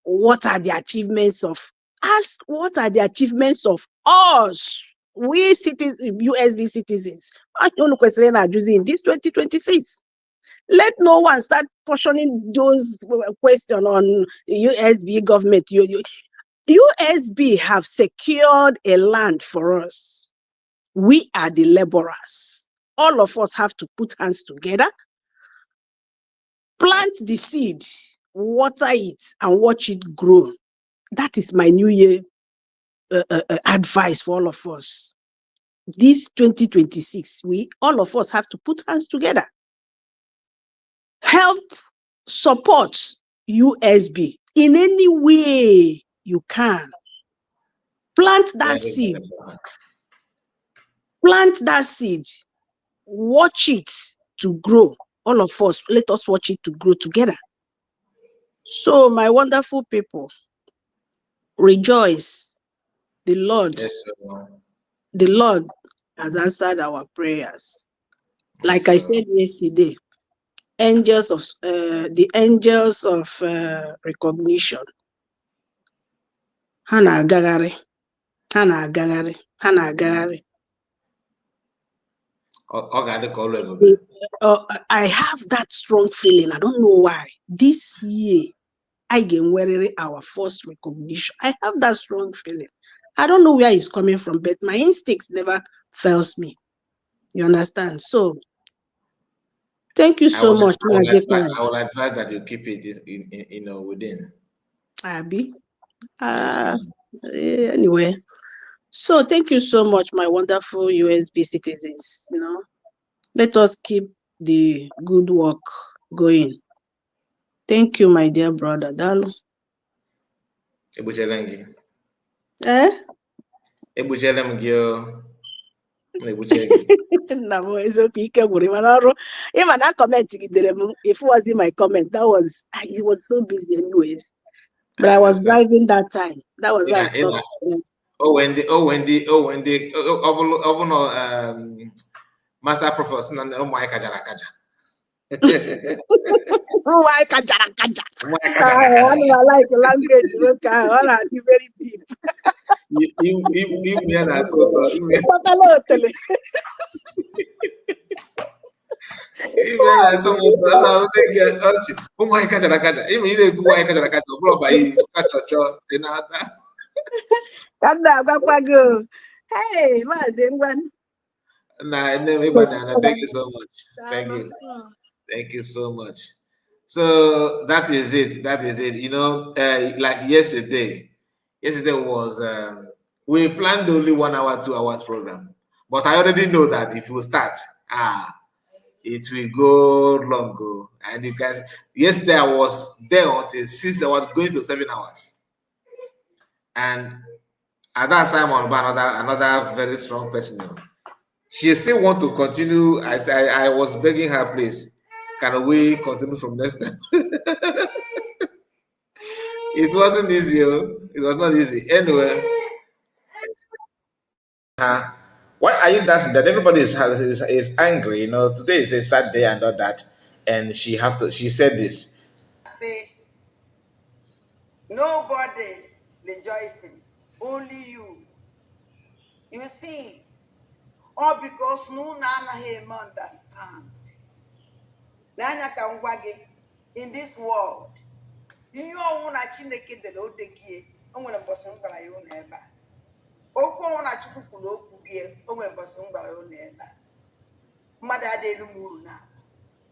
what are the achievements of? Ask, what are the achievements of us? We USB citizens. I don't know question are using in this 2026. Let no one start portioning those questions on USB government. USB have secured a land for us. We are the laborers. All of us have to put hands together, plant the seed, water it, and watch it grow. That is my New Year advice for all of us. This 2026, all of us have to put hands together. Help support USB in any way you can. Plant that seed. Plant that seed. Watch it to grow. All of us, let us watch it to grow together. So, my wonderful people, rejoice. The Lord, the Lord has answered our prayers. Like I said yesterday, the angels of recognition. Hana agagharị. I have that strong feeling. I don't know why. This year, I can wear our first recognition. I have that strong feeling. I don't know where it's coming from, but my instincts never fails me. You understand? So, thank you so much. I will advise that you keep it within. Abby. Anyway. So, thank you so much, my wonderful USB citizens. Let us keep the good work going. Thank you, my dear brother. Dalu. Even that comment, if it wasn't my comment, he was so busy anyways. But I was driving that time. That was why I stopped. Master Professor na ụmụanyị kajara akaja. Ụmụanyị kajara akaja. I like the language. Okay, all right, very deep. Even ya na-atọ ụtọ. Ụmụanyị kajara akaja. Ime ị na-ekwu ụmụanyị kajara akaja, ọ bụrụ ọba iyi kachọchọ dị na-ata. Ka m na-agwakwa gị, hey, Maazị Ngwan. Thank you so much. Thank you so much. So that is it. Like yesterday was we planned only 1 hour, 2 hours program, but I already know that if you start, it will go long. And you guys, yesterday I was there until 6. I was going to 7 hours, and at that time on another very strong person. She still want to continue. I was begging her, please, can we continue from next time? It wasn't easy. It was not easy. Anyway. Why are you dancing? That everybody is angry. Today is a sad day and all that. And she said this. Say, nobody rejoicing, only you. You see, all because no nana him understand. Nanya can waggy in this world. You want to chineke the load the gear, and when a person by your neighbor. Oko na chuku no kubie, and when a person by your neighbor. Mother de muru na.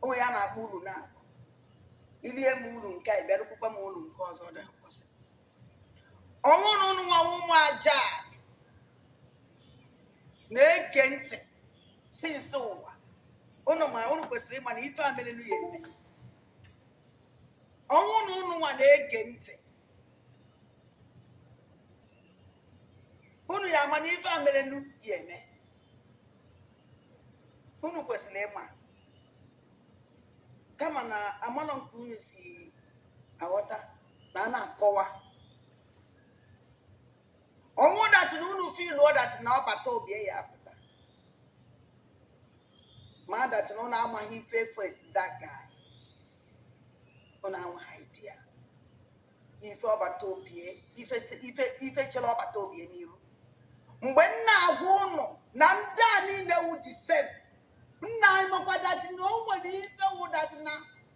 Oh, yana muru na. Ilie muru kai, better kupa muru cause or the person. Oh, no, my job. Ne gente. Since so. Oh, no, my own question, man, if I'm in the oh, no, one gente. Unu ya mani ife amele nu yeme. unu kwesịrị ịma kama na amalọ nke unu si aghọta na a na-akọwa ọnwụ datị na unu fiilu ọdatị na ọbata obie ya apụta ma datị na ụnụ amaghị ife fesi that guy ụnụ amaghị idea ife ọbata obie ife chere ọbata obie n'ihu mgbe nna agwa ụnụ na ndị a niile wụ the same nna anyị makwa datị na o nwere ife wụ datị na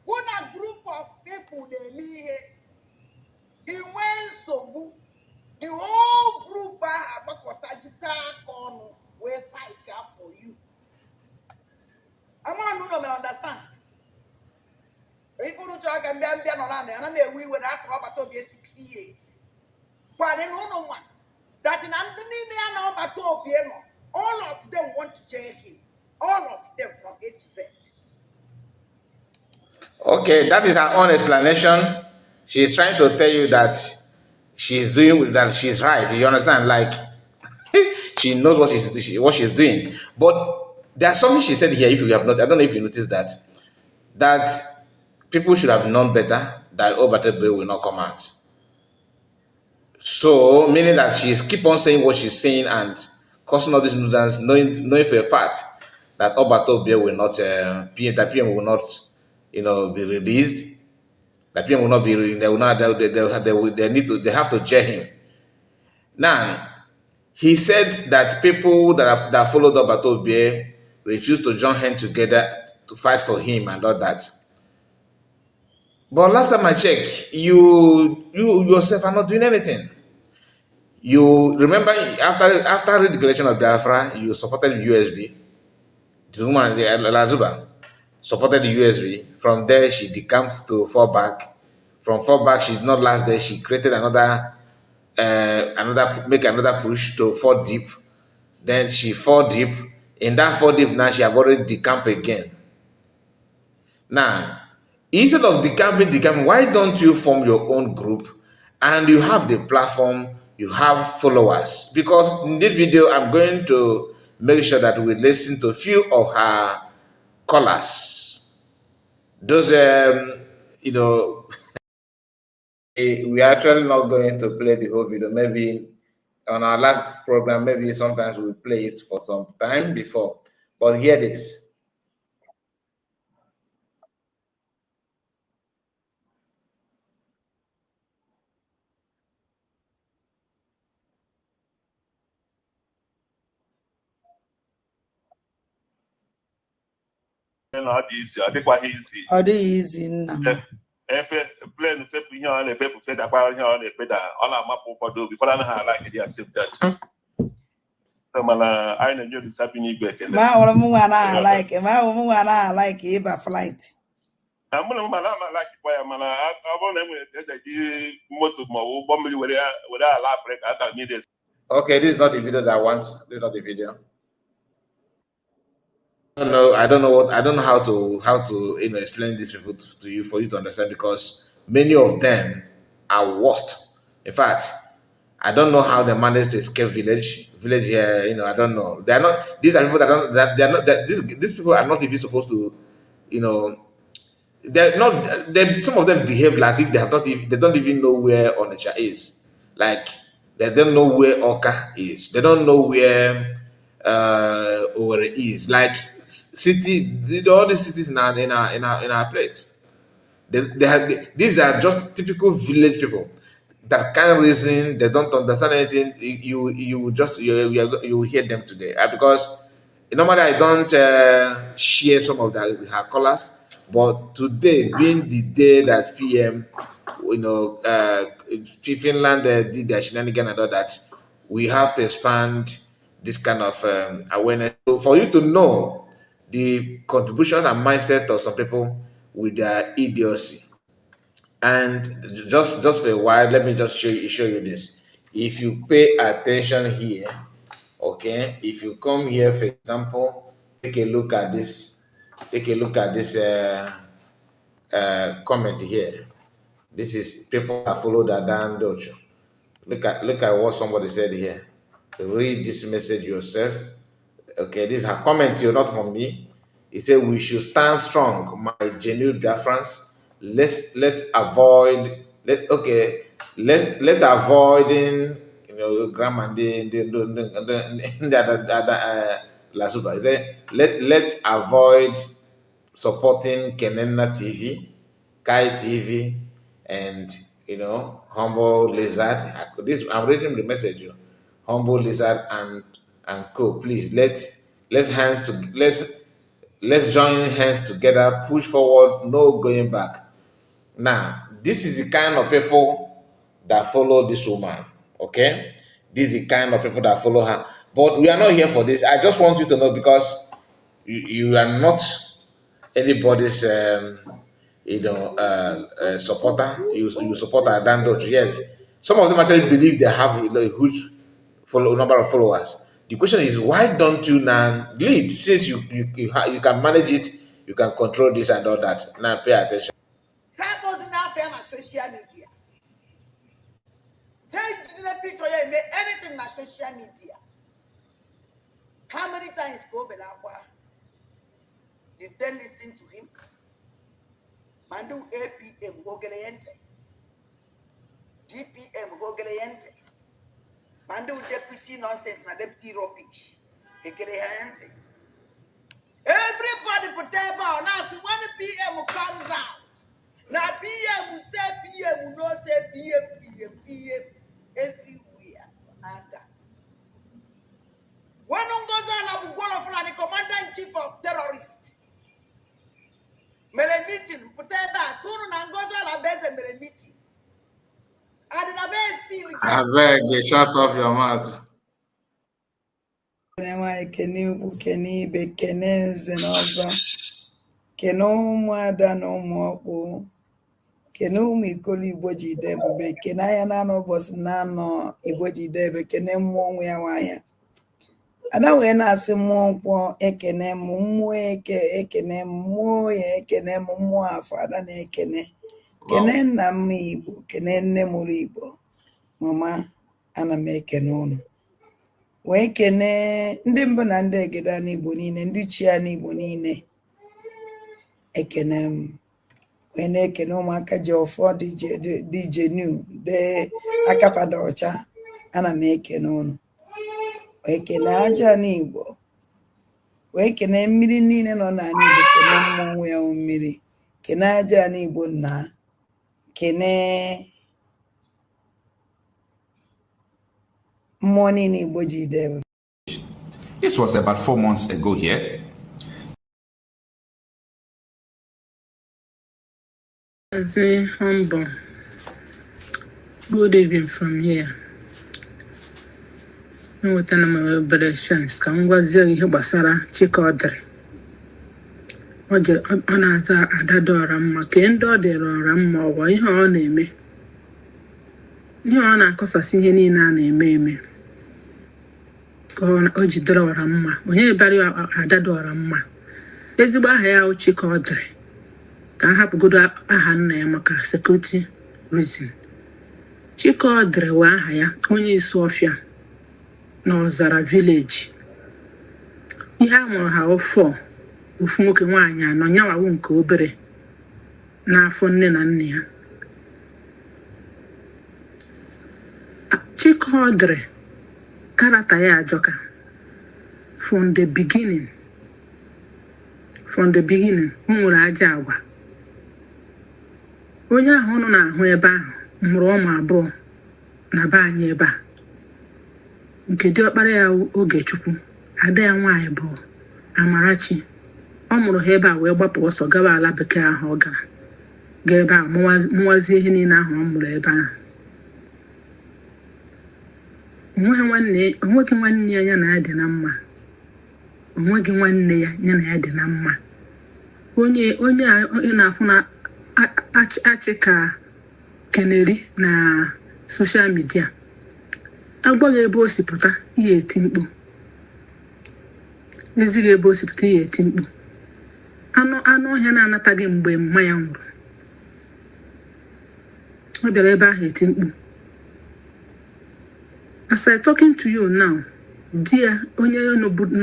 wụ na group of people na-eme ihe inwe nsogbu the whole group ahụ agbakọta jikọ aka ọnụ wee fight for you. Amanu no me understand. If you talk and be no land, and I may we would have to be 6 years. But in no one that in Anthony all of them want to jail him. All of them from A to Z. Okay, that is her own explanation. She is trying to tell you that she's doing that. She's right. You understand? Like she knows what she's doing. But there's something she said here. If you have not, I don't know if you noticed that people should have known better that Obatabe will not come out. So meaning that she's keep on saying what she's saying and causing all these nuisance, knowing for a fact that Obatabe will not, that PM will not, be released. That PM will not be. They will not. They have to jail him. Now, he said that people that followed Obatabe refused to join hands together to fight for him and all that. But last time I checked, you yourself are not doing anything. You remember after the declaration of Biafra, you supported USB. The woman, Lasuba, supported the USB. From there, she decamped to fall back. From fall back, she did not last there. She created another push to fall deep. Then she fall deep. In that fall deep, now she have already decamped again. Now, instead of decamping, why don't you form your own group and you have the platform, you have followers? Because in this video, I'm going to make sure that we listen to a few of her callers. Those, we are actually not going to play the whole video. Maybe on our live program, maybe sometimes we'll play it for some time before. But hear this. Ọ dịkwaghị izi. Ọ dịghị izi nna m. Plen fepụ ihe ọ na-efepụ fedakwa ihe ọ na-efeda ọ na-amapụ ụfọdụ obi ụfọdụ anaghị ala akịdị accepted. Mana anyị na-enye olisa bi n'igwe ekele. Ma ahụrụ m nwa na-ala like ịba flight. Amụrụ m mana ama lakịkwa ya mana ọ bụrụ na enwere eze ji moto ma ọ bụ ụgbọ mmiri were ala Afrịka aka mmiri. Okay, this is not the video that I want. This is not the video. I don't know how to explain this people to you for you to understand, because many of them are worst. In fact, I don't know how they managed to escape village here. I don't know. They are not. These are people these people are not even supposed to. They're not. Some of them behave as if they have not. They don't even know where Onitsha is. Like they don't know where Oka is. They don't know where. Or it is like city, all the cities in our place. These are just typical village people that can't reason. They don't understand anything. You will hear them today because normally I don't share some of her colors, but today being the day that PM, Finland did their shenanigan and all that, we have to expand this kind of awareness. So for you to know the contribution and mindset of some people with their idiocy. And just for a while, let me just show you this. If you pay attention here, okay, if you come here, for example, take a look at this comment here. This is people that follow that Dan Docho. Look at what somebody said here. Read this message yourself. Okay, this is her comment, not from me. He said we should stand strong, my genuine Biafrans. Let's avoid let's avoiding grandma the Lasuba. He said let's avoid supporting Kenena TV, Kai TV, and Humble Lizard. I'm reading the message. Humble Lizard and co. Please let's join hands together, push forward, no going back. Now, this is the kind of people that follow this woman. Okay, this is the kind of people that follow her. But we are not here for this. I just want you to know, because you are not anybody's supporter. You support her Dandoch. Yes, some of them actually believe they have a huge number of followers. The question is, why don't you now lead? Since you can manage it, you can control this and all that. Now pay attention. Social media. Anything na social media. How many times go Belakwa? Did they listen to him? Mandu APM Hogereyente. DPM Hogereyente. Mandu deputy nonsense na deputy rubbish. Hogereyente. Everybody put their bow. Now see when the PM comes out. Now PM will say PM will not say PM everywhere. When Ungozala Bugolo, the commander-in-chief of terrorists, meeting, Puteba, soon Angozala Beze meeting. I beg you, shut up your mouth. Keni Bekenez and also Kenoma Danomo Kenumi Koli Boji Debe Kenayana no was nano Iboji Debe Kenemo where Ana when I say more ekene mumu ekene mu ekene mumu afada na ekene kene na mibo kene nne muribo mama ana m ekene unu wee kene ndị mbụ na ndị egeda n'Igbo niile ndị chi ya n'Igbo niile ekene m wee na-ekene ụmụaka ji ọfọ DJ New de akafada ọcha ana m ekene unu wee kene aja n'Igbo wee kene mmiri niile nọ n'ala Igbo kene mmọnwụ ya mmiri kene aja n'Igbo nna kene mmụọ niile Igbo ji debe. This was about 4 months ago here. As a humble, good evening from here. Nweta na my operations ka ngwazie ihe gbasara Chikaọdịrị. Ọ na-aza adada ọra mma ka ndị ọ dịrị ọra mma ọwa ihe ọ na-eme. Ihe ọ na-akọsasị ihe niile a na-eme eme. Ka o jidere ọra mma. Onye bara adada ọra mma. Ezigbo aha ya Chikaọdịrị. Ka a hapụgodo aha nna ya maka security reason. Chikaọdịrị wee aha ya onye Isuọfịa n'Ọzara village. Ihe a mụrụ ha ofu nwoke nwaanyị anọ nyawawu nke obere n'afọ nne na nne ya. Chikaọdịrị karata ya ajọka from the beginning o nwere aja agwa. Onye ahụ nọ n'ahụ ebe ahụ mụrụ ụmụ abụọ na be anyị ebe a. Nke diọkpara ya Ogechukwu, ada ya nwaanyị bụ Amarachi. Ọ mụrụ ha ebe a wee gbapụ ọsọ gaba ala bekee ahụ ọ gara. Ga ebe a mụwazie ihe niile ahụ ọ mụrụ ebe ahụ. Onweghị nwanne ya na ya dị na mma. Onweghị nwanne ya na ya dị na mma. Onye a na-afụ na achị ka keneri na social media. Agbaghị ebe o si pụta ihe eti mkpu. Ezighị ebe o si pụta ihe eti mkpu. Anụ ọhịa na-anataghị mgbe mma ya nwụrụ. Ọ bịara ebe ahụ eti mkpu. As I talking to you now, di ya onye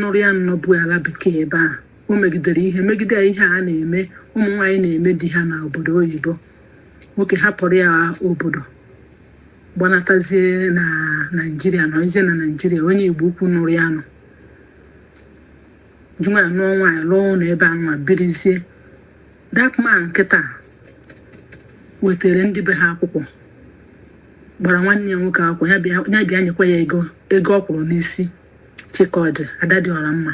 nọrụ ya nnọbụ ala bekee ebe ahụ o megidere ihe megide ihe a na-eme ụmụ nwaanyị na-eme di ha na obodo oyibo nwoke hapụrụ ya obodo gbanatazie na Naịjirịa nọzie na Naịjirịa onye Igbo ukwu nụrụ ya nọ jụnwa ya nụọ nwaanyị lụọ ụlọ ebe a nwa birizie that man nkịta wetara ndị be ha akwụkwọ gbara nwanne ya nwoke akwụkwọ ya bịa nyekwa ya ego ọ kwụrụ n'isi Chikọdị ada dị ọra mma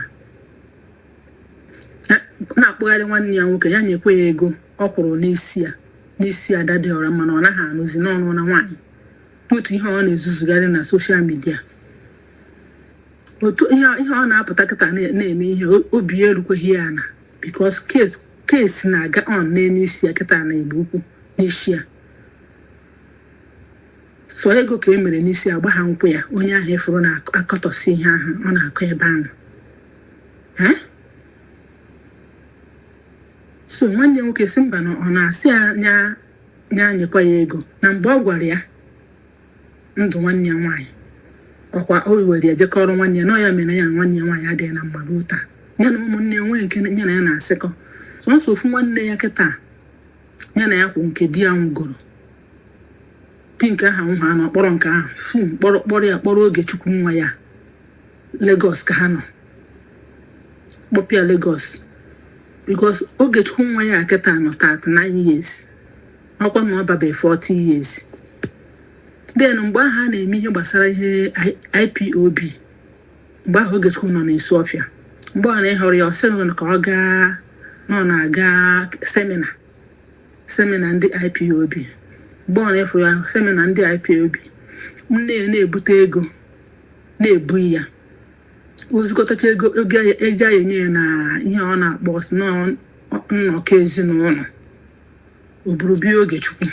na-akpụgharị nwanne ya nwoke ya nyekwa ya ego ọ kwụrụ n'isi ada dị ọra mma na ọ naghị anụzi n'ọnụ na nwaanyị otu ihe ọ na-ezuzugharị na soshal midia otu ihe ọ na-apụta kịta na-eme ihe obi erukweghị ya na because case na-aga on n'elu isi ya kịta na Igbo ukwu n'isi ya so ego ka e mere n'isi agba ha nkwụ ya onye ahụ efuru na-akọtọsi ihe ahụ ọ na-akọ ebe ahụ so nwanne nwoke si mba na ọ na-asị ya nyekwa ya ego na mgbe ọ gwara ya ndụ nwanne ya nwaanyị ọkwa o were ya jekọrọ nwanne ya nọ ya mere ya na nwanne ya nwaanyị adịghị na mgbado taa ya na ụmụnne ya nwee nke ya na ya na-asịkọ sọnsọ ofu nwanne ya kịta ya na ya kwụ nke di ya nwụgoro di nke aha nwụ ha nọ kpọrọ nke ahụ fum kpọrọ ya kpọrọ Ogechukwu nwa ya Lagos ka ha nọ kpọpịa Lagos because Ogechukwu nwa ya kịta nọ 39 years ọkwa na ọ babe 40 years then mgbe ahụ a na-eme ihe gbasara ihe IPOB mgbe ahụ Ogechukwu nọ n'Isu Ọfịa mgbe ọ na-ehọrọ ya ọsị ka ọ gaa na ọ na-aga semina ndị IPOB mgbe ọ na-efuru ya semina ndị IPOB nne ya na-ebute ego na-ebu ya ozugọtacha ego a enye ya na ihe ọ na-akpọ nnọkọ ezinụlọ oburubia Ogechukwu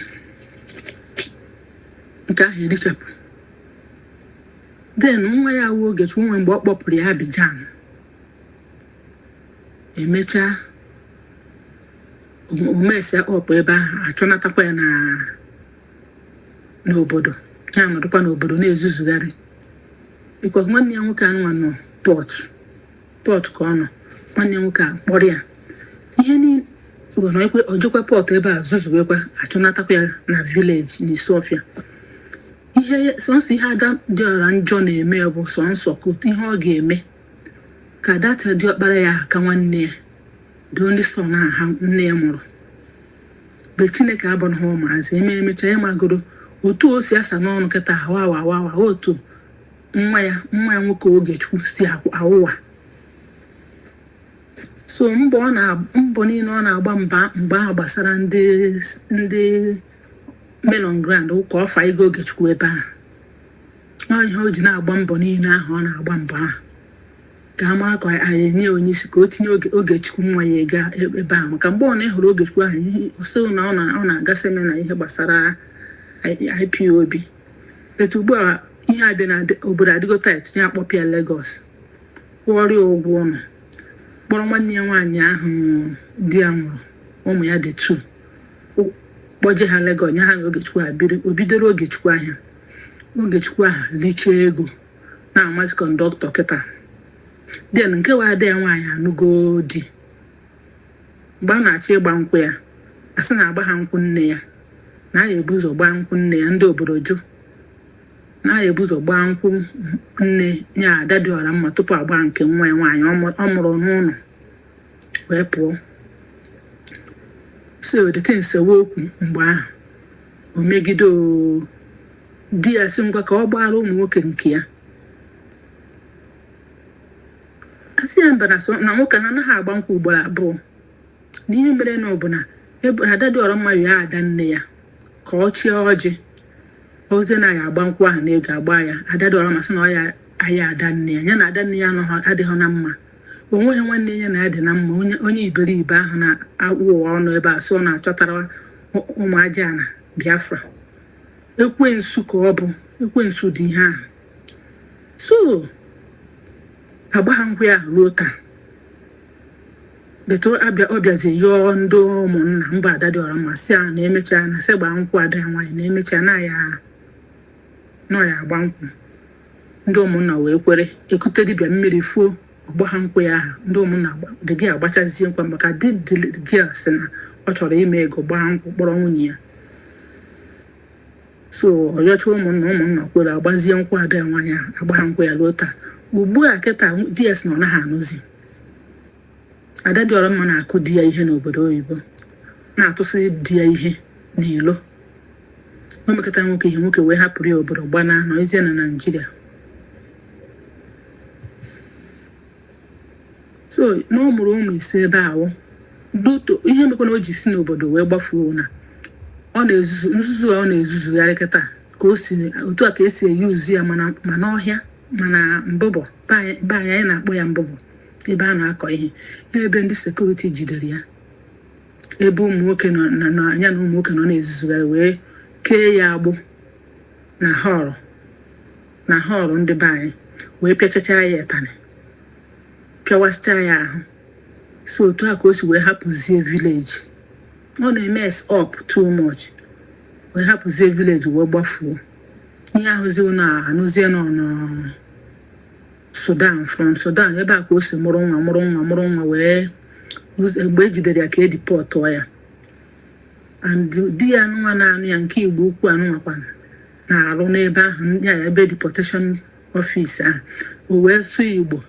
nke ahụ erichapụ then nwa ya wụ Ogechukwu nwe mgbe ọ kpọpụrụ ya Abidjan emechaa omesịa ọpụ ebe ahụ achọnatakwa ya n'obodo ya nọdụkwa n'obodo na-ezuzugharị because nwanne ya nwoke anụnwa nọ pọt ka ọ nọ nwanne ya nwoke a kpọrọ ya ihe niile ojekwa pọt ebe a zuzugekwa achọnatakwa ya na vileji n'Isu Ọfịa sọnsọ ihe ada dị ọra njọ na-eme bụ sọnsọ ka otu ihe ọ ga-eme ka data dị ọkpara ya ka nwanne ya dị ndị sọ na ha nne ya mụrụ mgbe Chineke abụrụ ha ụmụazị emecha ya magoro otu o si asa n'ọnụ kịta awawa otu nwa ya nwoke Ogechukwu si awụwa so mbọ niile ọ na-agba mgbe ahụ gbasara ndị men on ground ka ọ fa ego Ogechukwu ebe ahụ ihe o ji na-agba mbọ niile ahụ ọ na-agba mbọ ahụ ka a mara ka anyị enye onye isi ka o tinye Ogechukwu nwa ya ega ebe ahụ maka mgbe ọ na-ehụrụ Ogechukwu ahụ ọsọ na ọ na-aga semina ihe gbasara IPOB etu ugbu a ihe abịa na obodo adịgo tait ya akpọpịa Lagos kwụọrịa ụgwọ ụlọ kpọrọ nwanne ya nwaanyị ahụ di ya nwụrụ ụmụ ya dị 2 kpọje ha Lagos nye ha na Ogechukwu o bidoro Ogechukwu ahịa Ogechukwu ahụ lichaa ego na-amazi kọndọktọ kịta den nke wa ada ya nwaanyị anụgo di mgbe a na-achọ ịgba nkwụ ya asị na-agba ha nkwụ nne ya na ya ebu ụzọ gbaa nkwụ nne ya ndị obodo jụ na ya ebu ụzọ gbaa nkwụ nne ya ada dị ọra mma tupu agba nke nwa ya nwaanyị ọ mụrụ n'ụlọ wee pụọ so dịte nsewe okwu mgbe ahụ o megide di ya si ngwa ka ọ gbara ụmụ nwoke nke ya asị ya mba na nwoke na anaghị agba nkwụ ugboro abụọ na ihe mere na ọbụna ada dị ọra mma ya ada nne ya ka ọ chie ọjị ozi na ya agba nkwụ ahụ na ego agba ya ada dị ọra masị na ọ ya ahịa ada nne ya na ada nne ya adịghị na mma onweghị nwanne ya na ya dị na mma onye iberibe ahụ na-awụ ọnụ ebe a so ọ na-achọtara ụmụ aja na Biafra ekwensu ka ọ bụ ekwensu dị ihe ahụ so agba ha nkwụ ya ruo taa beto ọ bịazi yọọ ndị ụmụnna mba ada dị ọra mma si a na-emecha na sị gbaa nkwụ ada ya nwaanyị na-emecha na ya agba nkwụ ndị ụmụnna wee kwere ekute dibịa mmiri fuo ọgba ha nkwe ya ndị ụmụnna dị gị agbachazie nkwa maka di gị sị na ọ chọrọ ime ego gbaa nkwụ kpọrọ nwunye ya. So ọyọcha ụmụnna kwere agbazie nkwa ada nwaanyị agba ha nkwe ya ruo taa. Ugbu a kịta DS na ọ naghị anụzi. Ada dị ọrụ mma na-akụ di ya ihe n'obodo oyibo, na-atụsị di ya ihe n'ilo. O mekọta nwoke ihe nwoke wee hapụrụ ya obodo gbana nọzie na Naịjirịa. So na ọ mụrụ ụmụ ise ebe ahụ doto ihe mekwana o ji si n'obodo wee gbafuo na ọ na-ezuzu nzuzu ọ na-ezuzugharị kịta ka o si otu a ka esi eyuzu ya mana ọhịa mana mbụbọ be anyị na-akpọ ya mbụbọ ebe a na-akọ ihe ebe ndị sekuriti jidere ya ebe ụmụ nwoke nọ na anya na ụmụ nwoke nọ na-ezuzugharị wee kee ya agbụ na họọlụ ndị be anyị wee pịachacha ya ịtanị pịawasịcha ya ahụ. So otu a ka o si wee hapụzie vileji. Ọ na-eme up too much wee hapụzie vileji wee gbafuo. Ihe ahụzi ụnụ anụzie nọ Sudan, from Sudan ebe a ka o si mụrụ nwa wee mgbe ejidere ya ka edipọtụọ ya. And di ya nwa na-anụ ya nke Igbo ukwu anụnwakwa na-arụ n'ebe ahụ ya ebe deportation office ahụ. O wee sụọ Igbo.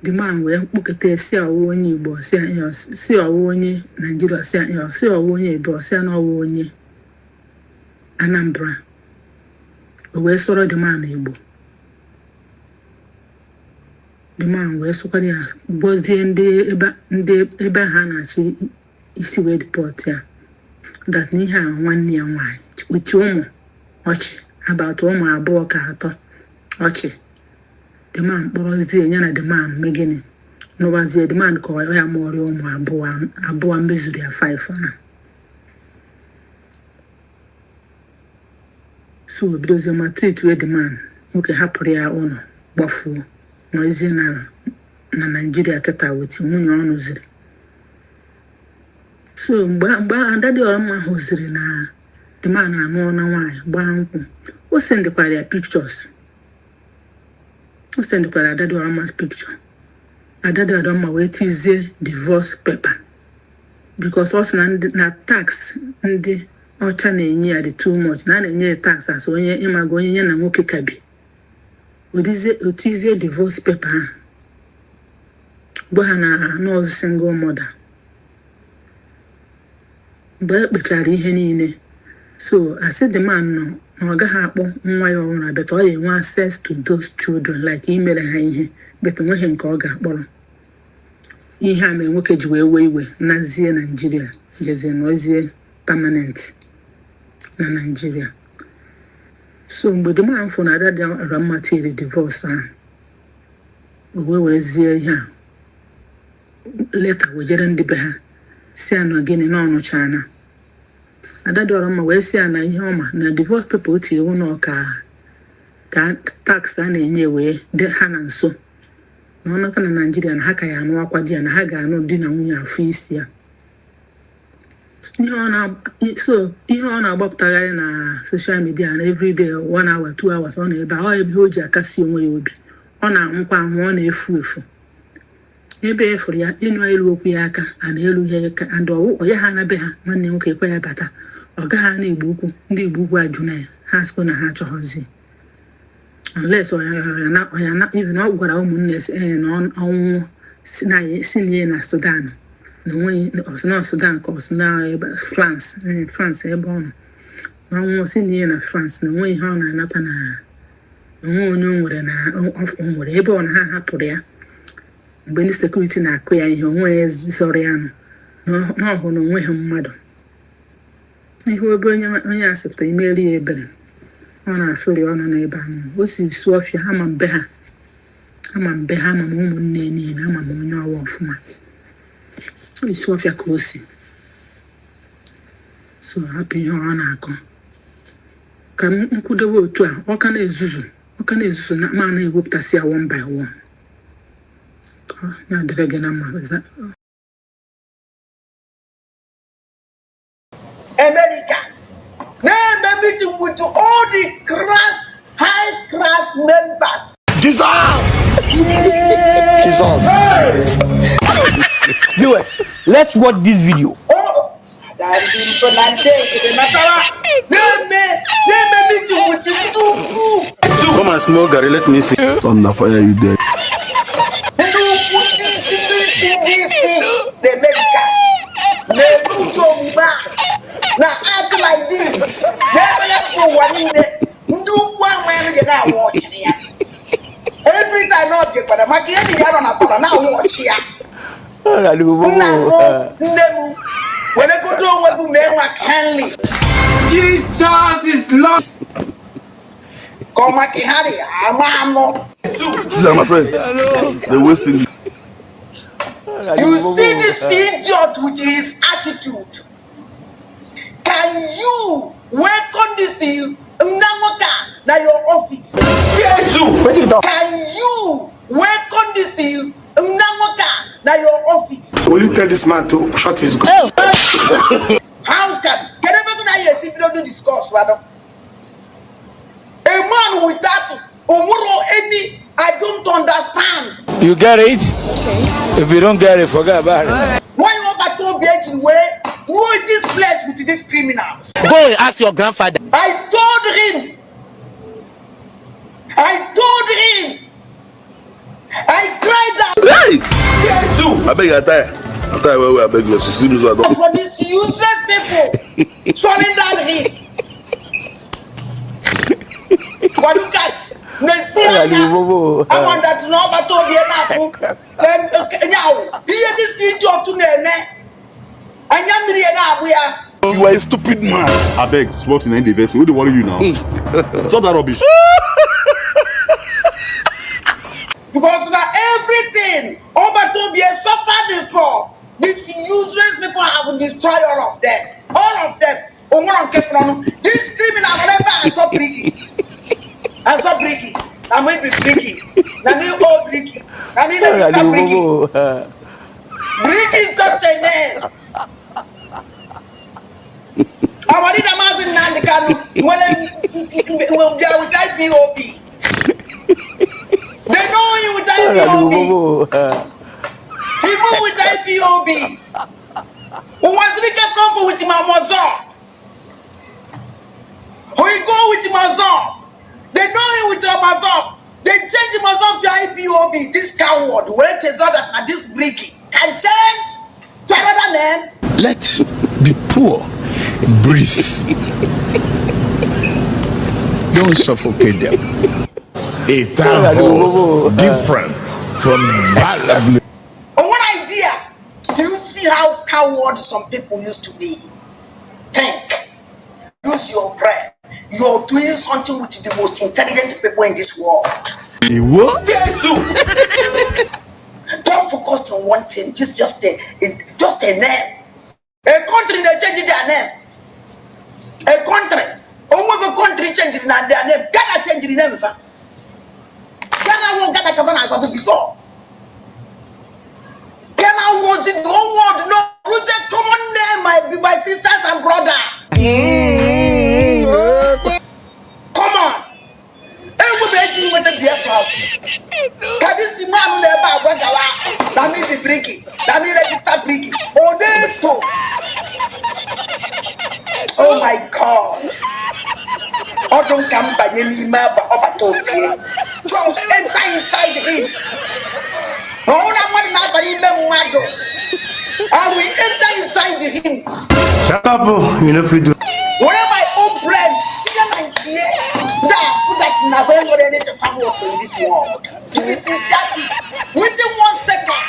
The man wee kpụketa si ọwụ onye Igbo si ọwụ onye Naịjirịa si ọwụ onye Ebe si na ọwụ onye Anambra. O wee sọrọ the man Igbo. The man wee sụkwara ya gbozie ndị ebe ha na-achị isi wee deport ya. That n'ihe a nwanne ya nwaanyị kpuchi ụmụ ọchị about ụmụ abụọ ka atọ ọchị. The man kpọrọzie ya na the man megịnị n'ụwazie the man kọwara ya mụọrị ụmụ abụọ mezuru ya 5 ahụ. So bidozie ma treat wee the man nwoke hapụrụ ya ụlọ gbafuo nọzie na Naịjirịa kịta weti nwunye ọ nụziri. So mgbe Ada dị ọrụ mma hụziri na the man anụọ na nwaanyị gbaa nkwụ, o sendikwara ya pictures. O sendikwara Ada dị ọrụ mma picture. Ada dị ọrụ mma wee tizie divorce paper because ọ sị na tax ndị ọcha na-enye ya dị too much na a na-enye ya tax as onye ịmaga onye ya na nwoke kabi. O tizie divorce paper ahụ gwa ha na nọọsụ single mother. Mgbe ekpechara ihe niile, so asị the man nọ na ọ gaghị akpọ nwa ya ọhụrụ abịa ọ ya enwe access to those children like imere ha ihe beta nweghị nke ọ ga-akpọrọ. Ihe a mere nwoke ji wee wee iwe nazie Naịjirịa jezie nọzie permanent na Naịjirịa. So mgbe the man fụ na Ada dị ọrụ mma tiri divorce ahụ, o wee werezie ihe a leta wejere ndị be ha si anọ gịnị na ọnụchana. Ada dị ọrụ mma wee si ya na ihe ọma na divorce paper o tiri ụlọ ka tax a na-enye wee dị ha na nso na ọ nọta na Naịjirịa na ha ka ya anụ akwa di ya na ha ga-anụ di na nwunye afọ isi ya. Ihe ọ na-agbapụtagharị na social media na everyday 1 hour 2 hours ọ na-ebe ọ ebe o ji akasi onwe ya obi. Ọ na-anwụkwa anwụ, ọ na-efu efu. Ebe efuru ya ịnụ elu okwu ya aka a na-elu ya aka and ọya ha na be ha nwanne nwoke ekwe ya bata ọ gaghị na Igbo ukwu ndị Igbo ukwu ajụ na ya ha sịkwa na ha achọghọzi unless ọya na even ọ gwara ụmụnne na ọnwụ si na ya na Sudan na onweghị ọsụna Sudan ka ọsụna France ebe ọ nọ na ọnwụ si na ya na France na onweghị ihe ọ na-anata na onwe onye o nwere ebe ọ na ha hapụrụ ya mgbe ndị sekuriti na-akụ ya ihe onwe ya zọrọ ya n'ọhụ na onweghị mmadụ. Ihe ebe onye asịpụta imeri ya ebere ọ na-afụri ọnụ n'ebe ahụ. O si su ọfịa ama mbe ha ama m ụmụnne niile ama m onye ọwa ọfụma. O isi ọfịa ka o si so hapụ ihe ọ na-akọ ka nkwudobe otu a ọ ka na-ezuzu na ma na-ewepụtasị ya 1 by 1. America na-eme meeting with all the high class members. Jesus! Viewers, let's watch this video. Oh, that is for Come and smoke, Gary. Let me see. On the fire, you there. Now act like this. Never let go one in there. Do one man you now watch here. Every time not get but I'm getting here on a corner now watch here. When I go to what do men like Henley. Jesus is Lord. Come back here, I'm See that, my friend? They're wasting you. You see this idiot with his attitude. Can you welcome this in now your office? Can you welcome this in now your office? Will you tell this man to shut his gun? How can you don't do discourse, rather? A man with that any I don't understand. You get it? Okay. If you don't get it, forget about it. Why you want to be agent where this place with these criminals? Go and ask your grandfather. I told him. I cried out. Hey! Jesus! I beg you, I tell you, I beg you, for these useless people swallowing that him. But look at I want that to know about all the enough. Now, here this idiot to name. You are a stupid man. I beg, smart in the investment. What do worry you now? Stop that rubbish. Because now everything Obatobia suffered before. These useless people have destroyed all of them. All of them. This criminal whatever I saw bricky. I saw bricky. I may be bricky. I mean all bricky. I mean let me bricky. Bricky is just a name. I want it a mass in Nandikano when they are with IPOB. They know you with IPOB. Even with IPOB. Who wants to get comfort with my Mazon? Who you go with Mazon? They know you with your Mazon. They change the Mazon to IPOB. This coward, where it is all that this bricky can change to another name. Let's be poor. Breathe. Don't suffocate them. A town hall different from that. One idea. Do you see how coward some people used to be? Think. Use your brain. You're doing something with the most intelligent people in this world. What? Don't focus on one thing. Just a name. A country they change their name. A country. A country change their name. Ghana change the name. Ghana won't get a covenant as of before. Ghana was in the whole world. No, who's a common name, my sisters and brothers. Come on. Everybody with the beer from. Can this man never work out? That means be breaking. That means register breaking. Oh, there's two. Oh my God. I don't come by any map of a topic. Just enter inside him. No one want not by him. I will enter inside him. Shut up, you know if you do. Whatever my own bread, that food that's never going to come up in this world. To be sincere, within 1 second,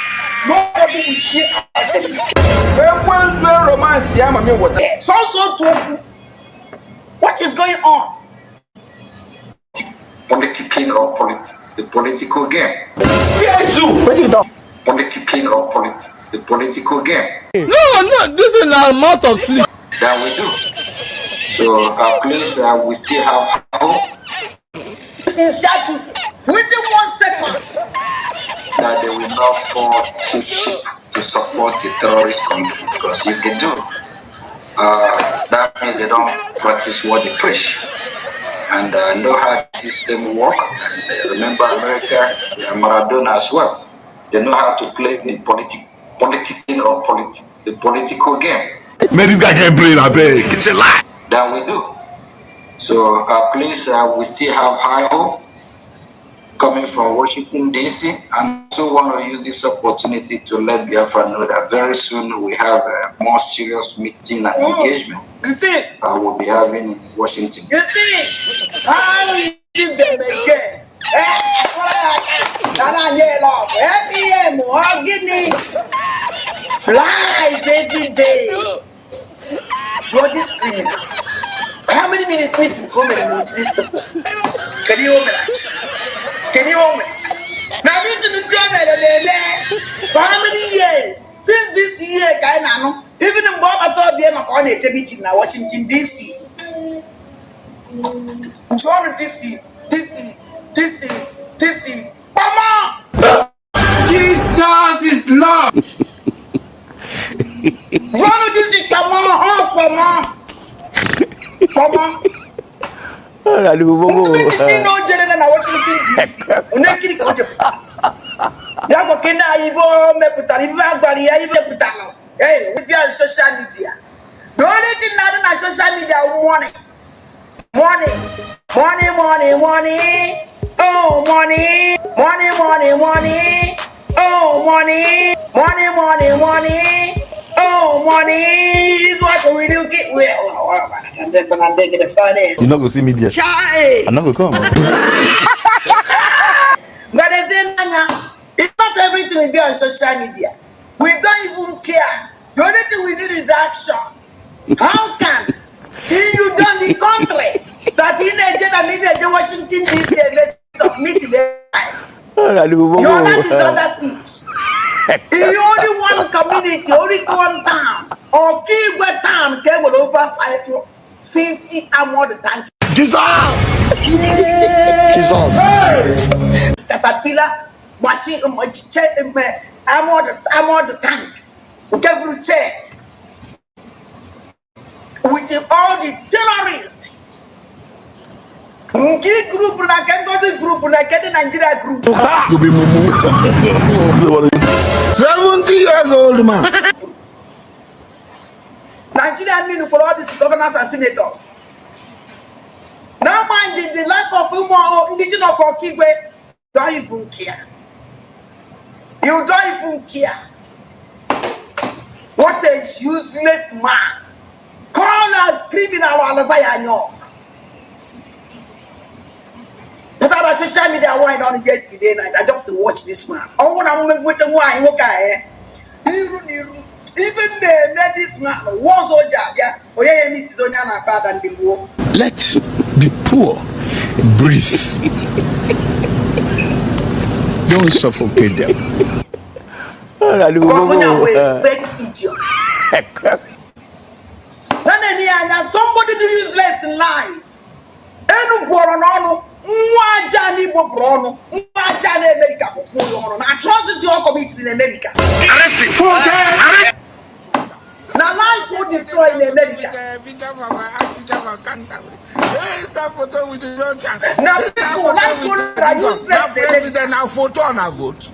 nobody will hear so what is going on? Politicking or the political game. Politicking or the political game. No, this is an amount of sleep. That we do. So please, we still have hope. Within 1 second. That they will not fall too cheap to support a terrorist country, because if they do, that means they don't practice what they preach and know how the system works. Remember America, Maradona as well. They know how to play the political game. Man, this guy can't play that big. It's a lie. That we do. So please, we still have high hope coming from Washington, D.C. And I also want to use this opportunity to let Biafra know that very soon we have a more serious meeting and engagement we'll be having in Washington. You see, how we give them again? Lies every day. George is criminal. How many minutes meeting coming with these people? Can you open it? Can you open it? Now meeting is coming for how many years? Since this year, even in Bob, I thought they were on a meeting now, Washington DC. John DC. Mama! Jesus is Lord. John DC, Mama. Hey, with your social media. The only thing that on social media money. Oh, money. Oh, money is what we do get. You're not gonna see me there. I'm not gonna come. But it's not everything we be on social media. We don't even care. The only thing we need is action. How can you done the country that in Washington DC of meeting your life is under siege. In only one community, only one town, or Kigwe town came with over 50 armored tanks. Jesus! Caterpillar machine, armored tank. Every chair with all the terrorists. Group like the Nigeria group. You be mumu. 70 years old, man. Nigeria mean for all these governors and senators. Now mind the life of indigenous for Kigwe, don't even care. You don't even care. What a useless man. Call a criminal Alazaya. If I was social media wine on yesterday night, I just to watch this man. Oh, when I'm with the wine, okay. Even the this man was all job, yeah. Oh, yeah, meet is on your bad and the war. Let be poor, breathe. Don't suffocate them. Because when you're fake idiot. When somebody do useless in life. Enu Borono, Mwajani Bobrono, Mwajani America, atrocity all committed in America. Arrested. Arrest. Now life will destroy in America. Now people like are useless in America. Now photo on a vote.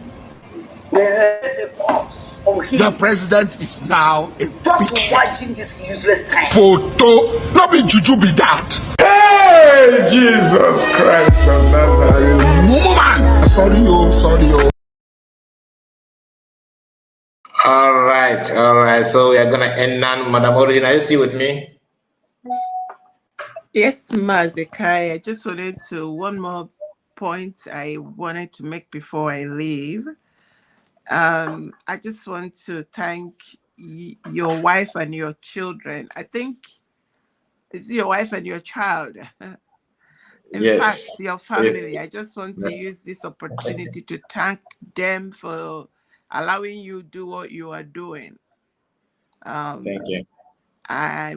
The cops on him. The president is now a just watching this useless time. Photo, not be juju be that. Hey, Jesus Christ of Nazareth. Man. Sorry. All right. So we are gonna end now. Madam Origin, are you still with me? Yes, Mazekai. I just wanted to one more point I wanted to make before I leave. I just want to thank your wife and your children. I think it's your wife and your child. In fact, your family. I just want to use this opportunity to thank them for allowing you do what you are doing. Thank you.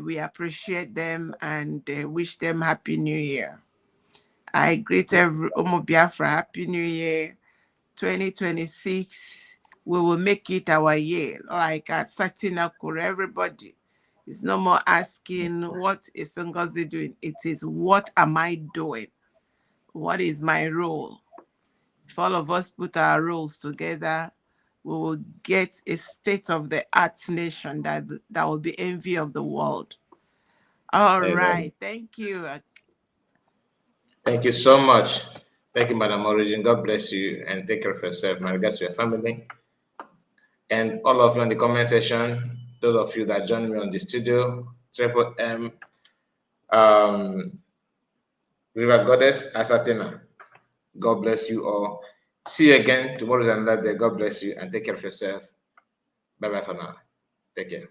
We appreciate them and wish them Happy New Year. I greet every Omo Biafra Happy New Year 2026. We will make it our year, like Satina Kure, everybody. It's no more asking what is Ngozi doing. It is what am I doing? What is my role? If all of us put our roles together, we will get a state-of-the-art nation that will be envy of the world. All right. Thank you. Thank you so much. Thank you, Madam Origin. God bless you and take care of yourself. My regards to your family. And all of you in the comment section, those of you that joined me on the studio, Triple M, River Goddess, Asatina. God bless you all. See you again tomorrow is another day. God bless you and take care of yourself. Bye-bye for now. Take care.